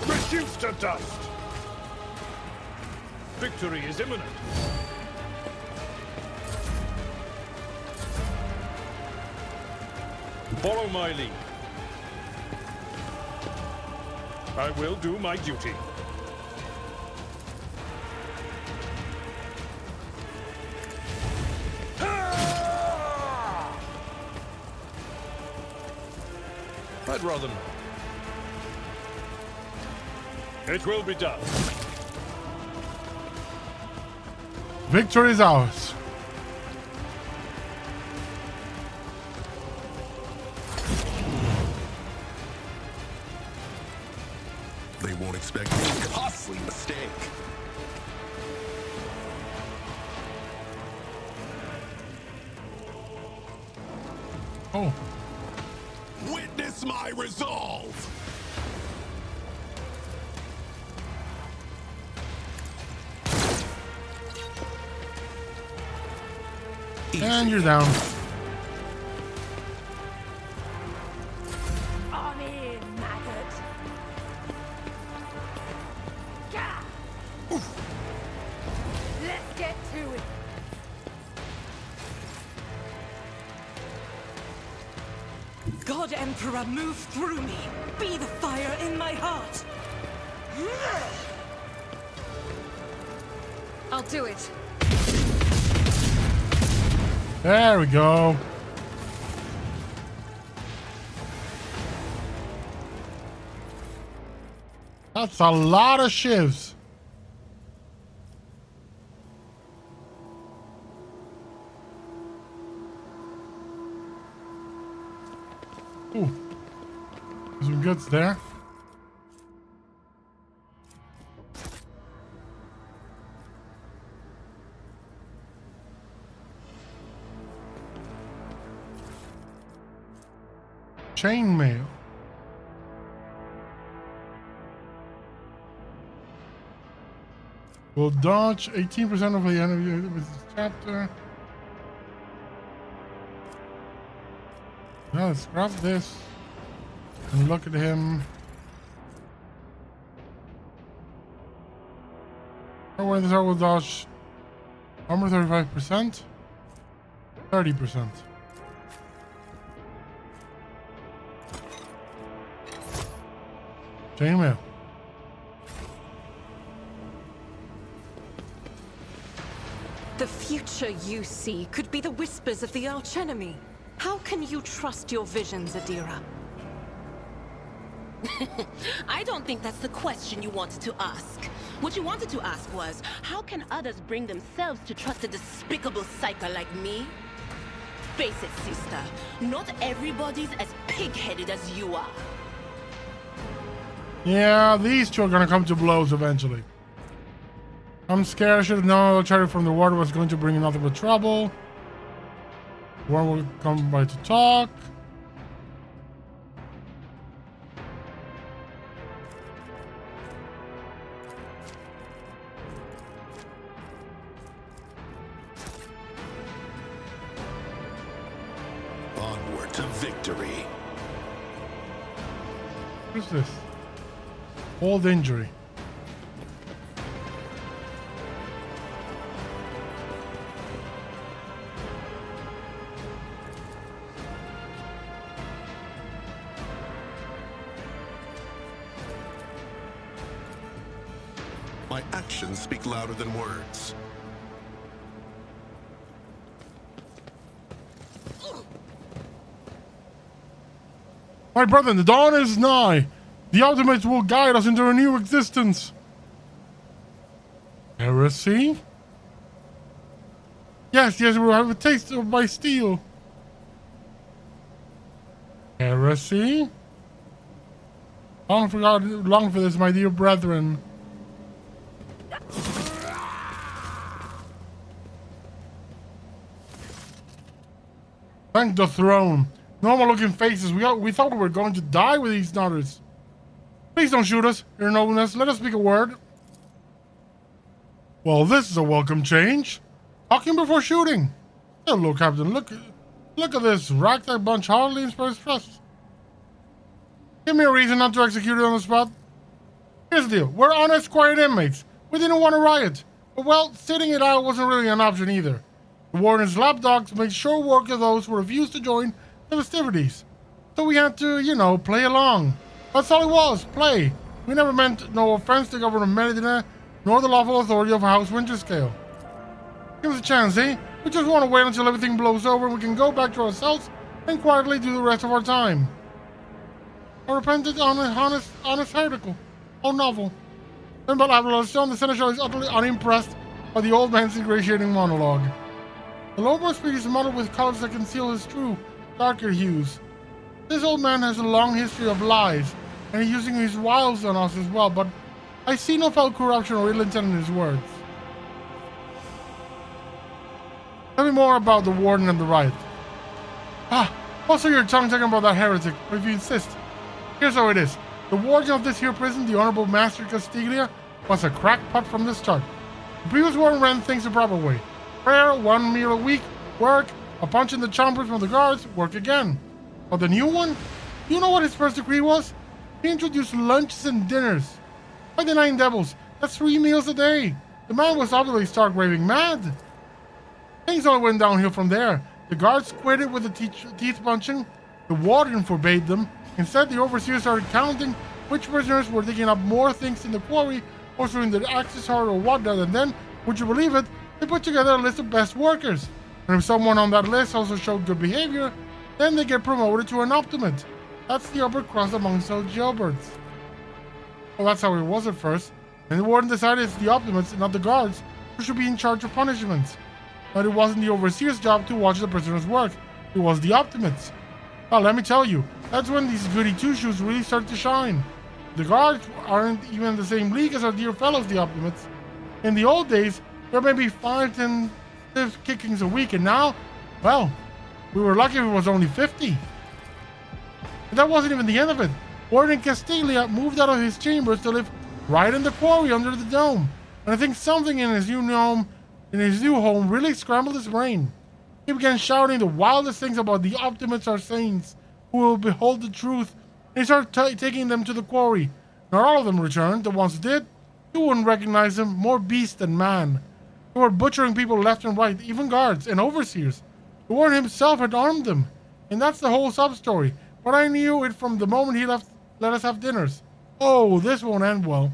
Reduced to dust! Victory is imminent. Follow my lead. I will do my duty. I'd rather not. It will be done. Victory is ours. They won't expect a costly mistake. Oh. Witness my resolve! And you're down. On in, maggot. Gah! Let's get to it. God Emperor, move through me. Be the fire in my heart. I'll do it. There we go. That's a lot of shivs. Ooh. Some goods there. Chainmail. Will dodge 18% of the enemy with this chapter. Now let's grab this and look at him. When this will dodge armor 35%, 30%. Chainmail. The future you see could be the whispers of the archenemy. How can you trust your visions, Adira? I don't think that's the question you wanted to ask. What you wanted to ask was, how can others bring themselves to trust a despicable psycho like me? Face it, sister. Not everybody's as pig-headed as you are. Yeah, these two are gonna come to blows eventually. I'm scared. I should have known the charity from the water was going to bring nothing but trouble. One will come by to talk. Onward to victory. What's this? Old injury. My actions speak louder than words. My brother, the dawn is nigh. The ultimates will guide us into a new existence. Heresy? Yes, we will have a taste of my steel. Heresy? Long for this, my dear brethren. Thank the throne. Normal looking faces. We thought we were going to die with these nutters. Please don't shoot us, Your Nobleness. Let us speak a word. Well, this is a welcome change. Talking before shooting. Hello, Captain. Look at this ragtag bunch hardly inspires trust. Give me a reason not to execute it on the spot. Here's the deal. We're honest, quiet inmates. We didn't want to riot. But, well, sitting it out wasn't really an option either. The warden's lapdogs made short work of those who refused to join the festivities. So we had to, you know, play along. That's all it was, play. We never meant no offense to Governor Medina, nor the lawful authority of House Winterscale. Give us a chance, eh? We just want to wait until everything blows over and we can go back to our cells and quietly do the rest of our time. A repentant, honest heretical. Oh, novel. Then but Avalon, the seneschal is utterly unimpressed by the old man's ingratiating monologue. The lowbrow speech is modeled with colors that conceal his true, darker hues. This old man has a long history of lies, and he's using his wiles on us as well, but I see no foul corruption or ill intent in his words. Tell me more about the warden and the riot. Also your tongue talking about that heretic, but if you insist. Here's how it is. The warden of this here prison, the Honorable Master Castiglia, was a crackpot from the start. The previous warden ran things the proper way. Prayer, 1 meal a week, work, a punch in the chompers from the guards, work again. But the new one? You know what his first decree was? He introduced lunches and dinners. By the 9 devils, that's 3 meals a day. The man was obviously stark raving mad. Things all went downhill from there. The guards quitted with the teeth punching. The warden forbade them. Instead, the overseer started counting which prisoners were digging up more things in the quarry or throwing the axes hard or whatnot, and then, would you believe it, they put together a list of best workers. And if someone on that list also showed good behavior, then they get promoted to an optimate. That's the upper crust amongst those jailbirds. Well, that's how it was at first. And the warden decided it's the optimates and not the guards who should be in charge of punishments. But it wasn't the overseer's job to watch the prisoners work. It was the optimates. Well, let me tell you, that's when these goody two-shoes really start to shine. The guards aren't even in the same league as our dear fellows, the optimates. In the old days, there may be 5-10 stiff kickings a week, and now, well, we were lucky if it was only 50. And that wasn't even the end of it. Warden Castiglia moved out of his chambers to live right in the quarry under the dome. And I think something in his new home really scrambled his brain. He began shouting the wildest things about the optimates are saints who will behold the truth. And he started taking them to the quarry. Not all of them returned. The ones that did, you wouldn't recognize them, more beast than man. They were butchering people left and right, even guards and overseers. The warden himself had armed them. And that's the whole sub-story. But I knew it from the moment he let us have dinners. Oh, this won't end well.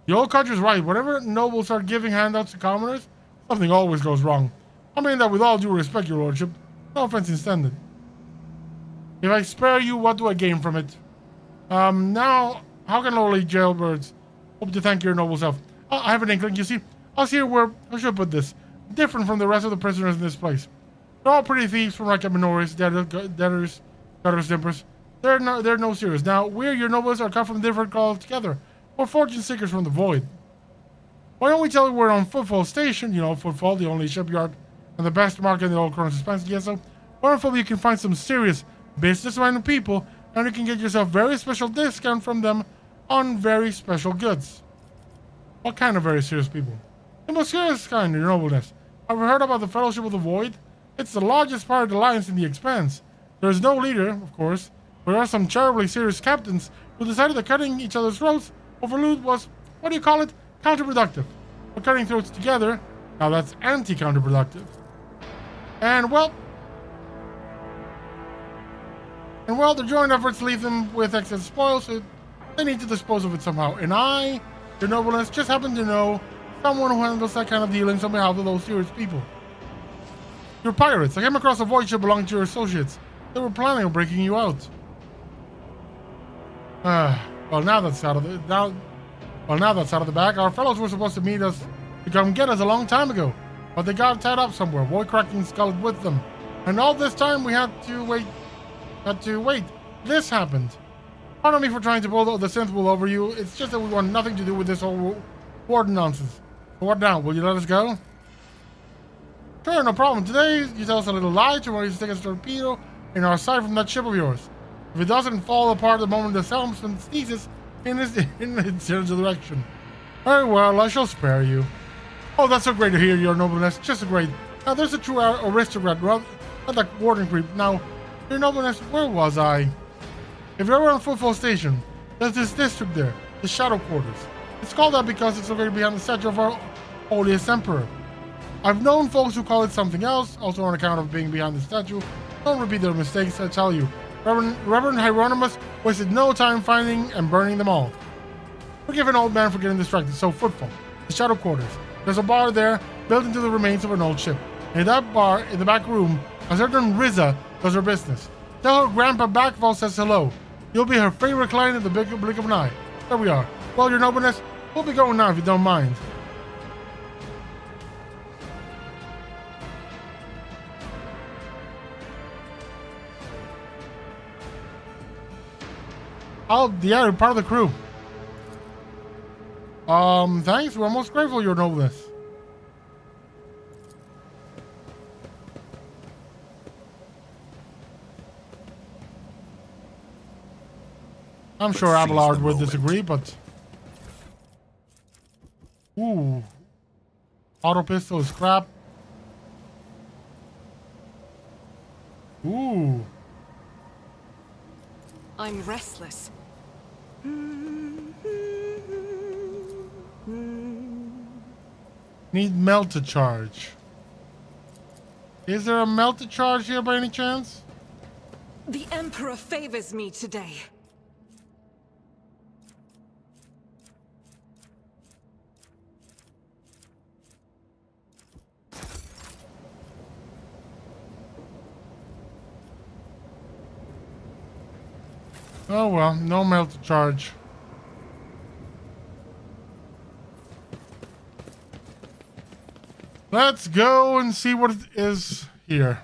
The old country's right. Whenever nobles start giving handouts to commoners, something always goes wrong. I mean that with all due respect, your lordship. No offense intended. If I spare you, what do I gain from it? Now, how can lowly jailbirds hope to thank your noble self? I have an inkling, you see. I see where, how should I put this? Different from the rest of the prisoners in this place. They're all pretty thieves from like minorities, debtors, gutters, dimpers. They're no serious. Now, we, your nobles, are cut from different cloth altogether. We're fortune seekers from the void. Why don't we tell you we're on Footfall Station, you know, Footfall, the only shipyard, and the best market in the old Crown Suspense. Yes, so wonderful, you can find some serious business-minded people, and you can get yourself very special discount from them on very special goods. What kind of very serious people? The most serious kind, your nobleness. Have you heard about the Fellowship of the Void? It's the largest part of the alliance in the Expanse. There is no leader, of course, but there are some terribly serious captains who decided that cutting each other's throats over loot was, what do you call it, counterproductive. But cutting throats together, now that's anti-counterproductive. And well, the joint efforts leave them with excess spoil, so they need to dispose of it somehow. And I, your nobleness, just happen to know someone who handles that kind of dealings on behalf of those serious people. You're pirates. I came across a voyage ship belonging to your associates. They were planning on breaking you out. Well, now that's out of the bag. Our fellows were supposed to meet us to come get us a long time ago, but they got tied up somewhere. Boy cracking sculled with them, and all this time we had to wait. This happened. Pardon me for trying to pull the synth wool over you. It's just that we want nothing to do with this whole warden nonsense. So what now? Will you let us go? Sure, no problem. Today, you tell us a little lie to want to take a torpedo in our sight from that ship of yours. If it doesn't fall apart the moment the helmsman sneezes in its general direction. Very well, I shall spare you. Oh, that's so great to hear, your nobleness. Just so great. Now, there's a true aristocrat, not that warden creep. Now, your nobleness, where was I? If you're ever on Footfall Station, there's this district there, the Shadow Quarters. It's called that because it's located behind the statue of our holiest emperor. I've known folks who call it something else, also on account of being behind the statue. Don't repeat their mistakes, I tell you. Reverend Hieronymus wasted no time finding and burning them all. Forgive an old man for getting distracted. So, Footfall, the Shadow Quarters. There's a bar there, built into the remains of an old ship. And in that bar, in the back room, a certain Riza does her business. Tell her Grandpa Backfall says hello. You'll be her favorite client in the big blink of an eye. There we are. Well, your nobleness, we'll be going now if you don't mind. Oh, yeah, you're part of the crew. Thanks. We're most grateful, your nobleness. I'm sure Abelard would disagree, but... Ooh. Auto pistol is crap. Ooh. I'm restless. Need melt to charge. Is there a melt to charge here by any chance? The Emperor favors me today. Oh well, no melt to charge. Let's go and see what it is here.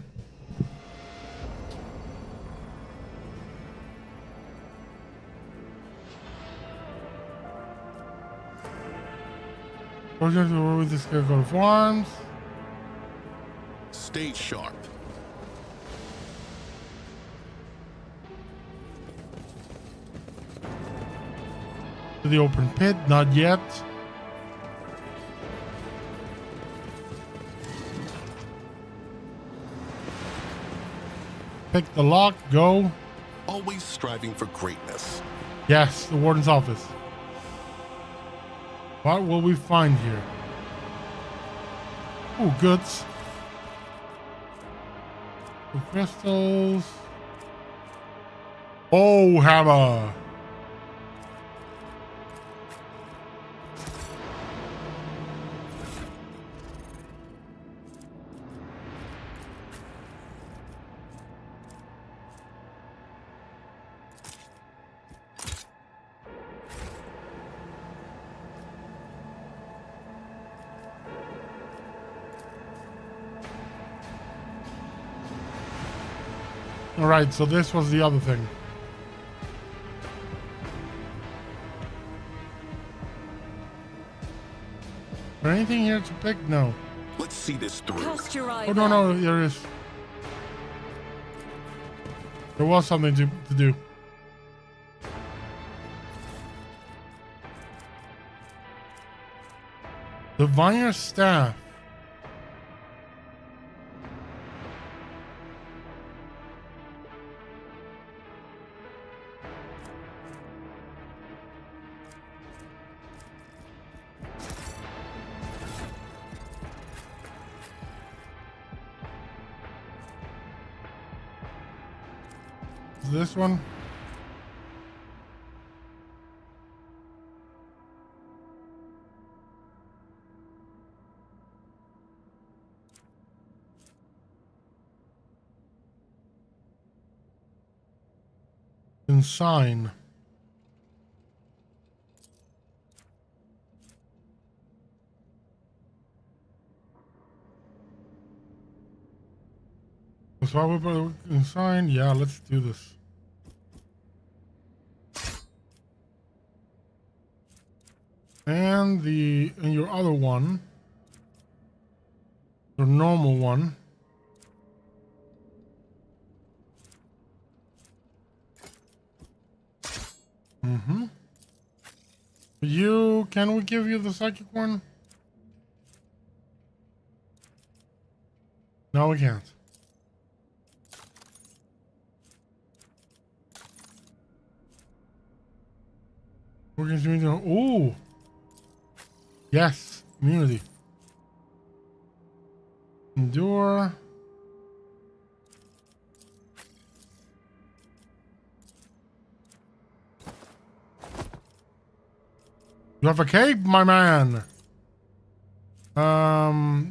We're going to with this guy go to farms. Stay sharp. To the open pit, not yet. Pick the lock, go. Always striving for greatness. Yes, the warden's office. What will we find here? Ooh, goods. Crystals. Oh, hammer. Alright, so this was the other thing. Is there anything here to pick? No. Let's see this through. Cast your eye Oh, no, no, there is. There was something to do. Diviner Staff. This one. Sign. So I will sign. Yeah, let's do this. And your other one, your normal one. Can we give you the psychic one? No, we can't. We're going to do, ooh. Yes, immunity. Endure. You have a cape, my man.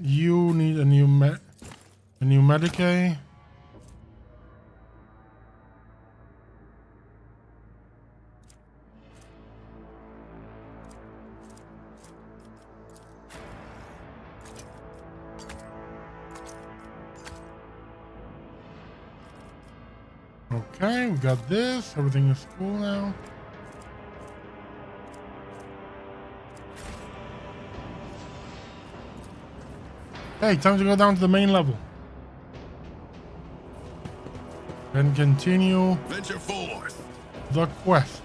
You need a new Medicaid. Okay, we got this. Everything is cool now. Hey, time to go down to the main level. And continue Venture forth. the quest.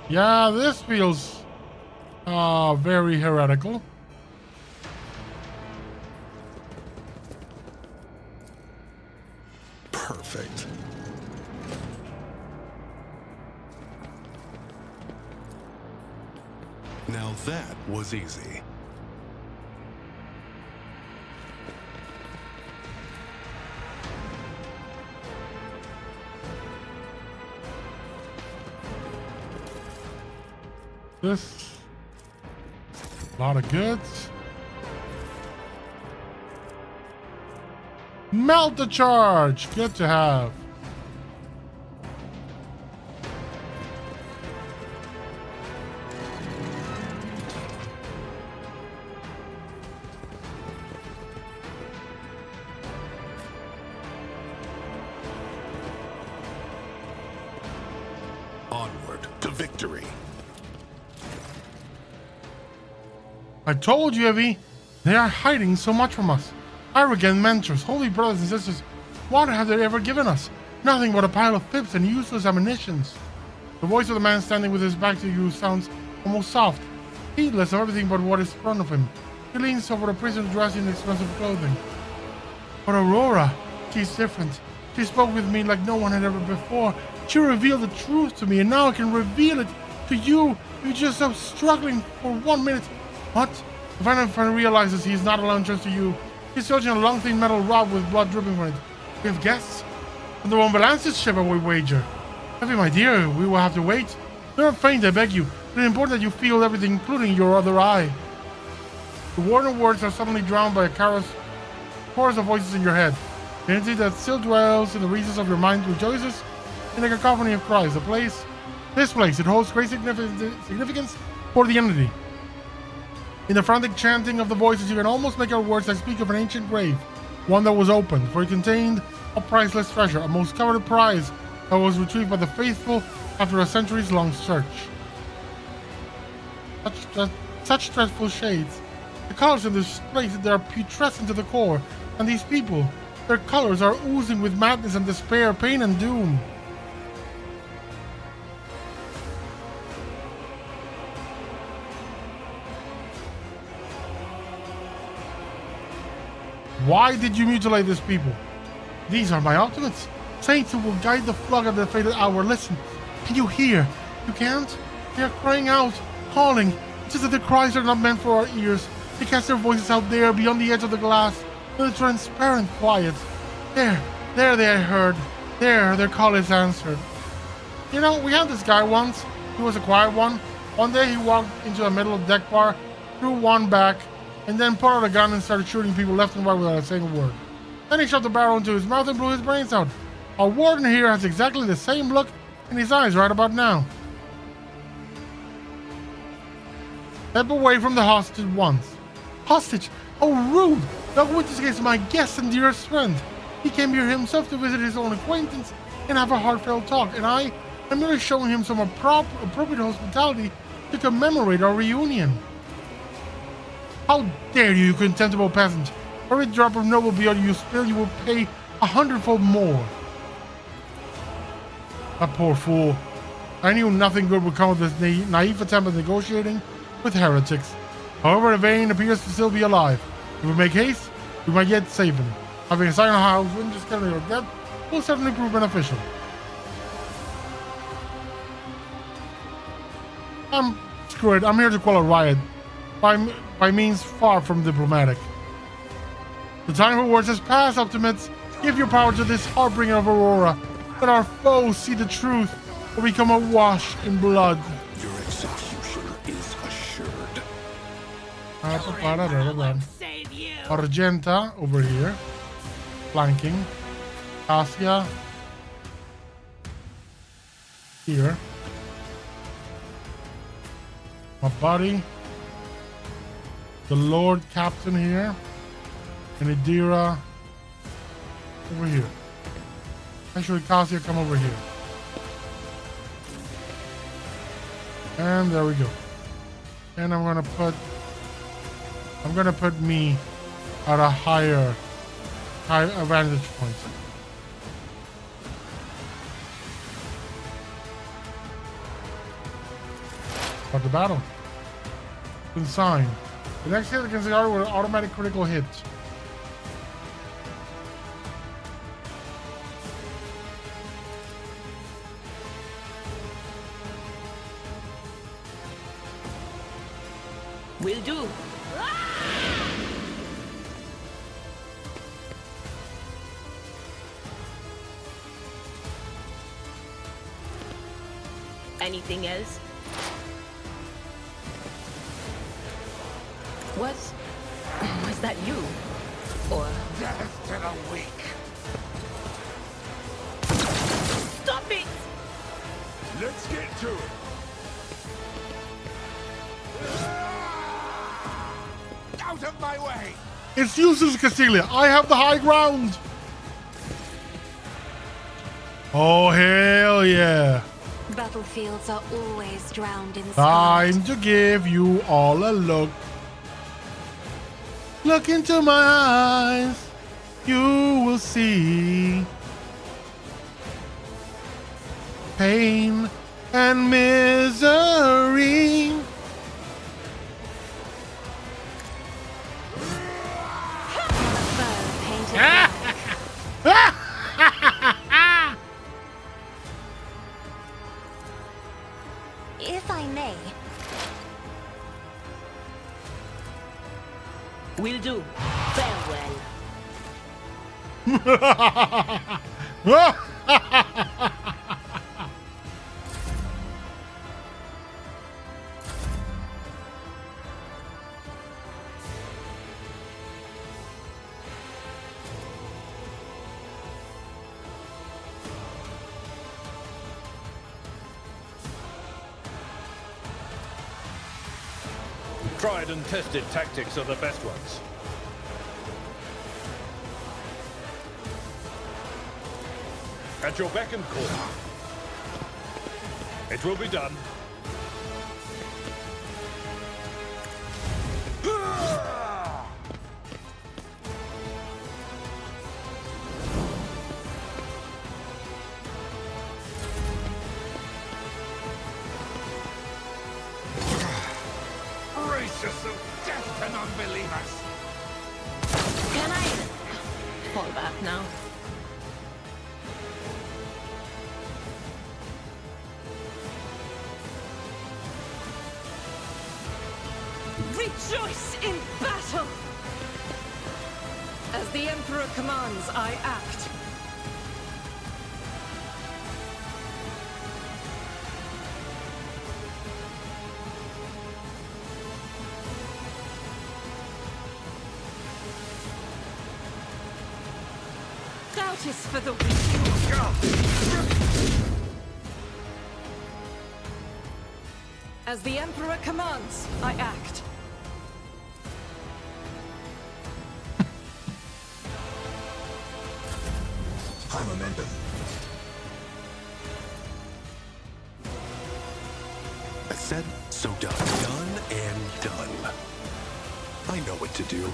Yeah, this feels very heretical. Perfect. Now that was easy. This, a lot of goods. Melt the charge, good to have. Onward to victory. I told you, Evie. They are hiding so much from us. Arrogant mentors, holy brothers and sisters, what have they ever given us? Nothing but a pile of fibs and useless ammunitions. The voice of the man standing with his back to you sounds almost soft, heedless of everything but what is in front of him. He leans over the prisoner dressed in expensive clothing. But Aurora, she's different. She spoke with me like no one had ever before. She revealed the truth to me, and now I can reveal it to you. You just stop struggling for 1 minute. What? The final realizes he is not alone just to you. He's searching a long thin metal rod with blood dripping from it. We have guests? On the Wombalance's ship, I will wager. Evie, my dear, we will have to wait. Do not faint, I beg you. It is important that you feel everything, including your other eye. The warning words are suddenly drowned by a chorus of voices in your head. The entity that still dwells in the recesses of your mind rejoices in the cacophony of cries. This place, it holds great significance for the entity. In the frantic chanting of the voices, you can almost make out words that speak of an ancient grave, one that was opened, for it contained a priceless treasure, a most coveted prize that was retrieved by the faithful after a centuries-long search. Such dreadful shades. The colors in this place, they are putrescent to the core, and these people, their colors are oozing with madness and despair, pain and doom. Why did you mutilate these people? These are my ultimates. Saints who will guide the flock at the fated hour. Listen, can you hear? You can't? They are crying out, calling. It's as if their cries are not meant for our ears. They cast their voices out there beyond the edge of the glass, in the transparent quiet. There they I heard. There, their call is answered. You know, we had this guy once. He was a quiet one. One day he walked into the middle of the deck bar, threw one back, and then pulled out a gun and started shooting people left and right without saying a word. Then he shoved the barrel into his mouth and blew his brains out. Our warden here has exactly the same look in his eyes right about now. Step away from the hostage once. Hostage? Oh, rude! That witness against my guest and dearest friend. He came here himself to visit his own acquaintance and have a heartfelt talk, and I am merely showing him some appropriate hospitality to commemorate our reunion. How dare you, you contemptible peasant! For every drop of noble blood you spill, you will pay 100-fold more. That poor fool. I knew nothing good would come of this naive attempt at negotiating with heretics. However, the Vane appears to still be alive. If we make haste, we might yet save him. Having a sign on house witness discovering your death will certainly prove beneficial. Screw it. I'm here to quell a riot. By means far from diplomatic. The time for words has passed, Optimates. Give your power to this Harbinger of Aurora. Let our foes see the truth or become awash in blood. Your execution is assured. Argenta over here. Flanking. Cassia. Here. My buddy. The Lord Captain here. And Idira over here. Actually, Cassia, come over here. And there we go. And I'm gonna put me at a high vantage point. Start the battle. Consign. The next hit against the guard with an automatic critical hit. Will do. Anything else? Was that you? Or Death to the weak. stop it! Let's get to it. Out of my way! It's useless, Castilia. I have the high ground. Oh, hell yeah. Battlefields are always drowned in Time scarlet. to give you all a look. Look into my eyes. You will see pain and misery. Painted if I may. Will do. Farewell. Tried and tested tactics are the best ones. At your beck and call. It will be done. Gracious of death to non-believers! Can I fall back now? Rejoice in battle! As the Emperor commands, I act. Doubt is for the weak. As the Emperor commands, I act. High momentum. I said, so done. Done and done. I know what to do.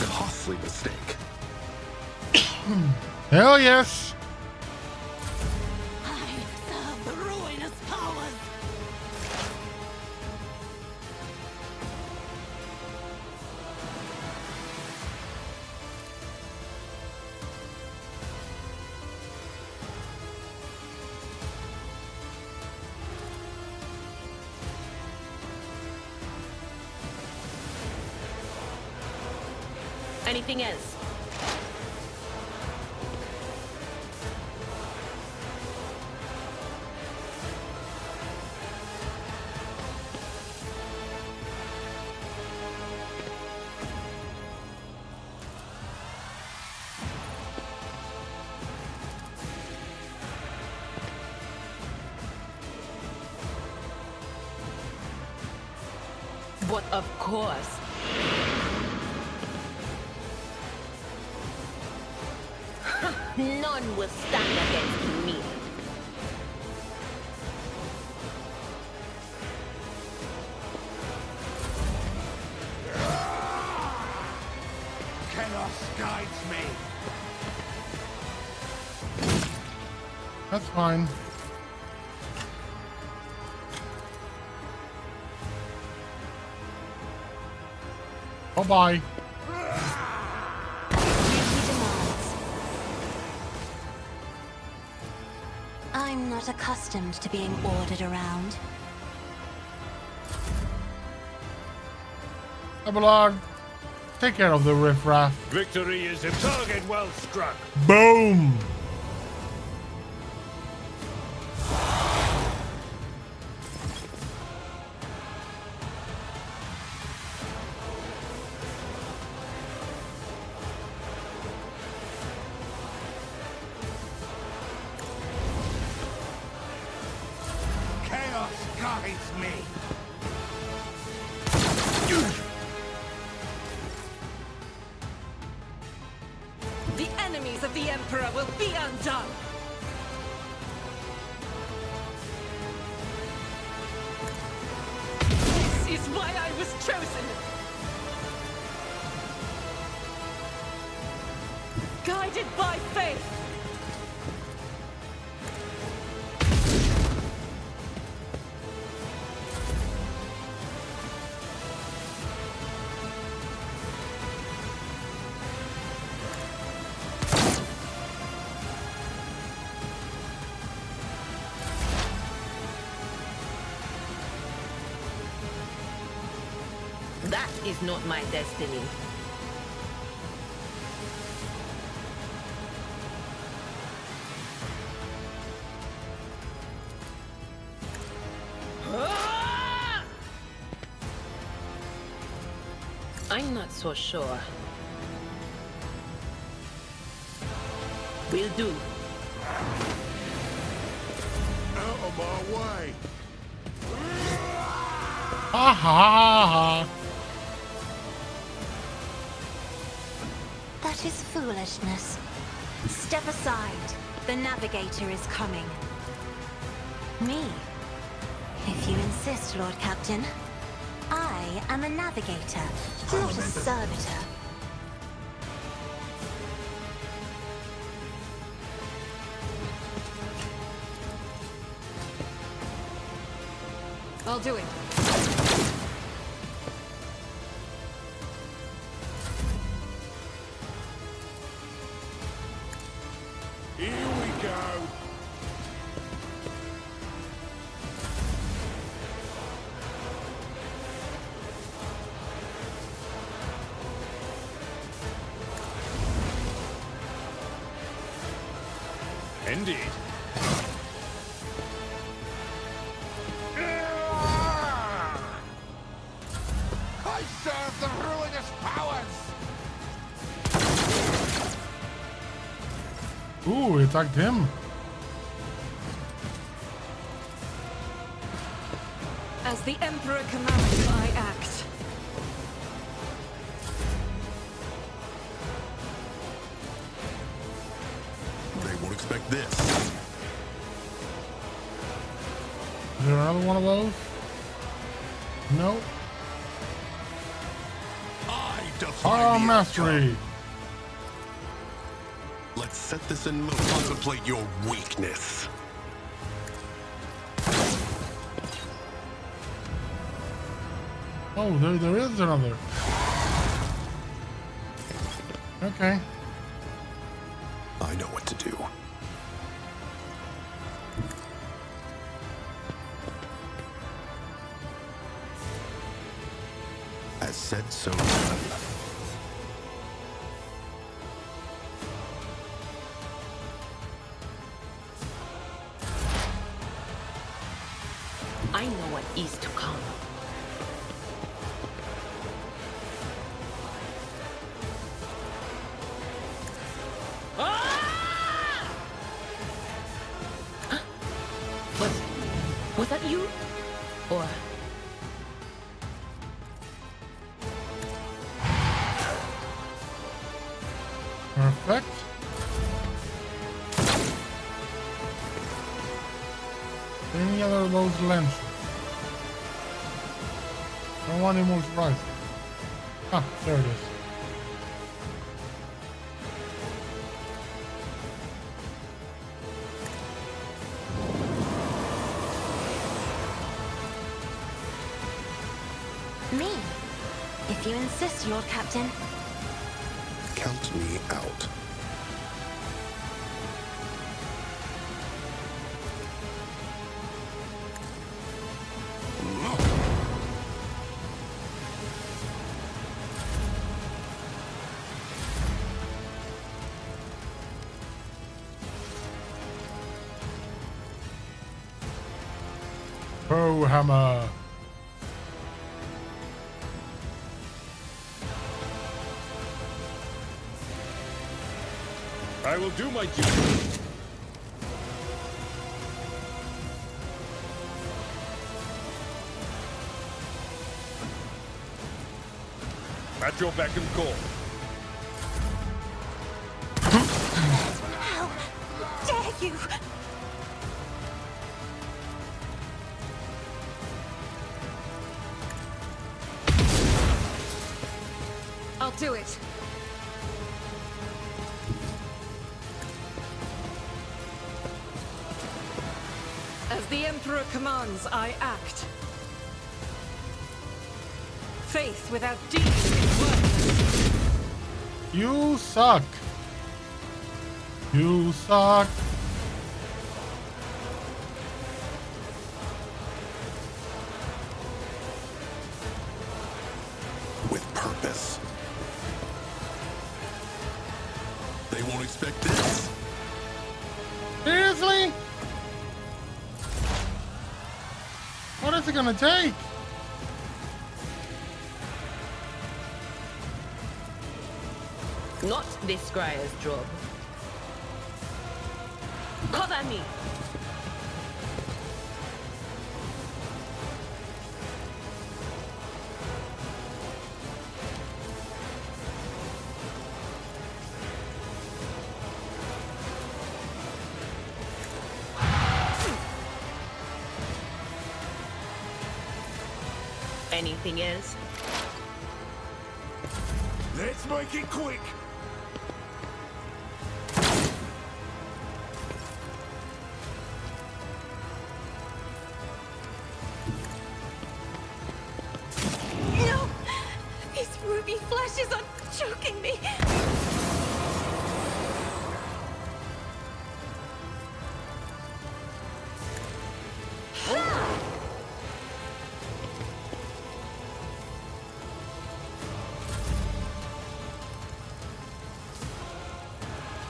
Costly mistake. Hell yes. I serve the ruinous powers. Anything else? But of course. None will stand against me. Chaos guides me. That's fine. Bye-bye. I'm not accustomed to being ordered around. Abelard, take care of the riffraff. Victory is if target well struck. Boom! Chaos guides me. The enemies of the Emperor will be undone! This is why I was chosen! Guided by faith! That is not my destiny. I'm not so sure. Will do. Out of my way. Ha ha ha ha. That is foolishness. Step aside. The navigator is coming. Me? If you insist, Lord Captain. I am a navigator, not a servitor. I'll do it. Here we go. Indeed. I serve the ruinous powers. Ooh, he attacked him. As the Emperor commands, I act. They won't expect this. Is there another one of those? No. I defy Fire the mastery. outcome. Let's set this in motion. Contemplate your weakness. Oh, there is another. Okay. I know what to do. As said, so done. I know what is to come. Was that you? Or... Perfect. Any other of those lenses? Don't want any more surprises. Ah, there it is. Me? If you insist, Lord Captain. Count me out. Pro hammer. I will do my duty. At your beck and call. How dare you! I'll do it. As the Emperor commands, I act. Faith without deeds is worthless. You suck. You suck. With purpose. They won't expect this. Seriously? What is it gonna take? Not this Scryer's job. Cover me. Anything else? Let's make it quick. No! These ruby flashes are choking me.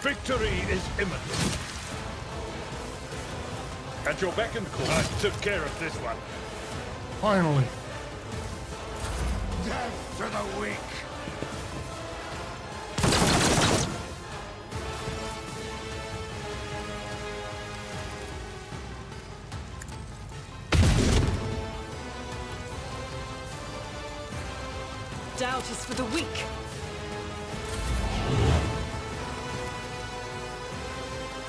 Victory is imminent. At your beck and call, I took care of this one. Finally. Death to the weak. Doubt is for the weak.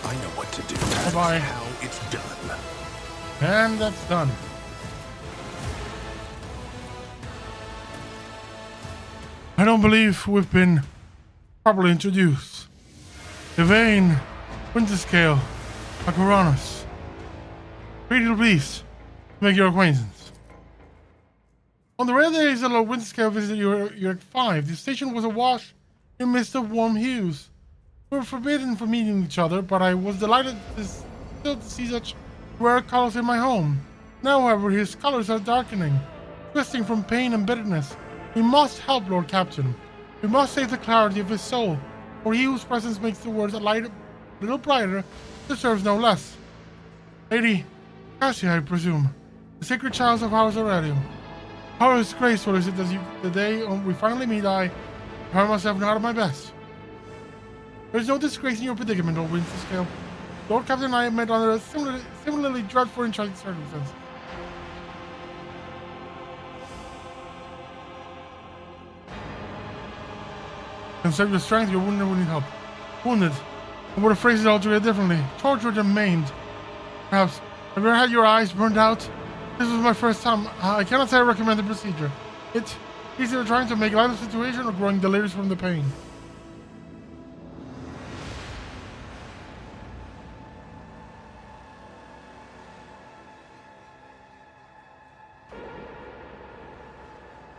I know what to do. Bye-bye. That's how it's done. And that's done. I don't believe we've been properly introduced. Yvain, Winterscale, Acaranus. Pretty pleased to make your acquaintance. On the rare days that Lord Winterscale visited your 5, the station was awash in a mist of warm hues. We were forbidden from meeting each other, but I was delighted still to see such rare colors in my home. Now, however, his colors are darkening, twisting from pain and bitterness. We must help Lord Captain. We must save the clarity of his soul, for he whose presence makes the words a little brighter deserves no less. Lady Cassia, I presume, the sacred child of House Aurelium. How disgraceful is it that the day we finally meet, I find myself not at my best. There is no disgrace in your predicament, Lord Winterscale. Lord Captain and I met under a similarly dreadful and tragic circumstances. Conserve your strength, your wounded will need help. Wounded. I would have phrased it altogether differently. Tortured and maimed. Perhaps. Have you ever had your eyes burned out? This was my first time. I cannot say I recommend the procedure. It's either trying to make light of the situation or growing delirious from the pain.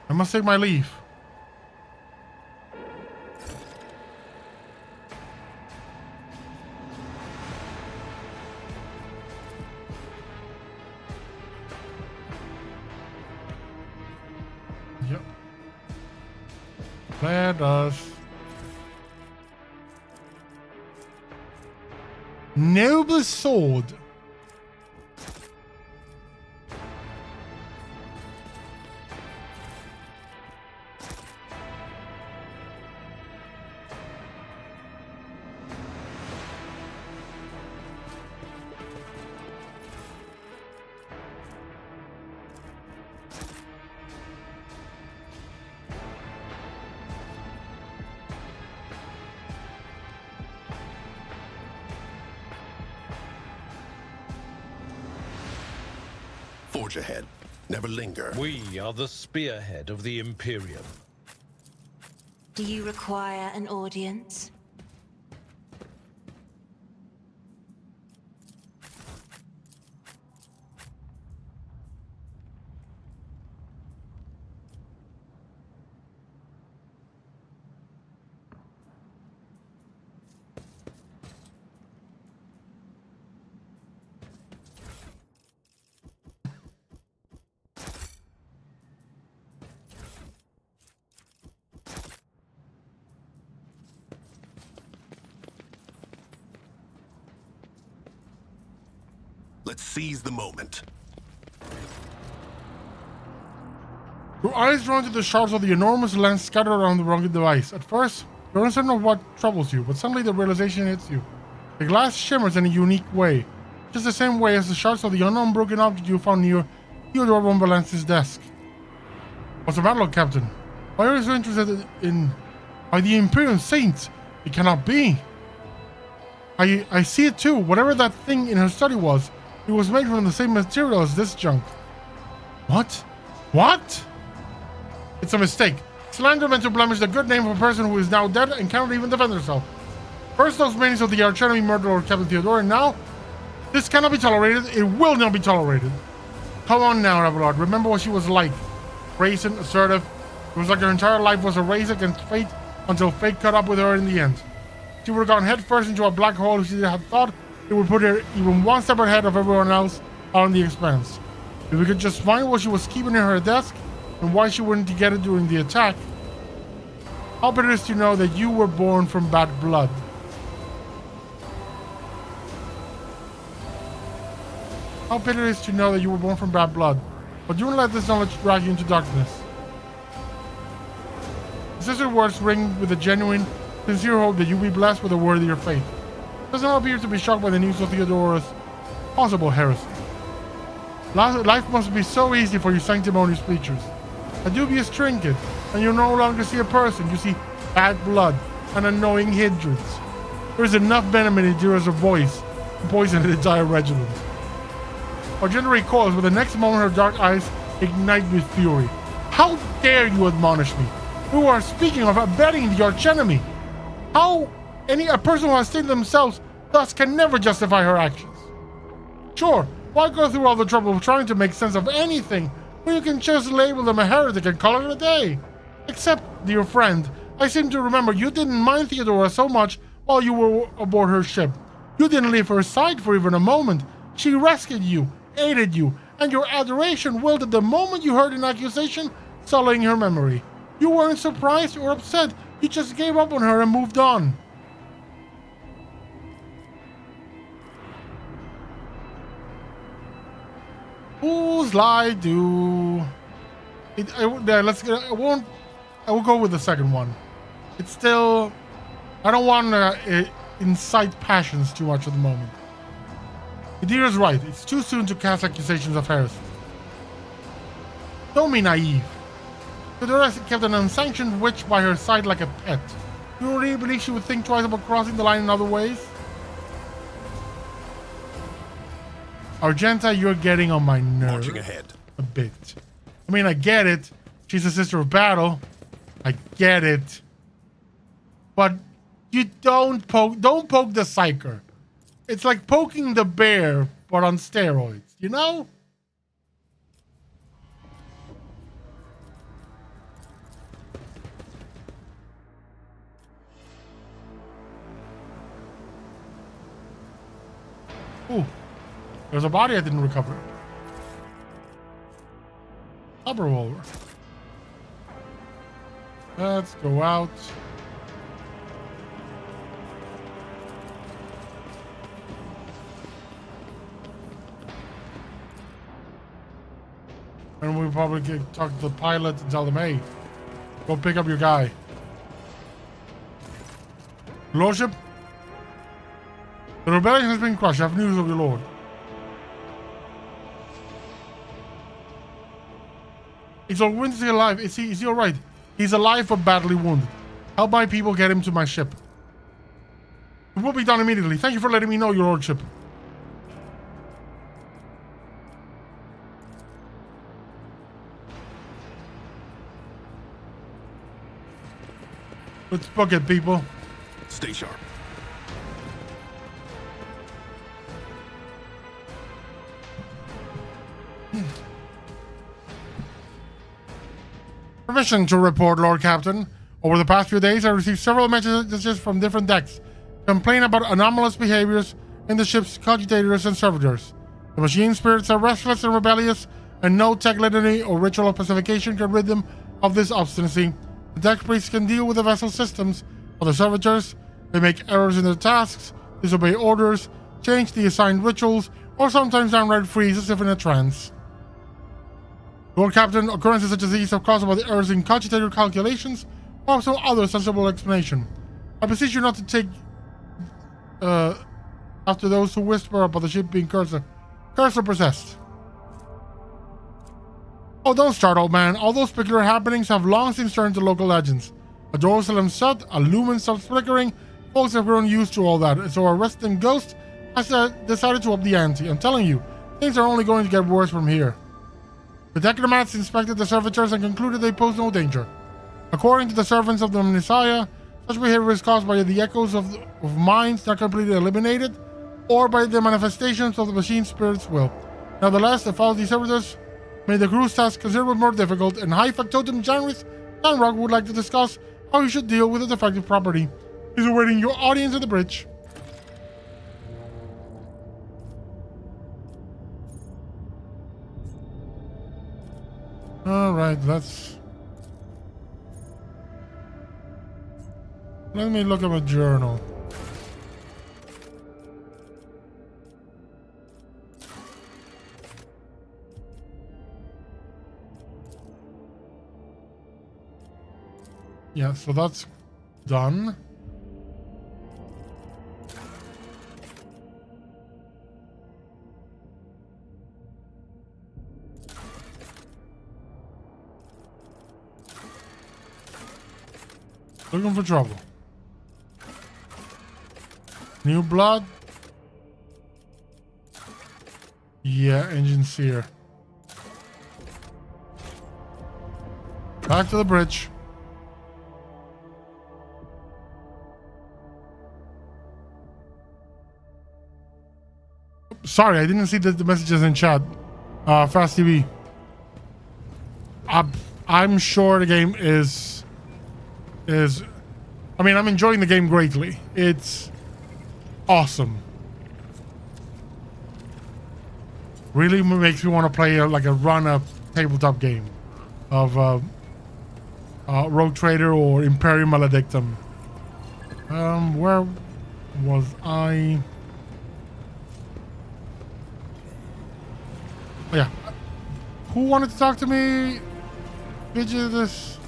I must take my leave. Yep. Let us. Noble sword. Forge ahead. Never linger. We are the spearhead of the Imperium. Do you require an audience? Let's seize the moment. Your eyes drawn to the shards of the enormous lens scattered around the rugged device. At first, you're uncertain of what troubles you, but suddenly the realization hits you. The glass shimmers in a unique way, just the same way as the shards of the unknown broken object you found near Theodore von Valence's desk. What's the matter, Captain? Why are you so interested in... By the Imperial Saints? It cannot be. I see it too. Whatever that thing in her study was, it was made from the same material as this junk. What? What? It's a mistake. Slander meant to blemish the good name of a person who is now dead and cannot even defend herself. First those meanings of the archenemy murdered Lord Captain Theodore, and now this cannot be tolerated. It will not be tolerated. Come on now, Avalard. Remember what she was like. Brazen, assertive. It was like her entire life was a race against fate until fate caught up with her in the end. She would have gone headfirst into a black hole if she had thought it would put her even one step ahead of everyone else out in the expanse. If we could just find what she was keeping in her desk and why she wouldn't get it during the attack. How bitter it is to know that you were born from bad blood. How bitter it is to know that you were born from bad blood. But do not let this knowledge drag you into darkness. The sister's words ring with a genuine, sincere hope that you be blessed with a worthier fate. Does not appear to be shocked by the news of Theodora's possible heresy. Life must be so easy for you sanctimonious creatures. A dubious trinket, and you no longer see a person, you see bad blood, an annoying hindrance. There is enough venom in Idira's voice to poison an entire regiment. Argenta recoils, but the next moment her dark eyes ignite with fury. How dare you admonish me? You are speaking of abetting the archenemy. How a person who has stained themselves thus can never justify her actions. Sure, why go through all the trouble of trying to make sense of anything when you can just label them a heretic and call it a day? Except, dear friend, I seem to remember you didn't mind Theodora so much while you were aboard her ship. You didn't leave her side for even a moment. She rescued you, aided you, and your adoration wilted the moment you heard an accusation sullying her memory. You weren't surprised or upset. You just gave up on her and moved on. Whose lie do? I will go with the second one. It's still. I don't want to incite passions too much at the moment. Idira's right. It's too soon to cast accusations of heresy. Don't be naive. Theodora kept an unsanctioned witch by her side like a pet. You really believe she would think twice about crossing the line in other ways? Argenta, you're getting on my nerves. Marching ahead. A bit. I mean, I get it. She's a sister of battle. I get it. But you don't poke the psyker. It's like poking the bear, but on steroids, you know? Ooh. There's a body I didn't recover. A revolver. Let's go out. And we'll probably talk to the pilot and tell them, hey, go pick up your guy. Lordship, the rebellion has been crushed. I have news of your lord. Is Windsor alive? Is he alright? He's alive but badly wounded. Help my people get him to my ship. It will be done immediately. Thank you for letting me know, your lordship. Let's book it, people. Stay sharp. Permission to report, Lord Captain. Over the past few days, I received several messages from different decks complaining about anomalous behaviors in the ship's cogitators and servitors. The machine spirits are restless and rebellious, and no tech litany or ritual of pacification can rid them of this obstinacy. The deck priests can deal with the vessel systems, but the servitors, they make errors in their tasks, disobey orders, change the assigned rituals, or sometimes downright freeze as if in a trance. Lord Captain, occurrences such as these are caused by the errors in cogitator calculations or some other sensible explanation. I beseech you not to take after those who whisper about the ship being cursor possessed. Oh, don't start, old man. All those peculiar happenings have long since turned to local legends. A door slams shut, a lumen stops flickering. Folks have grown used to all that, and so our resident ghost has decided to up the ante. I'm telling you, things are only going to get worse from here. The necromancer inspected the servitors and concluded they pose no danger. According to the servants of the Messiah, such behavior is caused by the echoes of minds not completely eliminated, or by the manifestations of the machine spirit's will. Nevertheless, the faulty servitors made the crew's task considerably more difficult, and High Factotum Janris Danrock would like to discuss how you should deal with a defective property. He's awaiting your audience at the bridge. Alright, let me look at my journal. Yeah, so that's done. Looking for trouble. New blood? Yeah, engine sear. Back to the bridge. Sorry, I didn't see the messages in chat. Fast TV. I'm sure the game is. I mean, I'm enjoying the game greatly. It's awesome. Really makes me want to play like a run-up tabletop game of Rogue Trader or Imperium Maledictum. Where was I? Oh, yeah. Who wanted to talk to me? This.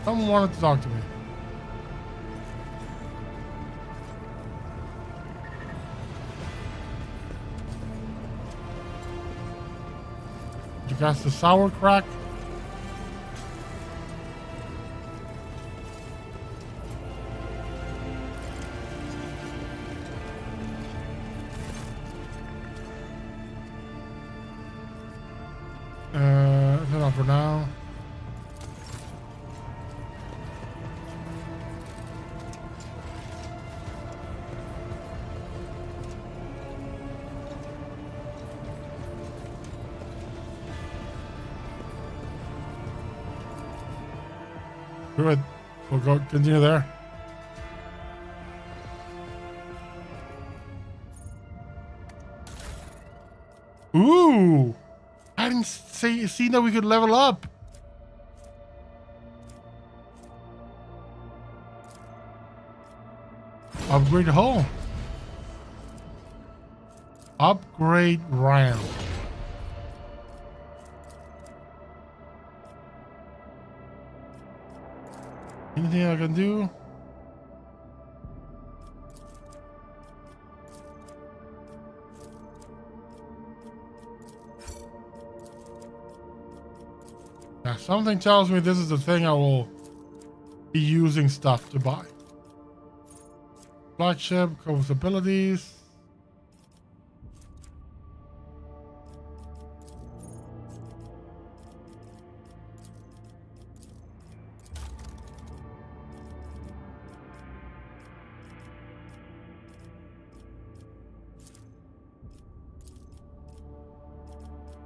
Someone wanted to talk to me. Did you cast the sour crack? Enough for now. Good. We'll go continue there. Ooh! I didn't see that we could level up. Upgrade hull. Upgrade RAM. Anything I can do? Yeah, something tells me this is the thing I will be using stuff to buy. Flagship, covers abilities.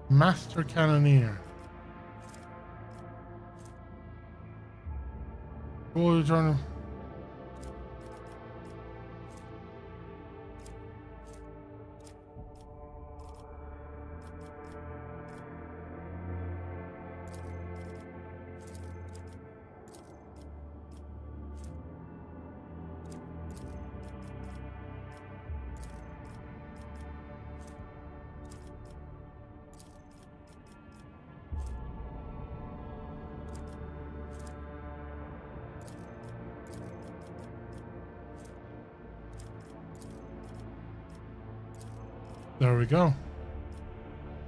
Master Cannoneer. Cool, you're trying to... There we go.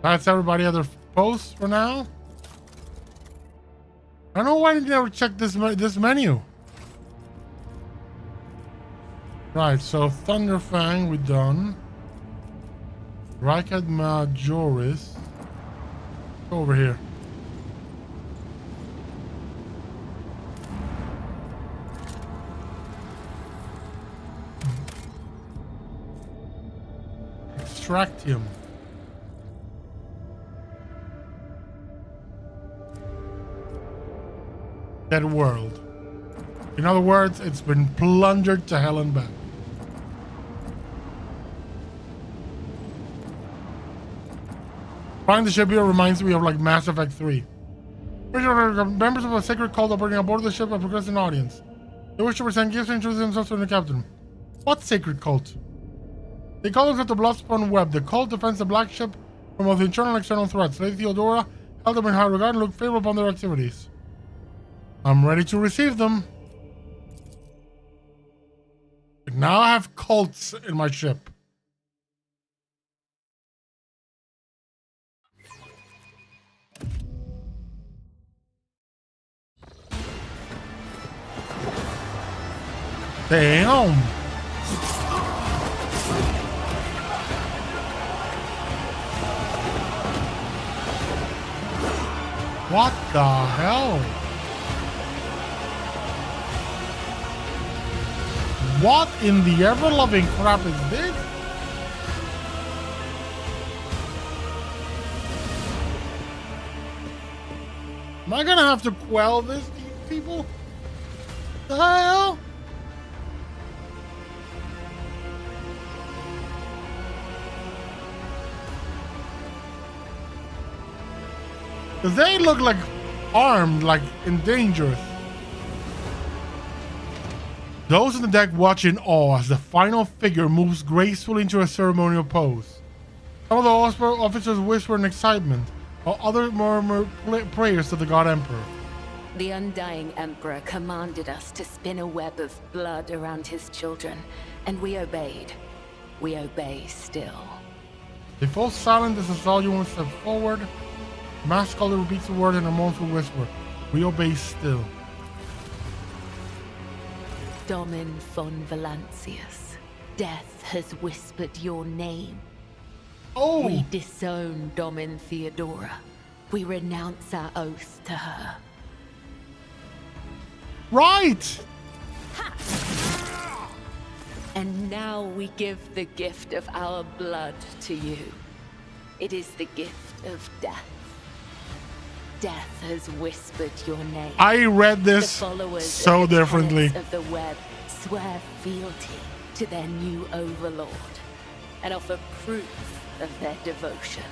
That's everybody at their posts for now. I don't know why I didn't ever check this menu. Right, so Thunderfang we done. Rykad Majoris. Over here. Extractium. Dead world. In other words, it's been plundered to hell and back. Finding the ship here reminds me of like Mass Effect 3. Members of a sacred cult operating aboard the ship have progressed an audience. They wish to present gifts and introduce themselves to the captain. What sacred cult? They call themselves the Bloodspun Web. The cult defends the black ship from both internal and external threats. Lady Theodora held them in high regard and looked favorable upon their activities. I'm ready to receive them. Now I have cults in my ship. Damn. What the hell? What in the ever-loving crap is this? Am I gonna have to quell this, these people? The hell? Because they look like armed, like endangered. Those on the deck watch in awe as the final figure moves gracefully into a ceremonial pose. Some of the officers whisper in excitement, while others murmur prayers to the God Emperor. The Undying Emperor commanded us to spin a web of blood around his children, and we obeyed. We obey still. They fall silent as the Zaljuan step forward. The masked scholar repeats the word in a mournful whisper. We obey still. Domin von Valancius, death has whispered your name. Oh! We disown Domin Theodora. We renounce our oath to her. Right! And now we give the gift of our blood to you. It is the gift of death. Death has whispered your name. I read this so of the differently. tenets of the web swear fealty to their new overlord and offer proof of their devotion.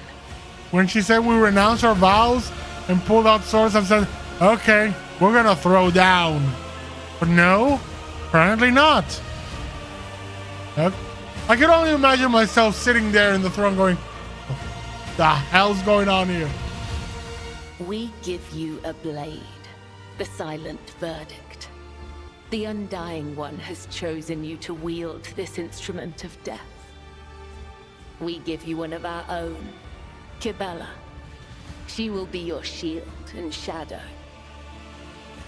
When she said we renounce our vows and pulled out swords and said, okay, we're gonna throw down. But no, apparently not. I can only imagine myself sitting there in the throne going, what the hell's going on here? We give you a blade, the silent verdict. The Undying One has chosen you to wield this instrument of death. We give you one of our own, Kibella. She will be your shield and shadow.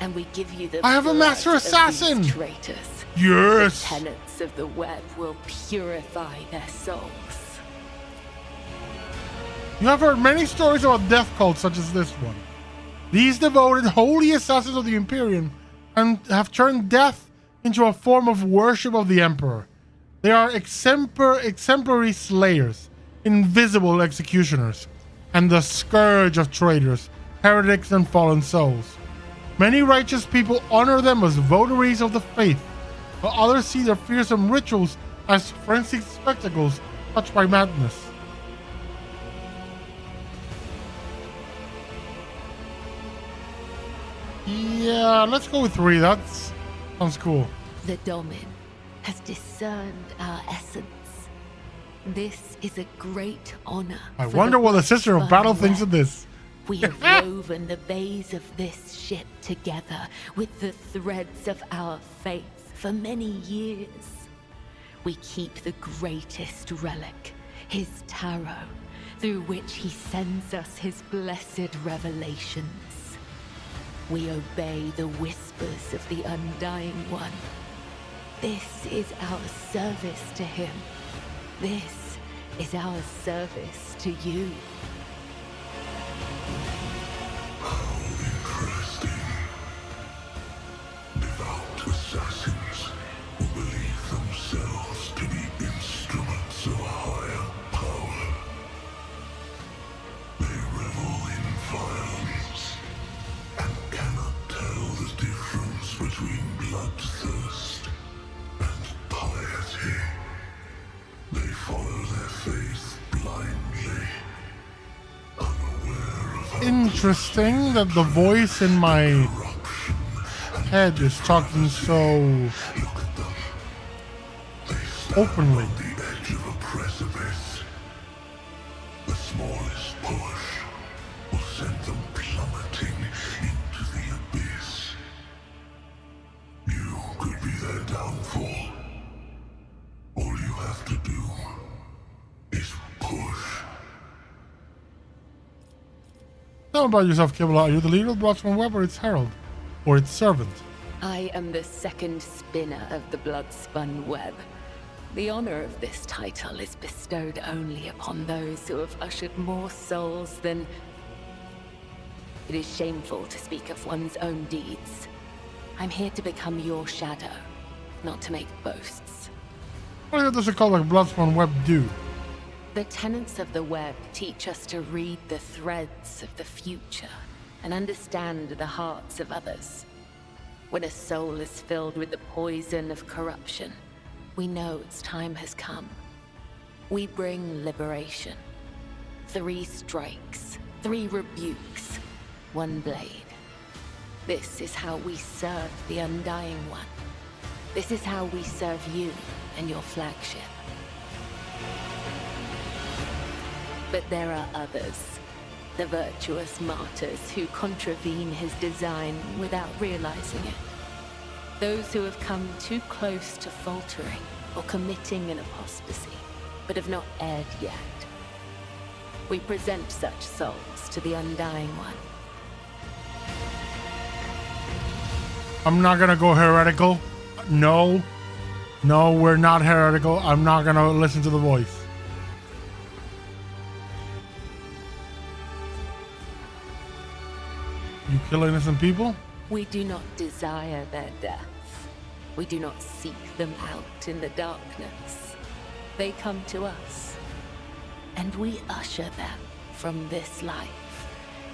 And we give you the I have a master blood of assassin! these traitors. Yes! The tenets of the web will purify their souls. You have heard many stories about death cults such as this one. These devoted holy assassins of the Imperium and have turned death into a form of worship of the Emperor. They are exemplary slayers, invisible executioners, and the scourge of traitors, heretics, and fallen souls. Many righteous people honor them as votaries of the faith, while others see their fearsome rituals as frenzied spectacles touched by madness. Yeah, let's go with 3. That sounds cool. The Domin has discerned our essence. This is a great honor. I wonder what the Sister of Battle thinks of this. We have woven the bays of this ship together with the threads of our faith for many years. We keep the greatest relic his tarot, through which he sends us his blessed revelations. We obey the whispers of the Undying One. This is our service to him. This is our service to you. How interesting. Devout assassins who believe themselves to be instruments of a higher power. They revel in violence and cannot tell the difference between bloodthirst and piety. They follow their faith blindly, unaware of Interesting that the voice in my corruption. head is talking so Look at them. They stand openly. on the edge of a precipice. The smallest push will send them plummeting into the abyss. You could be their downfall. All you have to do is push. Tell me about yourself, Kibble. Are you the leader of the Bloodsworn Web, or its herald? Or its servant? I am the second spinner of the Bloodspun Web. The honor of this title is bestowed only upon those who have ushered more souls than... It is shameful to speak of one's own deeds. I'm here to become your shadow, not to make boasts. What does a cult like Bloodsworn Web do? The tenets of the web teach us to read the threads of the future and understand the hearts of others. When a soul is filled with the poison of corruption, we know its time has come. We bring liberation. 3 strikes, 3 rebukes, 1 blade. This is how we serve the Undying One. This is how we serve you and your flagship. But there are others, the virtuous martyrs who contravene his design without realizing it. Those who have come too close to faltering or committing an apostasy, but have not erred yet. We present such souls to the Undying One. I'm not gonna go heretical. No, we're not heretical. I'm not gonna listen to the voice. You kill innocent people? We do not desire their death. We do not seek them out in the darkness. They come to us, and we usher them from this life.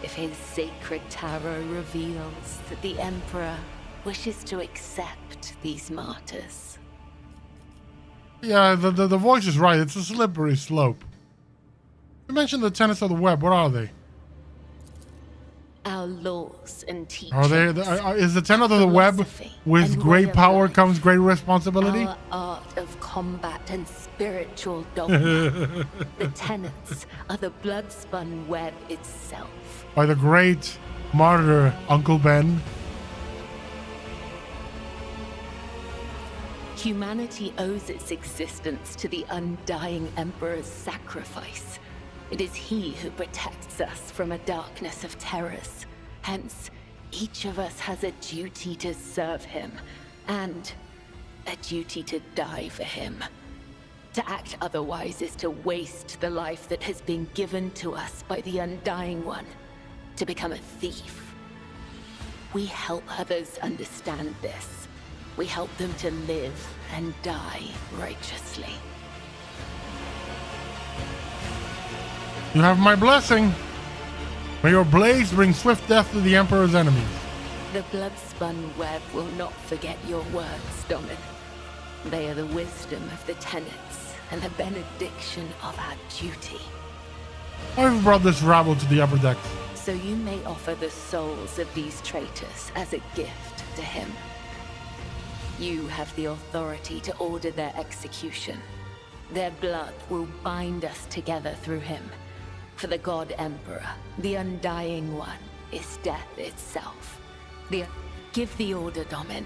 If his sacred tarot reveals that the Emperor wishes to accept these martyrs. Yeah, the voice is right. It's a slippery slope. You mentioned the tenets of the web. What are they? Our laws and teachings. Are they? Is the tenet of the web philosophy, with and great way of power life, comes great responsibility? Our art of combat and spiritual dogma. The tenets are the blood-spun web itself. By the great martyr Uncle Ben. Humanity owes its existence to the Undying Emperor's sacrifice. It is he who protects us from a darkness of terrors. Hence, each of us has a duty to serve him, and a duty to die for him. To act otherwise is to waste the life that has been given to us by the Undying One, to become a thief. We help others understand this. We help them to live and die righteously. You have my blessing. May your blades bring swift death to the Emperor's enemies. The blood-spun web will not forget your words, Domin. They are the wisdom of the tenets and the benediction of our duty. I've brought this rabble to the upper decks. So you may offer the souls of these traitors as a gift to him. You have the authority to order their execution. Their blood will bind us together through him. For the God Emperor, the Undying One, is death itself. Give the order, Domin.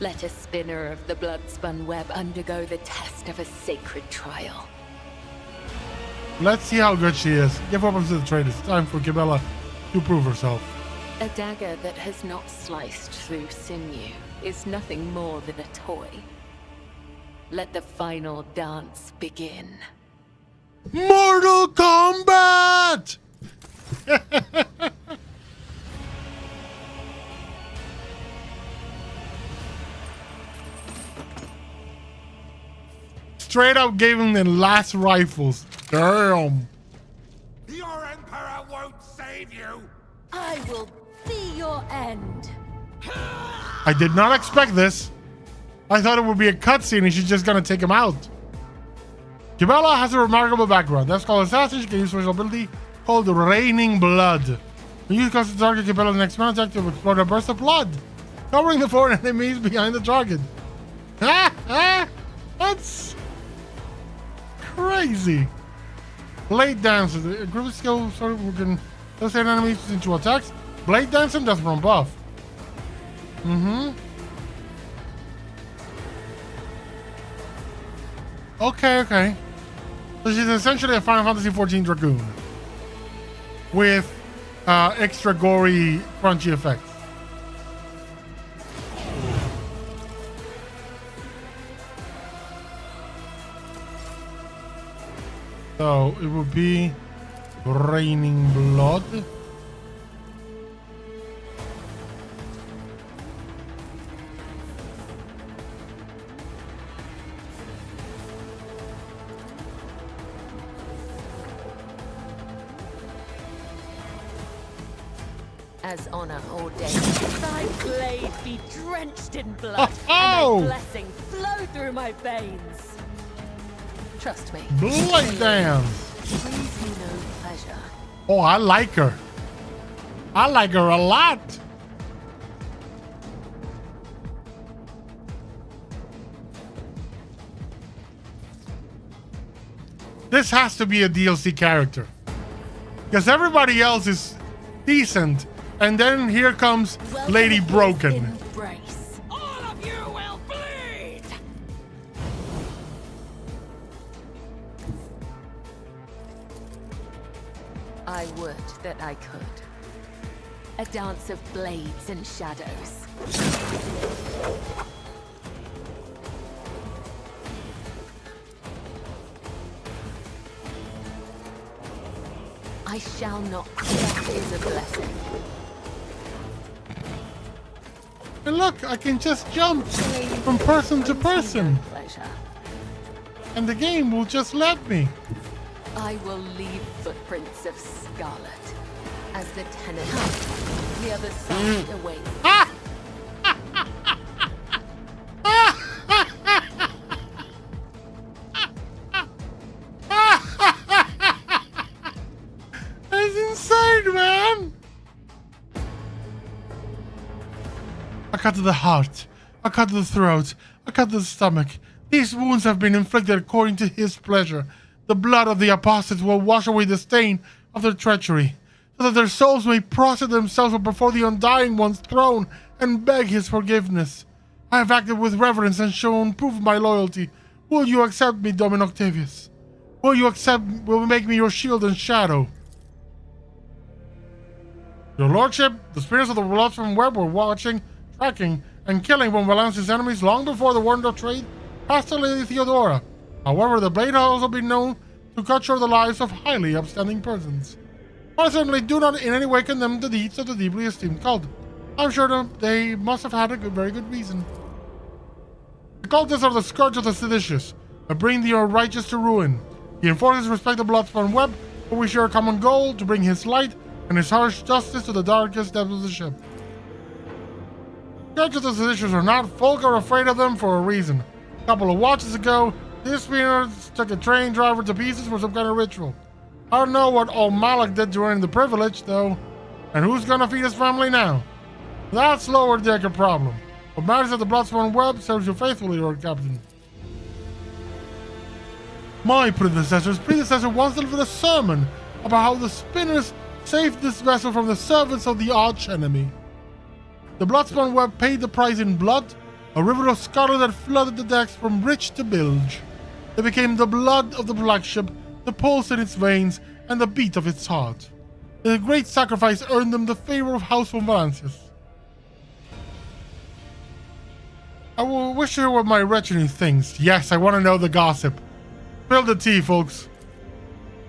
Let a spinner of the blood-spun web undergo the test of a sacred trial. Let's see how good she is. Give weapons to the traders. It's time for Cabela to prove herself. A dagger that has not sliced through sinew is nothing more than a toy. Let the final dance begin. Mortal Kombat! Straight up gave him the last rifles. Damn. Your Emperor won't save you! I will be your end. I did not expect this. I thought it would be a cutscene and she's just gonna take him out. Cabela has a remarkable background. That's called Assassin. She can use special ability called Raining Blood. When you cause the target Cabela's next man attack to explode a burst of blood, covering the four enemies behind the target. That's crazy. Blade Dance is a group of skill sort of we can associate enemies into attacks. Blade Dancing, that's from buff. Okay. So she's essentially a Final Fantasy XIV Dragoon with extra gory, crunchy effects. So it would be Raining Blood. As honor ordained, thy blade be drenched in blood, Oh! and thy blessing flow through my veins. Trust me. Blade Dance. Brings you no pleasure. Oh, I like her. I like her a lot. This has to be a DLC character. Because everybody else is decent. And then here comes Lady Broken. Embrace. All of you will bleed! I would that I could. A dance of blades and shadows. I shall not. That is a blessing. And look, I can just jump from person to person. Pleasure. And the game will just let me. I will leave footprints of scarlet as the tenant. The other side awaits. That's insane, man. I cut to the heart. I cut to the throat. I cut to the stomach. These wounds have been inflicted according to his pleasure. The blood of the apostates will wash away the stain of their treachery, so that their souls may prostrate themselves before the Undying One's throne and beg his forgiveness. I have acted with reverence and shown proof of my loyalty. Will you accept me, Domin Octavius? Will you make me your shield and shadow? Your lordship, the spirits of the Bloodstone Web were watching, tracking, and killing one Valance's enemies long before the Warrant of Trade passed to Lady Theodora. However, the blade has also been known to cut short the lives of highly upstanding persons. I certainly do not in any way condemn the deeds of the deeply esteemed cult. I'm sure they must have had a very good reason. The cultists are the scourge of the seditious, that bring the righteous to ruin. He enforces respect the Bloodstone Web, but we share a common goal to bring his light and his harsh justice to the darkest depths of the ship. The scourge of the seditious are not. Folk are afraid of them for a reason. A couple of watches ago, these spirits took a train driver to pieces for some kind of ritual. I don't know what old Malak did during the privilege, though. And who's gonna feed his family now? That's lower decker problem. What matters is the Bloodstone Web serves you faithfully, Lord Captain. My predecessor once delivered a sermon about how the spinners saved this vessel from the servants of the arch enemy. The Bloodstone Web paid the price in blood, a river of scarlet that flooded the decks from rich to bilge. They became the blood of the flagship, the pulse in its veins, and the beat of its heart. The great sacrifice earned them the favor of House von Valancius. I will wish to hear what my retinue thinks. Yes, I want to know the gossip. Spill the tea, folks.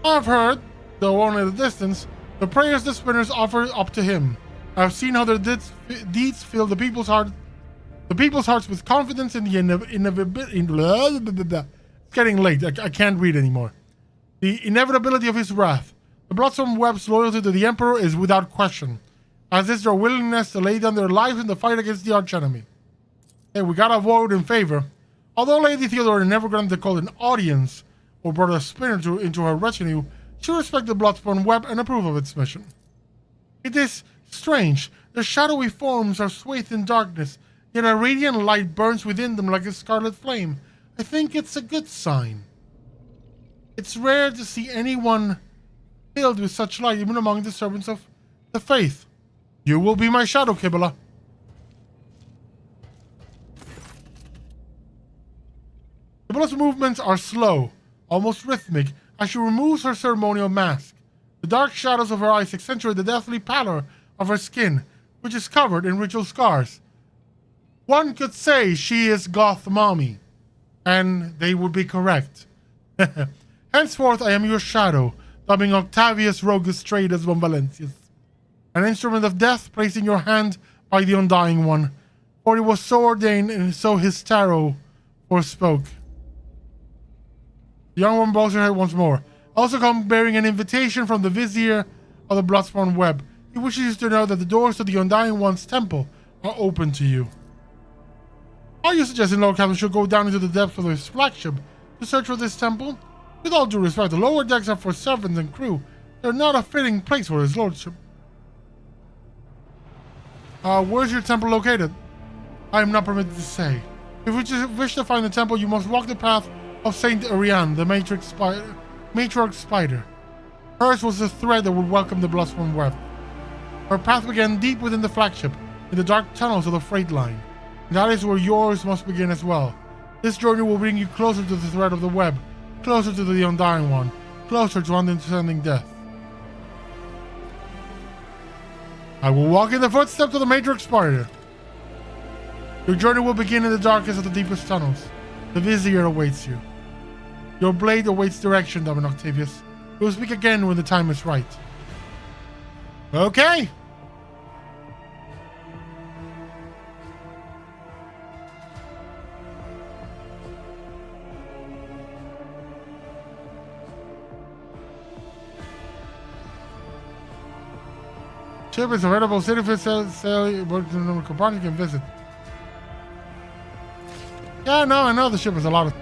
I've heard, though only at a distance, the prayers the spinners offer up to him. I've seen how their deeds fill the people's hearts with confidence in the inevitability. It's getting late. I can't read anymore. The inevitability of his wrath. The Bloodstorm Web's loyalty to the Emperor is without question, as is their willingness to lay down their lives in the fight against the archenemy. Hey, we gotta vote in favor. Although Lady Theodora never granted called an audience or brought a spinner into her retinue, she respected the Bloodstorm Web and approved of its mission. It is strange. The shadowy forms are swathed in darkness, yet a radiant light burns within them like a scarlet flame. I think it's a good sign. It's rare to see anyone filled with such light, even among the servants of the faith. You will be my shadow, Kibala. Kibala's movements are slow, almost rhythmic, as she removes her ceremonial mask. The dark shadows of her eyes accentuate the deathly pallor of her skin, which is covered in ritual scars. One could say she is Goth Mommy, and they would be correct. Henceforth, I am your shadow, dubbing Octavius Rogus Traidus von Valancius, an instrument of death placed in your hand by the Undying One, for it was so ordained and so his tarot forspoke. The young one bows her head once more. Also come bearing an invitation from the Vizier of the Bloodstorm Web. He wishes you to know that the doors to the Undying One's temple are open to you. Are you suggesting Lord Captain should go down into the depths of his flagship to search for this temple? With all due respect, the lower decks are for servants and crew. They're not a fitting place for his lordship. Where's your temple located? I am not permitted to say. If you wish to find the temple, you must walk the path of Saint Ariane, the matriarch spider. Hers was the thread that would welcome the Bloodstorm Web. Her path began deep within the flagship, in the dark tunnels of the freight line. And that is where yours must begin as well. This journey will bring you closer to the thread of the web, closer to the Undying One, closer to understanding death. I will walk in the footsteps of the matriarch spider. Your journey will begin in the darkest of the deepest tunnels. The Vizier awaits you. Your blade awaits direction, Domin Octavius. We will speak again when the time is right. Okay. Ship is available. City for sale, but the company can visit. Yeah, no, I know the ship is a lot of.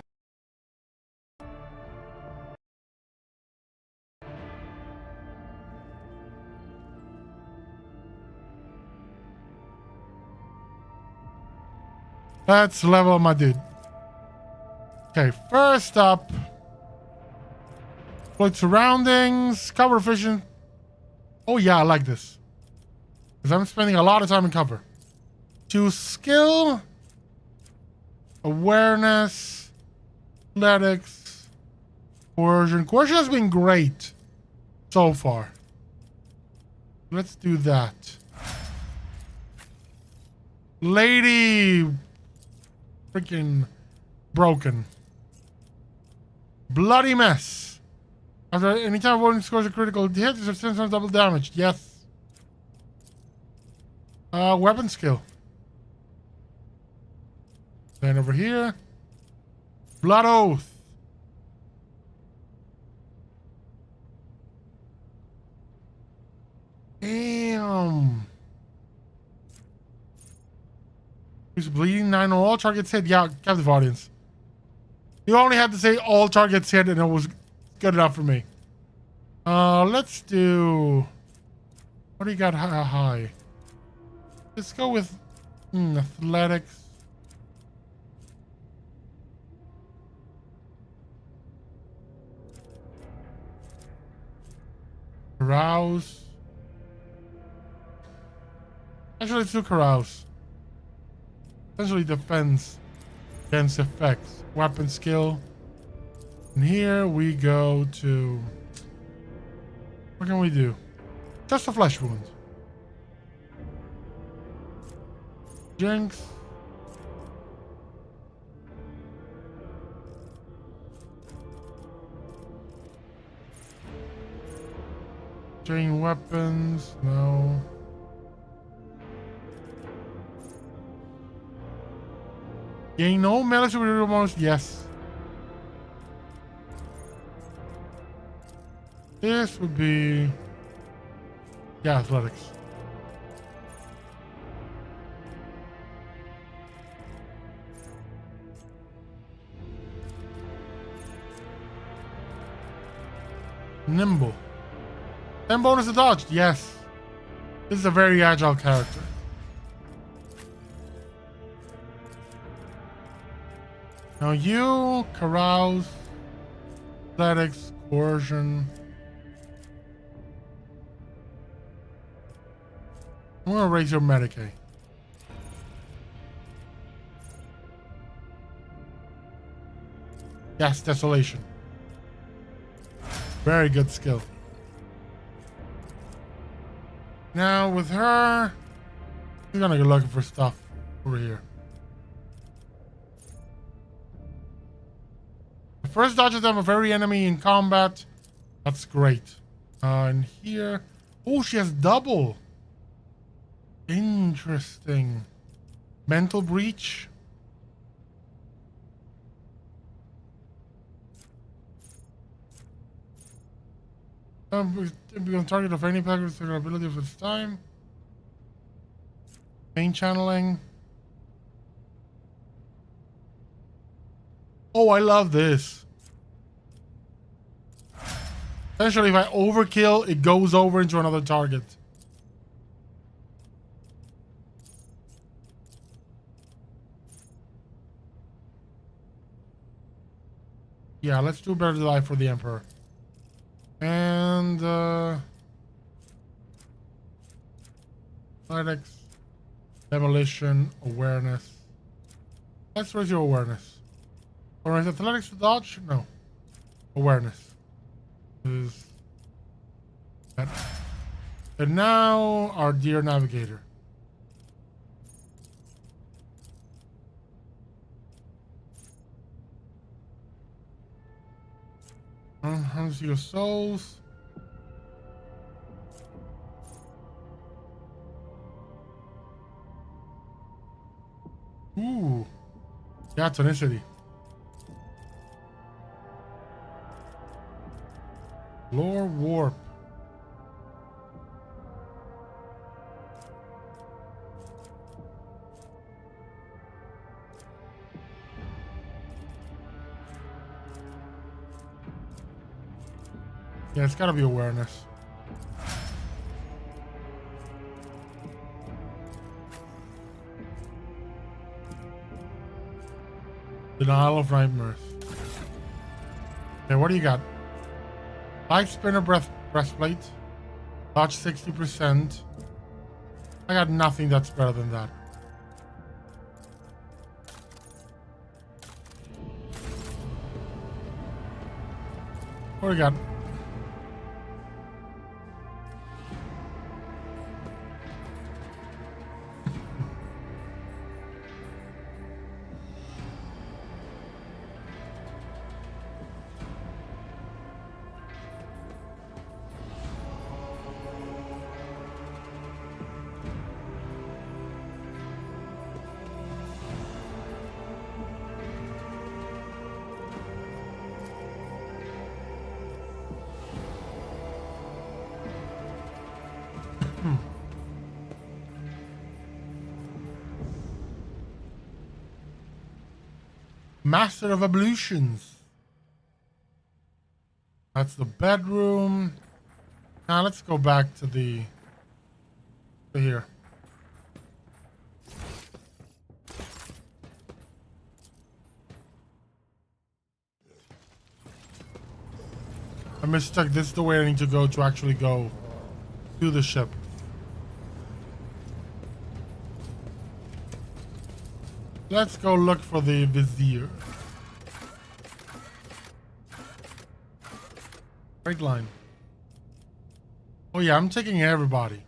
Let's level my dude. Okay, first up, exploit surroundings, cover efficient. Oh yeah, I like this. Because I'm spending a lot of time in cover. Choose skill, awareness, athletics, coercion. Coercion has been great so far. Let's do that. Lady freaking broken. Bloody mess. After any time avoiding scores a critical hit, there's 10 times double damage. Yes. Weapon skill. Then over here. Blood Oath. Damn. Who's bleeding? 9 on all targets hit. Yeah, captive audience. You only had to say all targets hit and it was good enough for me. Let's do... What do you got high? Let's go with athletics. Carouse. Actually, let's do carouse. Essentially defense against effects. Weapon skill. And here we go to... What can we do? Just a flesh wound. Jinx. Chain weapons, no. Gain no melee superiority bonus, yes. This would be... Yeah, athletics. Nimble. 10 bonus to dodge, yes. This is a very agile character. Now you, carouse, athletics, coercion. I'm gonna raise your Medicaid. Yes, desolation. Very good skill. Now with her, we're gonna go looking for stuff over here. The first dodge attack of every enemy in combat. That's great. And here, oh, she has double. Interesting. Mental breach. Become target of any pack with the ability of its time. Main channeling. Oh, I love this. Essentially, if I overkill, it goes over into another target. Yeah, let's do better to die for the Emperor. And athletics, demolition, awareness. Let's raise your awareness. Or is athletics to dodge? No. Awareness. Is that. And now our dear navigator. How's your souls? Ooh. Yeah, tonicity. Lore warp. Yeah, it's gotta be awareness. Denial of nightmares. Okay, what do you got? Life spinner breastplate. Dodge 60%. I got nothing that's better than that. What do you got? Master of Ablutions. That's the bedroom. Now let's go back to here. I mistook. This is the way I need to go to actually go to the ship. Let's go look for the Vizier. Straight line. Oh yeah, I'm taking everybody.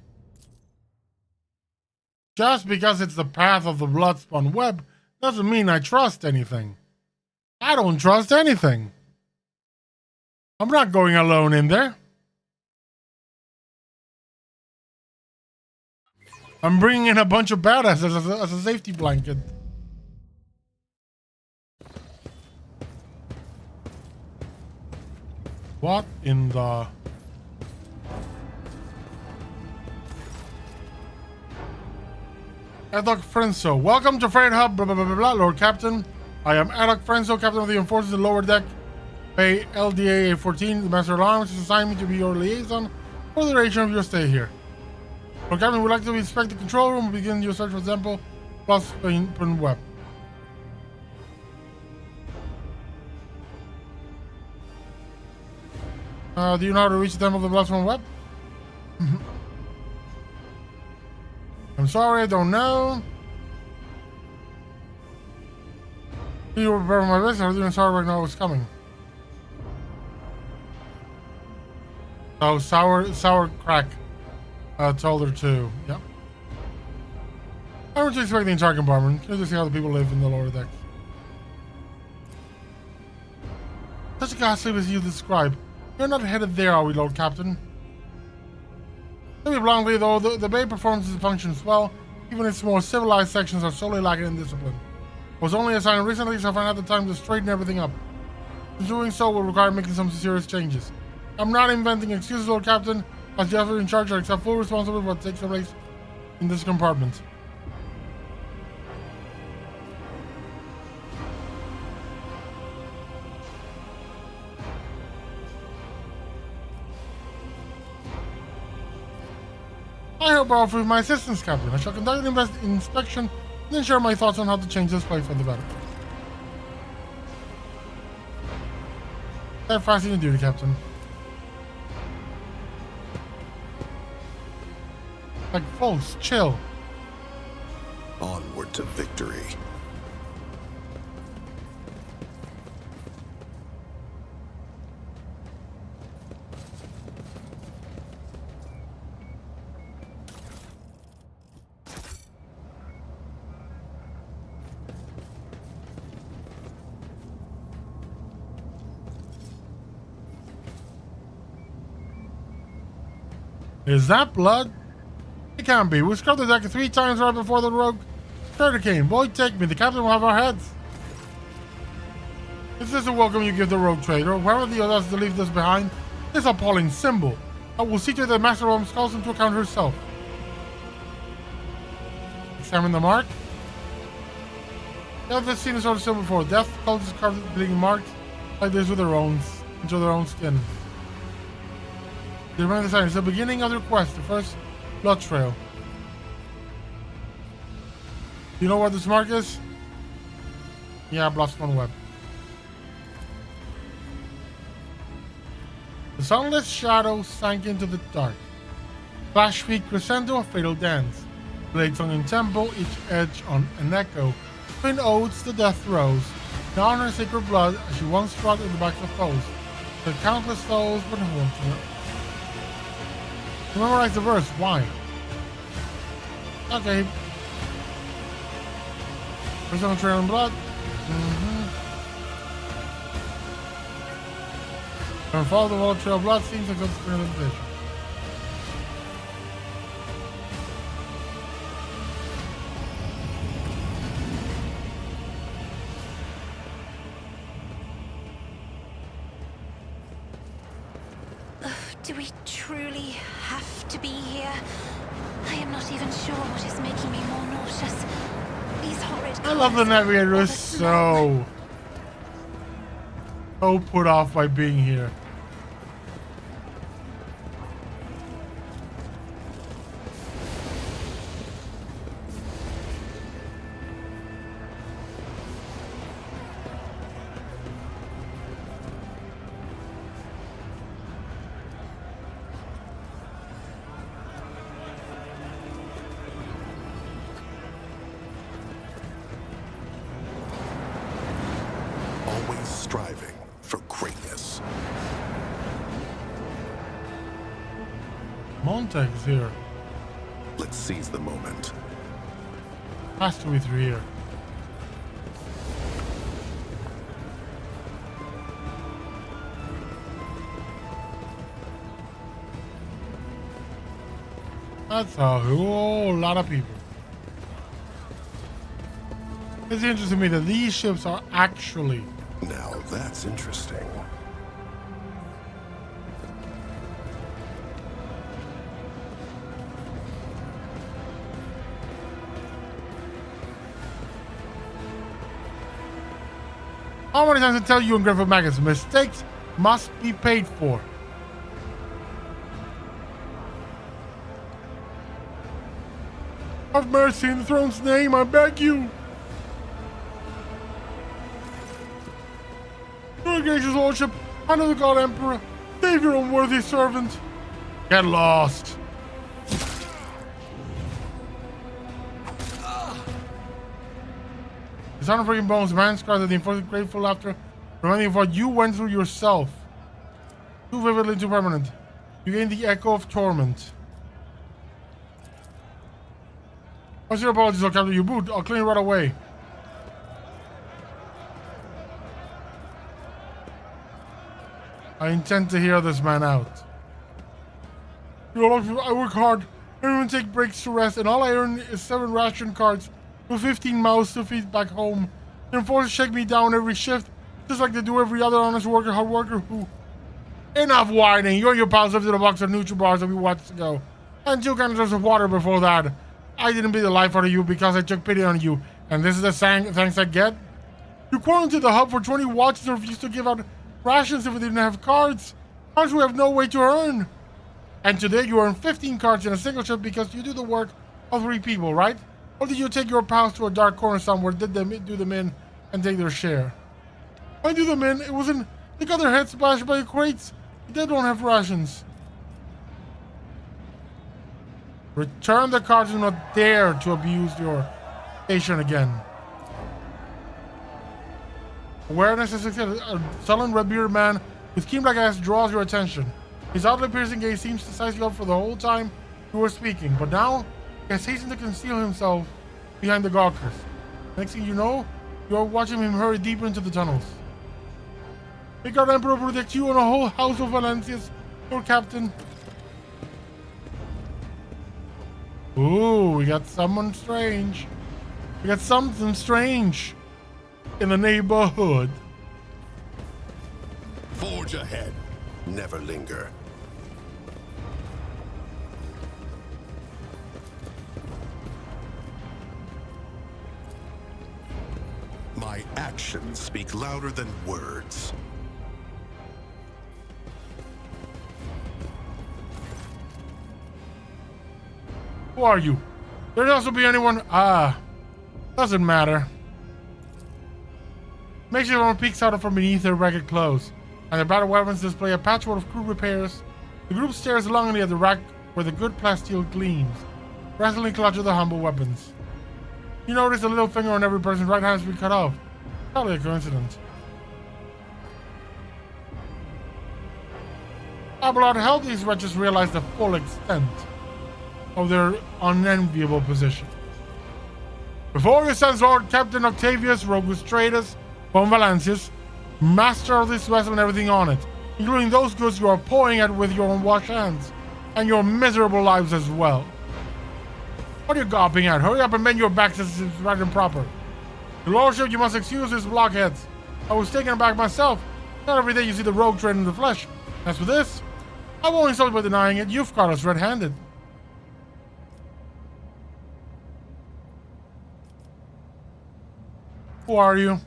Just because it's the path of the Bloodspawn web doesn't mean I trust anything. I don't trust anything. I'm not going alone in there. I'm bringing in a bunch of badasses as a safety blanket. What in the... Adok Frenzo, welcome to Freight Hub, blah, blah, blah, blah, blah, Lord Captain. I am Adok Frenzo, Captain of the Enforcers in the lower deck. Pay LDA 14, the Master Alarms, has assigned me to be your liaison for the duration of your stay here. Lord Captain, would like to inspect the control room and begin your search for example, plus print web. Do you know how to reach the Temple of the Bloodspawn web? I'm sorry, I don't know. You were preparing my list, I was even sorry right now it was coming. Oh, sour crack. Told her to. Yep. I went to expect the entire compartment. Can you just see how the people live in the lower decks? Such a ghastly as you describe. You're not headed there, are we, Lord Captain? To be bluntly, though, the bay performs its functions well. Even its more civilized sections are solely lacking in discipline. I was only assigned recently, so I find out the time to straighten everything up. Doing so will require making some serious changes. I'm not inventing excuses, Lord Captain. As the officer in charge, I accept full responsibility for what takes place in this compartment. I hope I offer my assistance, Captain. I shall conduct an inspection and then share my thoughts on how to change this place for the better. Have fasting duty, Captain. Like, folks, chill. Onward to victory. Is that blood? It can't be. We scrubbed the deck 3 times right before the rogue traitor came. Boy, take me. The captain will have our heads. Is this a welcome you give the rogue trader? Whoever the others to leave this behind, this appalling symbol. I will see to it that Master Rome calls into account herself. Examine the mark. Yeah, this scene is sort of similar before. Death cultists carved bleeding marks like this with their own into their own skin. The remaining sign is the beginning of the quest, the first blood trail. Do you know what this mark is? Yeah, Bloodspawn web. The sunless shadow sank into the dark. Flash feet crescendo, a fatal dance. Blades hung in tempo, each edge on an echo. Twin odes to death throes. Now in her sacred blood, as she once struck in the backs of foes. The countless souls but haunting her. Memorize the verse. Why? Okay. First on trail in blood. And follow the wall trail of blood seems like that's another vision. Do we truly have to be here? I am not even sure what is making me more nauseous. These horrid I love the navigator is so put off by being here. Always striving for greatness. Montag is here. Let's seize the moment. Has to be through here. That's a whole lot of people. It's interesting to me that these ships are actually... Now that's interesting. How many times I tell you in Griffith Magazine, mistakes must be paid for. Have mercy in the throne's name, I beg you. Your gracious lordship, honor the god emperor, save your unworthy servant. Get lost. The sound of breaking bones, man scarred at the enforced grateful laughter, reminding of what you went through yourself. Too vividly, too permanent. You gain the echo of torment. What's your apologies, I'll capture you boot. I'll clean it right away. I intend to hear this man out. I work hard. Everyone take breaks to rest, and all I earn is 7 ration cards with 15 mouths to feed back home. The enforcers shake me down every shift, just like they do every other honest worker, hard worker who... Enough whining. You and your pals lifted a box of Nutri-Bars a few months ago, and 2 canisters of water before that. I didn't beat the life out of you because I took pity on you, and this is the thanks I get? You quarantined the hub for 20 watches and refused to give out rations if we didn't have cards. Cards we have no way to earn. And today you earn 15 cards in a single shift because you do the work of 3 people, right? Or did you take your pals to a dark corner somewhere, do them in, and take their share? I do them in. It wasn't... They got their heads splashed by crates. They don't have rations. Return the cards and do not dare to abuse your station again. Awareness is succeeded. A sullen red-bearded man with keen black eyes draws your attention. His oddly piercing gaze seems to size you up for the whole time you were speaking, but now he has hastened to conceal himself behind the gawkers. Next thing you know, you are watching him hurry deeper into the tunnels. May God Emperor protect you and a whole house of Valencias, your captain. Ooh, we got someone strange. We got something strange in the neighborhood. Forge ahead. Never linger. My actions speak louder than words. Who are you? There'd also be anyone... doesn't matter. Makes everyone peeks out from beneath their ragged clothes, and their battle weapons display a patchwork of crude repairs. The group stares longingly at the rack where the good plasteel gleams, wrestling clutch of the humble weapons. You notice a little finger on every person's right hand has been cut off. Probably a coincidence. Abelard, help these wretches realize the full extent of their unenviable position. Before you stands Lord Captain Octavius Rogustratus von Valancius, master of this vessel and everything on it, including those goods you are pouring at with your unwashed hands, and your miserable lives as well. What are you gawping at? Hurry up and bend your backs as is right and proper. Your lordship, you must excuse these blockheads. I was taken aback myself. Not every day you see the rogue trade in the flesh. As for this, I won't insult you by denying it. You've caught us red-handed. Who are you?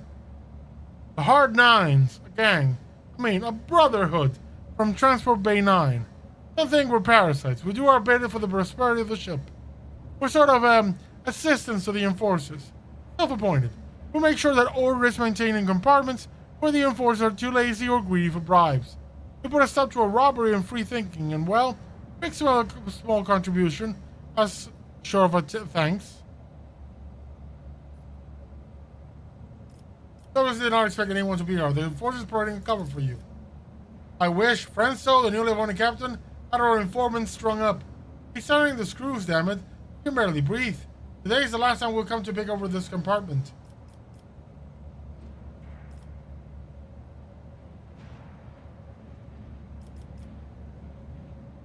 The Hard Nines, a gang. A brotherhood from Transport Bay 9. Don't think we're parasites. We do our bit for the prosperity of the ship. We're sort of, assistants to the enforcers. Self-appointed. We make sure that order is maintained in compartments where the enforcers are too lazy or greedy for bribes. We put a stop to a robbery and free thinking, and well, make a small contribution, as sure of a thanks. Douglas did not expect anyone to be here. The enforcers providing cover for you. I wish Frenzo, the newly appointed captain, Got our informant strung up. He's turning the screws, damn it. He can barely breathe. Today is the last time we'll come to pick over this compartment.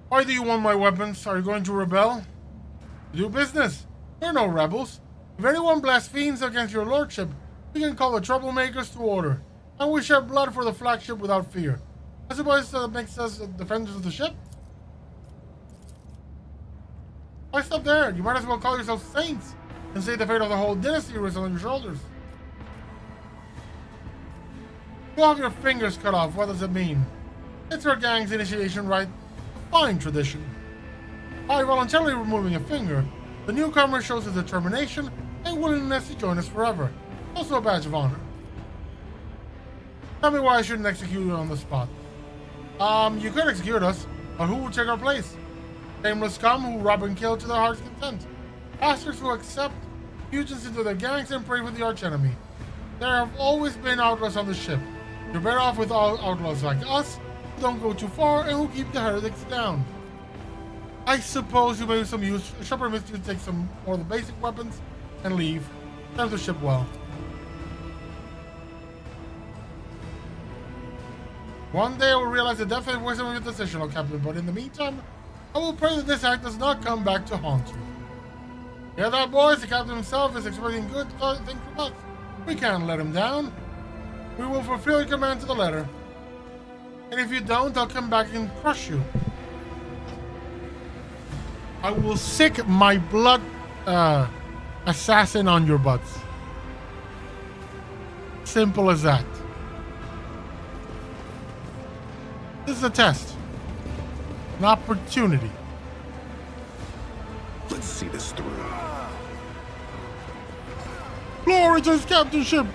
Why do you want my weapons? Are you going to rebel? Do business. We're no rebels. If anyone blasphemes against your lordship, we can call the troublemakers to order. And we shed blood for the flagship without fear. I suppose that makes us defenders of the ship? Why stop there? You might as well call yourselves saints and say the fate of the whole dynasty rests on your shoulders. You'll have your fingers cut off. What does it mean? It's our gang's initiation rite. Fine tradition. By voluntarily removing a finger, the newcomer shows his determination and willingness to join us forever. Also a badge of honor. Tell me why I shouldn't execute you on the spot. You could execute us, but who will take our place? Shameless scum who rob and kill to their heart's content. Bastards who accept fugitives into their gangs and pray for the archenemy. There have always been outlaws on the ship. You're better off with all outlaws like us, who don't go too far and who keep the heretics down. I suppose you may have some use. Shall permit you to take some more of the basic weapons and leave. Serve the ship well. One day I will realize the depth and wisdom of your decision, O Captain, but in the meantime, I will pray that this act does not come back to haunt you. Hear that, boys? The captain himself is expecting good things from us. We can't let him down. We will fulfill your command to the letter. And if you don't, I'll come back and crush you. I will sick my blood assassin on your butts. Simple as that. This is a test. An opportunity. Let's see this through. Glory to his captainship!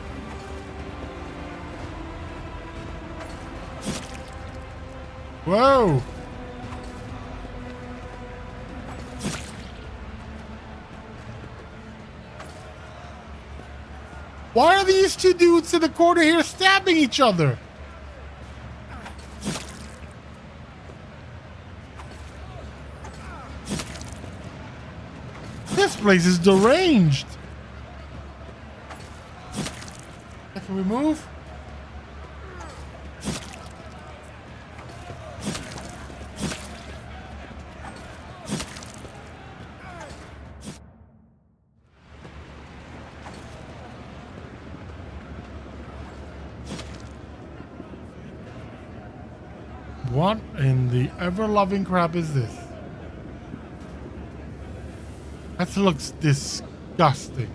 Whoa! Why are these two dudes in the corner here stabbing each other? This place is deranged. Can we move? What in the ever-loving crap is this? That looks disgusting.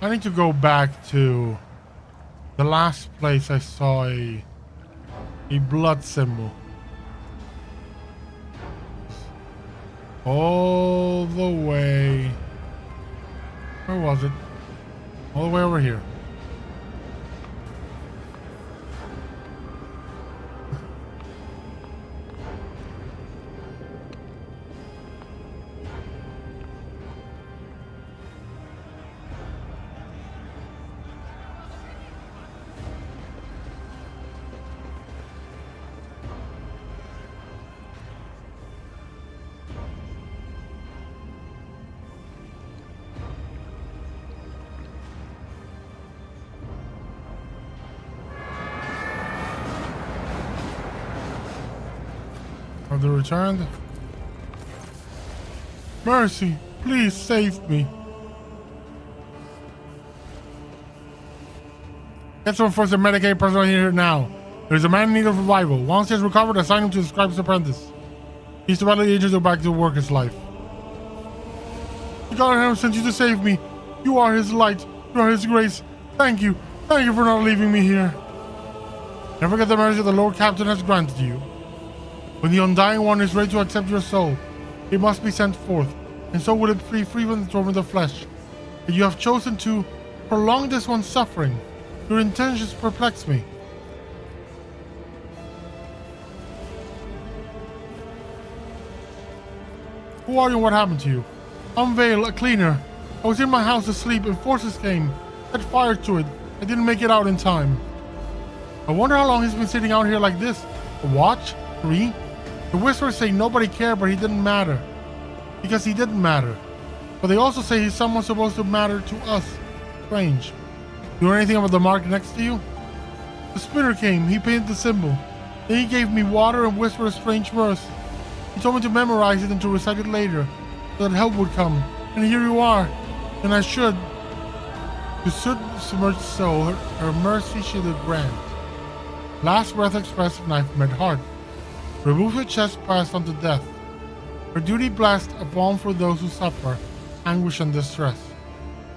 I need to go back to the last place I saw a blood symbol. All the way. Where was it? All the way over here. Have they returned? Mercy, please save me. Get someone first and Medicaid personnel here now. There's a man in need of revival. Once he has recovered, assign him to the scribe's apprentice. He's to battle the agents to go back to worker's life. God has sent you to save me. You are his light. You are his grace. Thank you. Thank you for not leaving me here. Never forget the mercy the Lord Captain has granted you. When the Undying One is ready to accept your soul, it must be sent forth, and so will it be free from the torment of flesh. But you have chosen to prolong this one's suffering. Your intentions perplex me. Who are you and what happened to you? I'm Vale, a cleaner. I was in my house asleep and forces came. Set fire to it. I didn't make it out in time. I wonder how long he's been sitting out here like this. A watch? 3? The Whispers say nobody cared, but he didn't matter. Because he didn't matter. But they also say he's someone supposed to matter to us. Strange. You know anything about the mark next to you? The spinner came. He painted the symbol. Then he gave me water and whispered a strange verse. He told me to memorize it and to recite it later, so that help would come. And here you are. And I should. To submerged soul, her mercy she did grant. Last breath expressed, knife met heart. Remove your chest, passed unto death. Her duty blessed, a balm for those who suffer anguish and distress.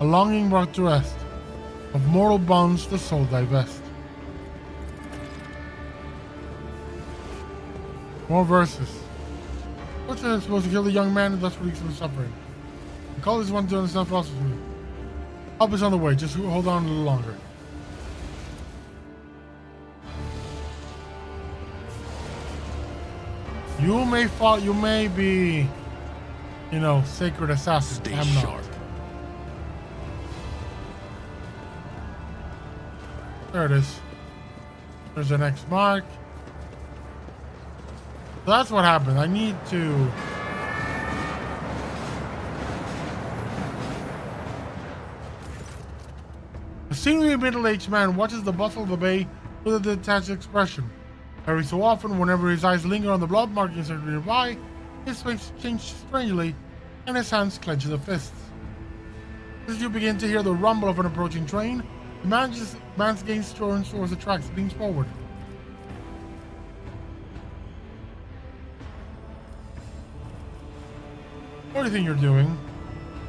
A longing brought to rest. Of mortal bonds the soul divest. More verses. What's supposed to kill the young man and thus release from suffering? The call is one to understand philosophy. Help is on the way, just hold on a little longer. You may fall, you may be, you know, sacred assassin. Stay I'm sharp. not. There it is. There's the next mark. So that's what happened. I need to... A seemingly middle-aged man watches the bustle of the bay with a detached expression. Every so often, whenever his eyes linger on the blood markings nearby, his face changes strangely, and his hands clench into fists. As you begin to hear the rumble of an approaching train, the man's gaze turns towards the tracks, leans forward. What do you think you're doing?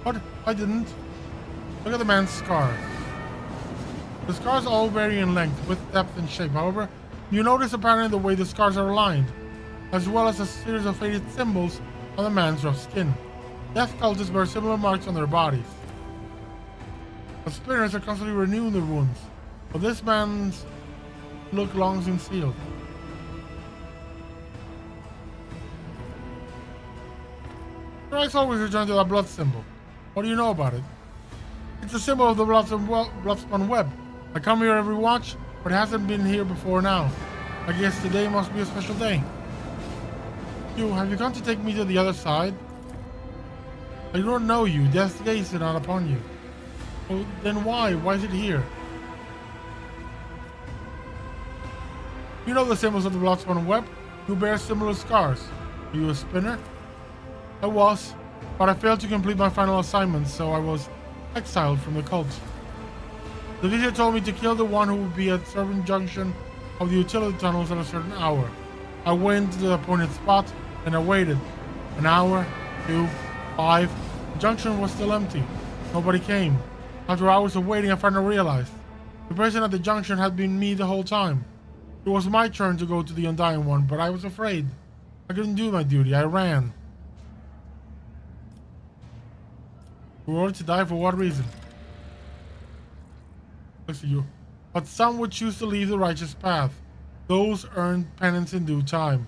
What? I didn't. Look at the man's scars. The scars all vary in length, width, depth, and shape. However, you notice a pattern in the way the scars are aligned, as well as a series of faded symbols on the man's rough skin. Death cultists bear similar marks on their bodies. The spinners are constantly renewing their wounds, but this man's look long since healed. Your eyes always return to that blood symbol. What do you know about it? It's a symbol of the blood-spun web. I come here every watch, but it hasn't been here before now. I guess today must be a special day. Have you come to take me to the other side? I don't know you. Death's gaze is not upon you. Well, then why? Why is it here? You know the symbols of the blood-spun web? You bear similar scars. Are you a spinner? I was, but I failed to complete my final assignment, so I was exiled from the cult. The vizier told me to kill the one who would be at certain junction of the utility tunnels at a certain hour. I went to the appointed spot, and I waited. An hour, 2, 5. The junction was still empty. Nobody came. After hours of waiting, I finally realized. The person at the junction had been me the whole time. It was my turn to go to the Undying One, but I was afraid. I couldn't do my duty. I ran. We were to die for what reason? Listen to you. But some would choose to leave the righteous path. Those earned penance in due time.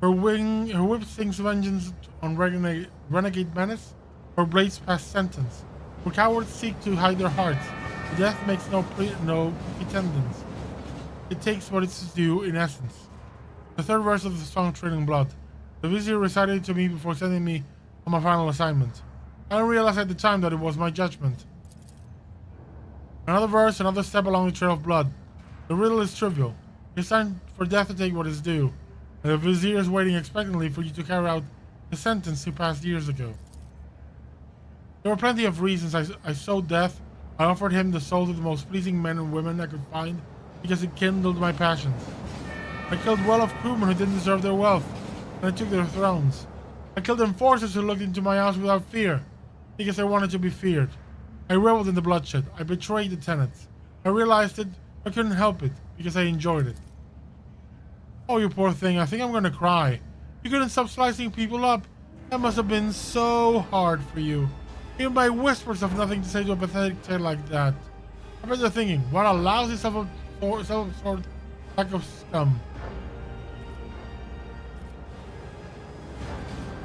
Her whip sings vengeance on renegade menace. Her blades pass sentence. For cowards seek to hide their hearts. Death makes no pretendence. It takes what it's due in essence. The third verse of the song Trailing Blood. The vizier recited it to me before sending me on my final assignment. I didn't realize at the time that it was my judgment. Another verse, another step along the trail of blood. The riddle is trivial. It's time for death to take what is due, and the vizier is waiting expectantly for you to carry out the sentence he passed years ago. There were plenty of reasons I sought death. I offered him the souls of the most pleasing men and women I could find because it kindled my passions. I killed well-off crewmen who didn't deserve their wealth, and I took their thrones. I killed enforcers who looked into my house without fear, because I wanted to be feared. I reveled in the bloodshed. I betrayed the tenants. I realized it. I couldn't help it, because I enjoyed it. Oh, you poor thing. I think I'm gonna cry. You couldn't stop slicing people up. That must have been so hard for you. Even my whispers have nothing to say to a pathetic tale like that. I bet they're thinking, what a lousy self-absorbed sack of scum.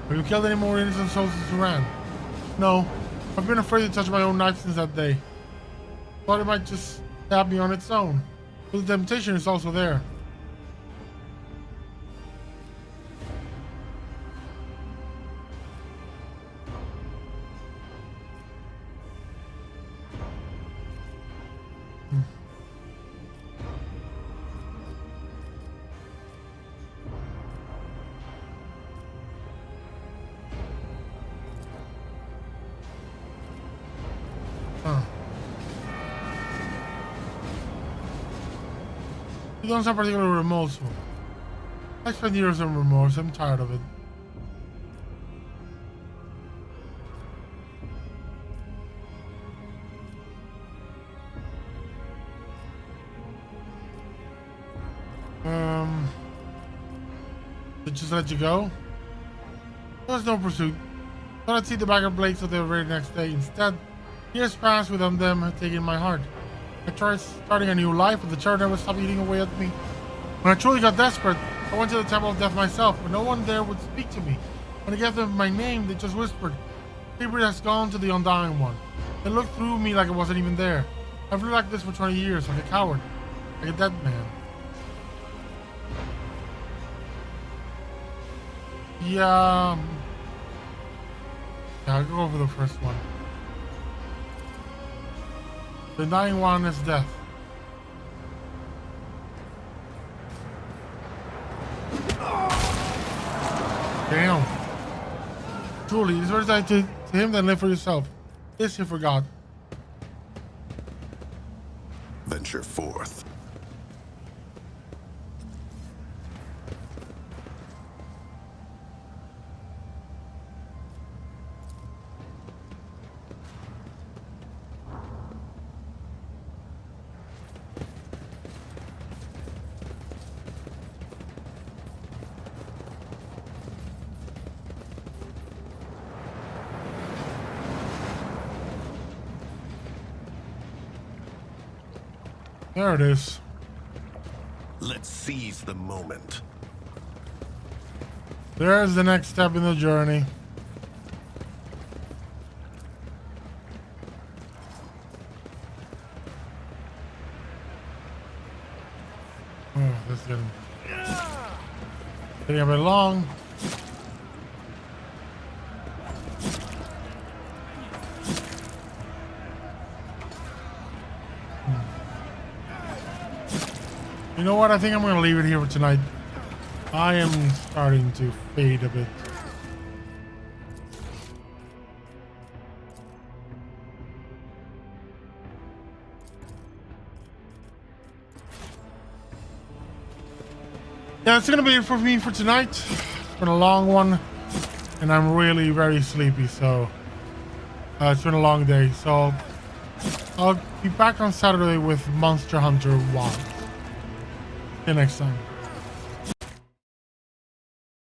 Have you killed any more innocent souls since you ran? No. I've been afraid to touch my own knife since that day. Thought it might just stab me on its own. But the temptation is also there. You don't sound particularly remorseful. I spent years of remorse. I'm tired of it. Did just let you go? There was no pursuit. Thought I'd see the bag of blades of the very next day. Instead, years passed without them taking my heart. I tried starting a new life, but the charter never stopped eating away at me. When I truly got desperate, I went to the Temple of Death myself, but no one there would speak to me. When I gave them my name, they just whispered, "Gabriel has gone to the Undying One." They looked through me like I wasn't even there. I've lived like this for 20 years, like a coward, like a dead man. Yeah, I'll go over the first one. The Undying One is death. Damn. Truly, it's better to die to him than live for yourself. This you forgot. Venture forth. There it is. Let's seize the moment. There's the next step in the journey. Oh, this is getting a bit long. You know what? I think I'm going to leave it here for tonight. I am starting to fade a bit. Yeah, it's going to be it for me for tonight. It's been a long one, and I'm really very sleepy, so it's been a long day. So I'll be back on Saturday with Monster Hunter 1. See you next time.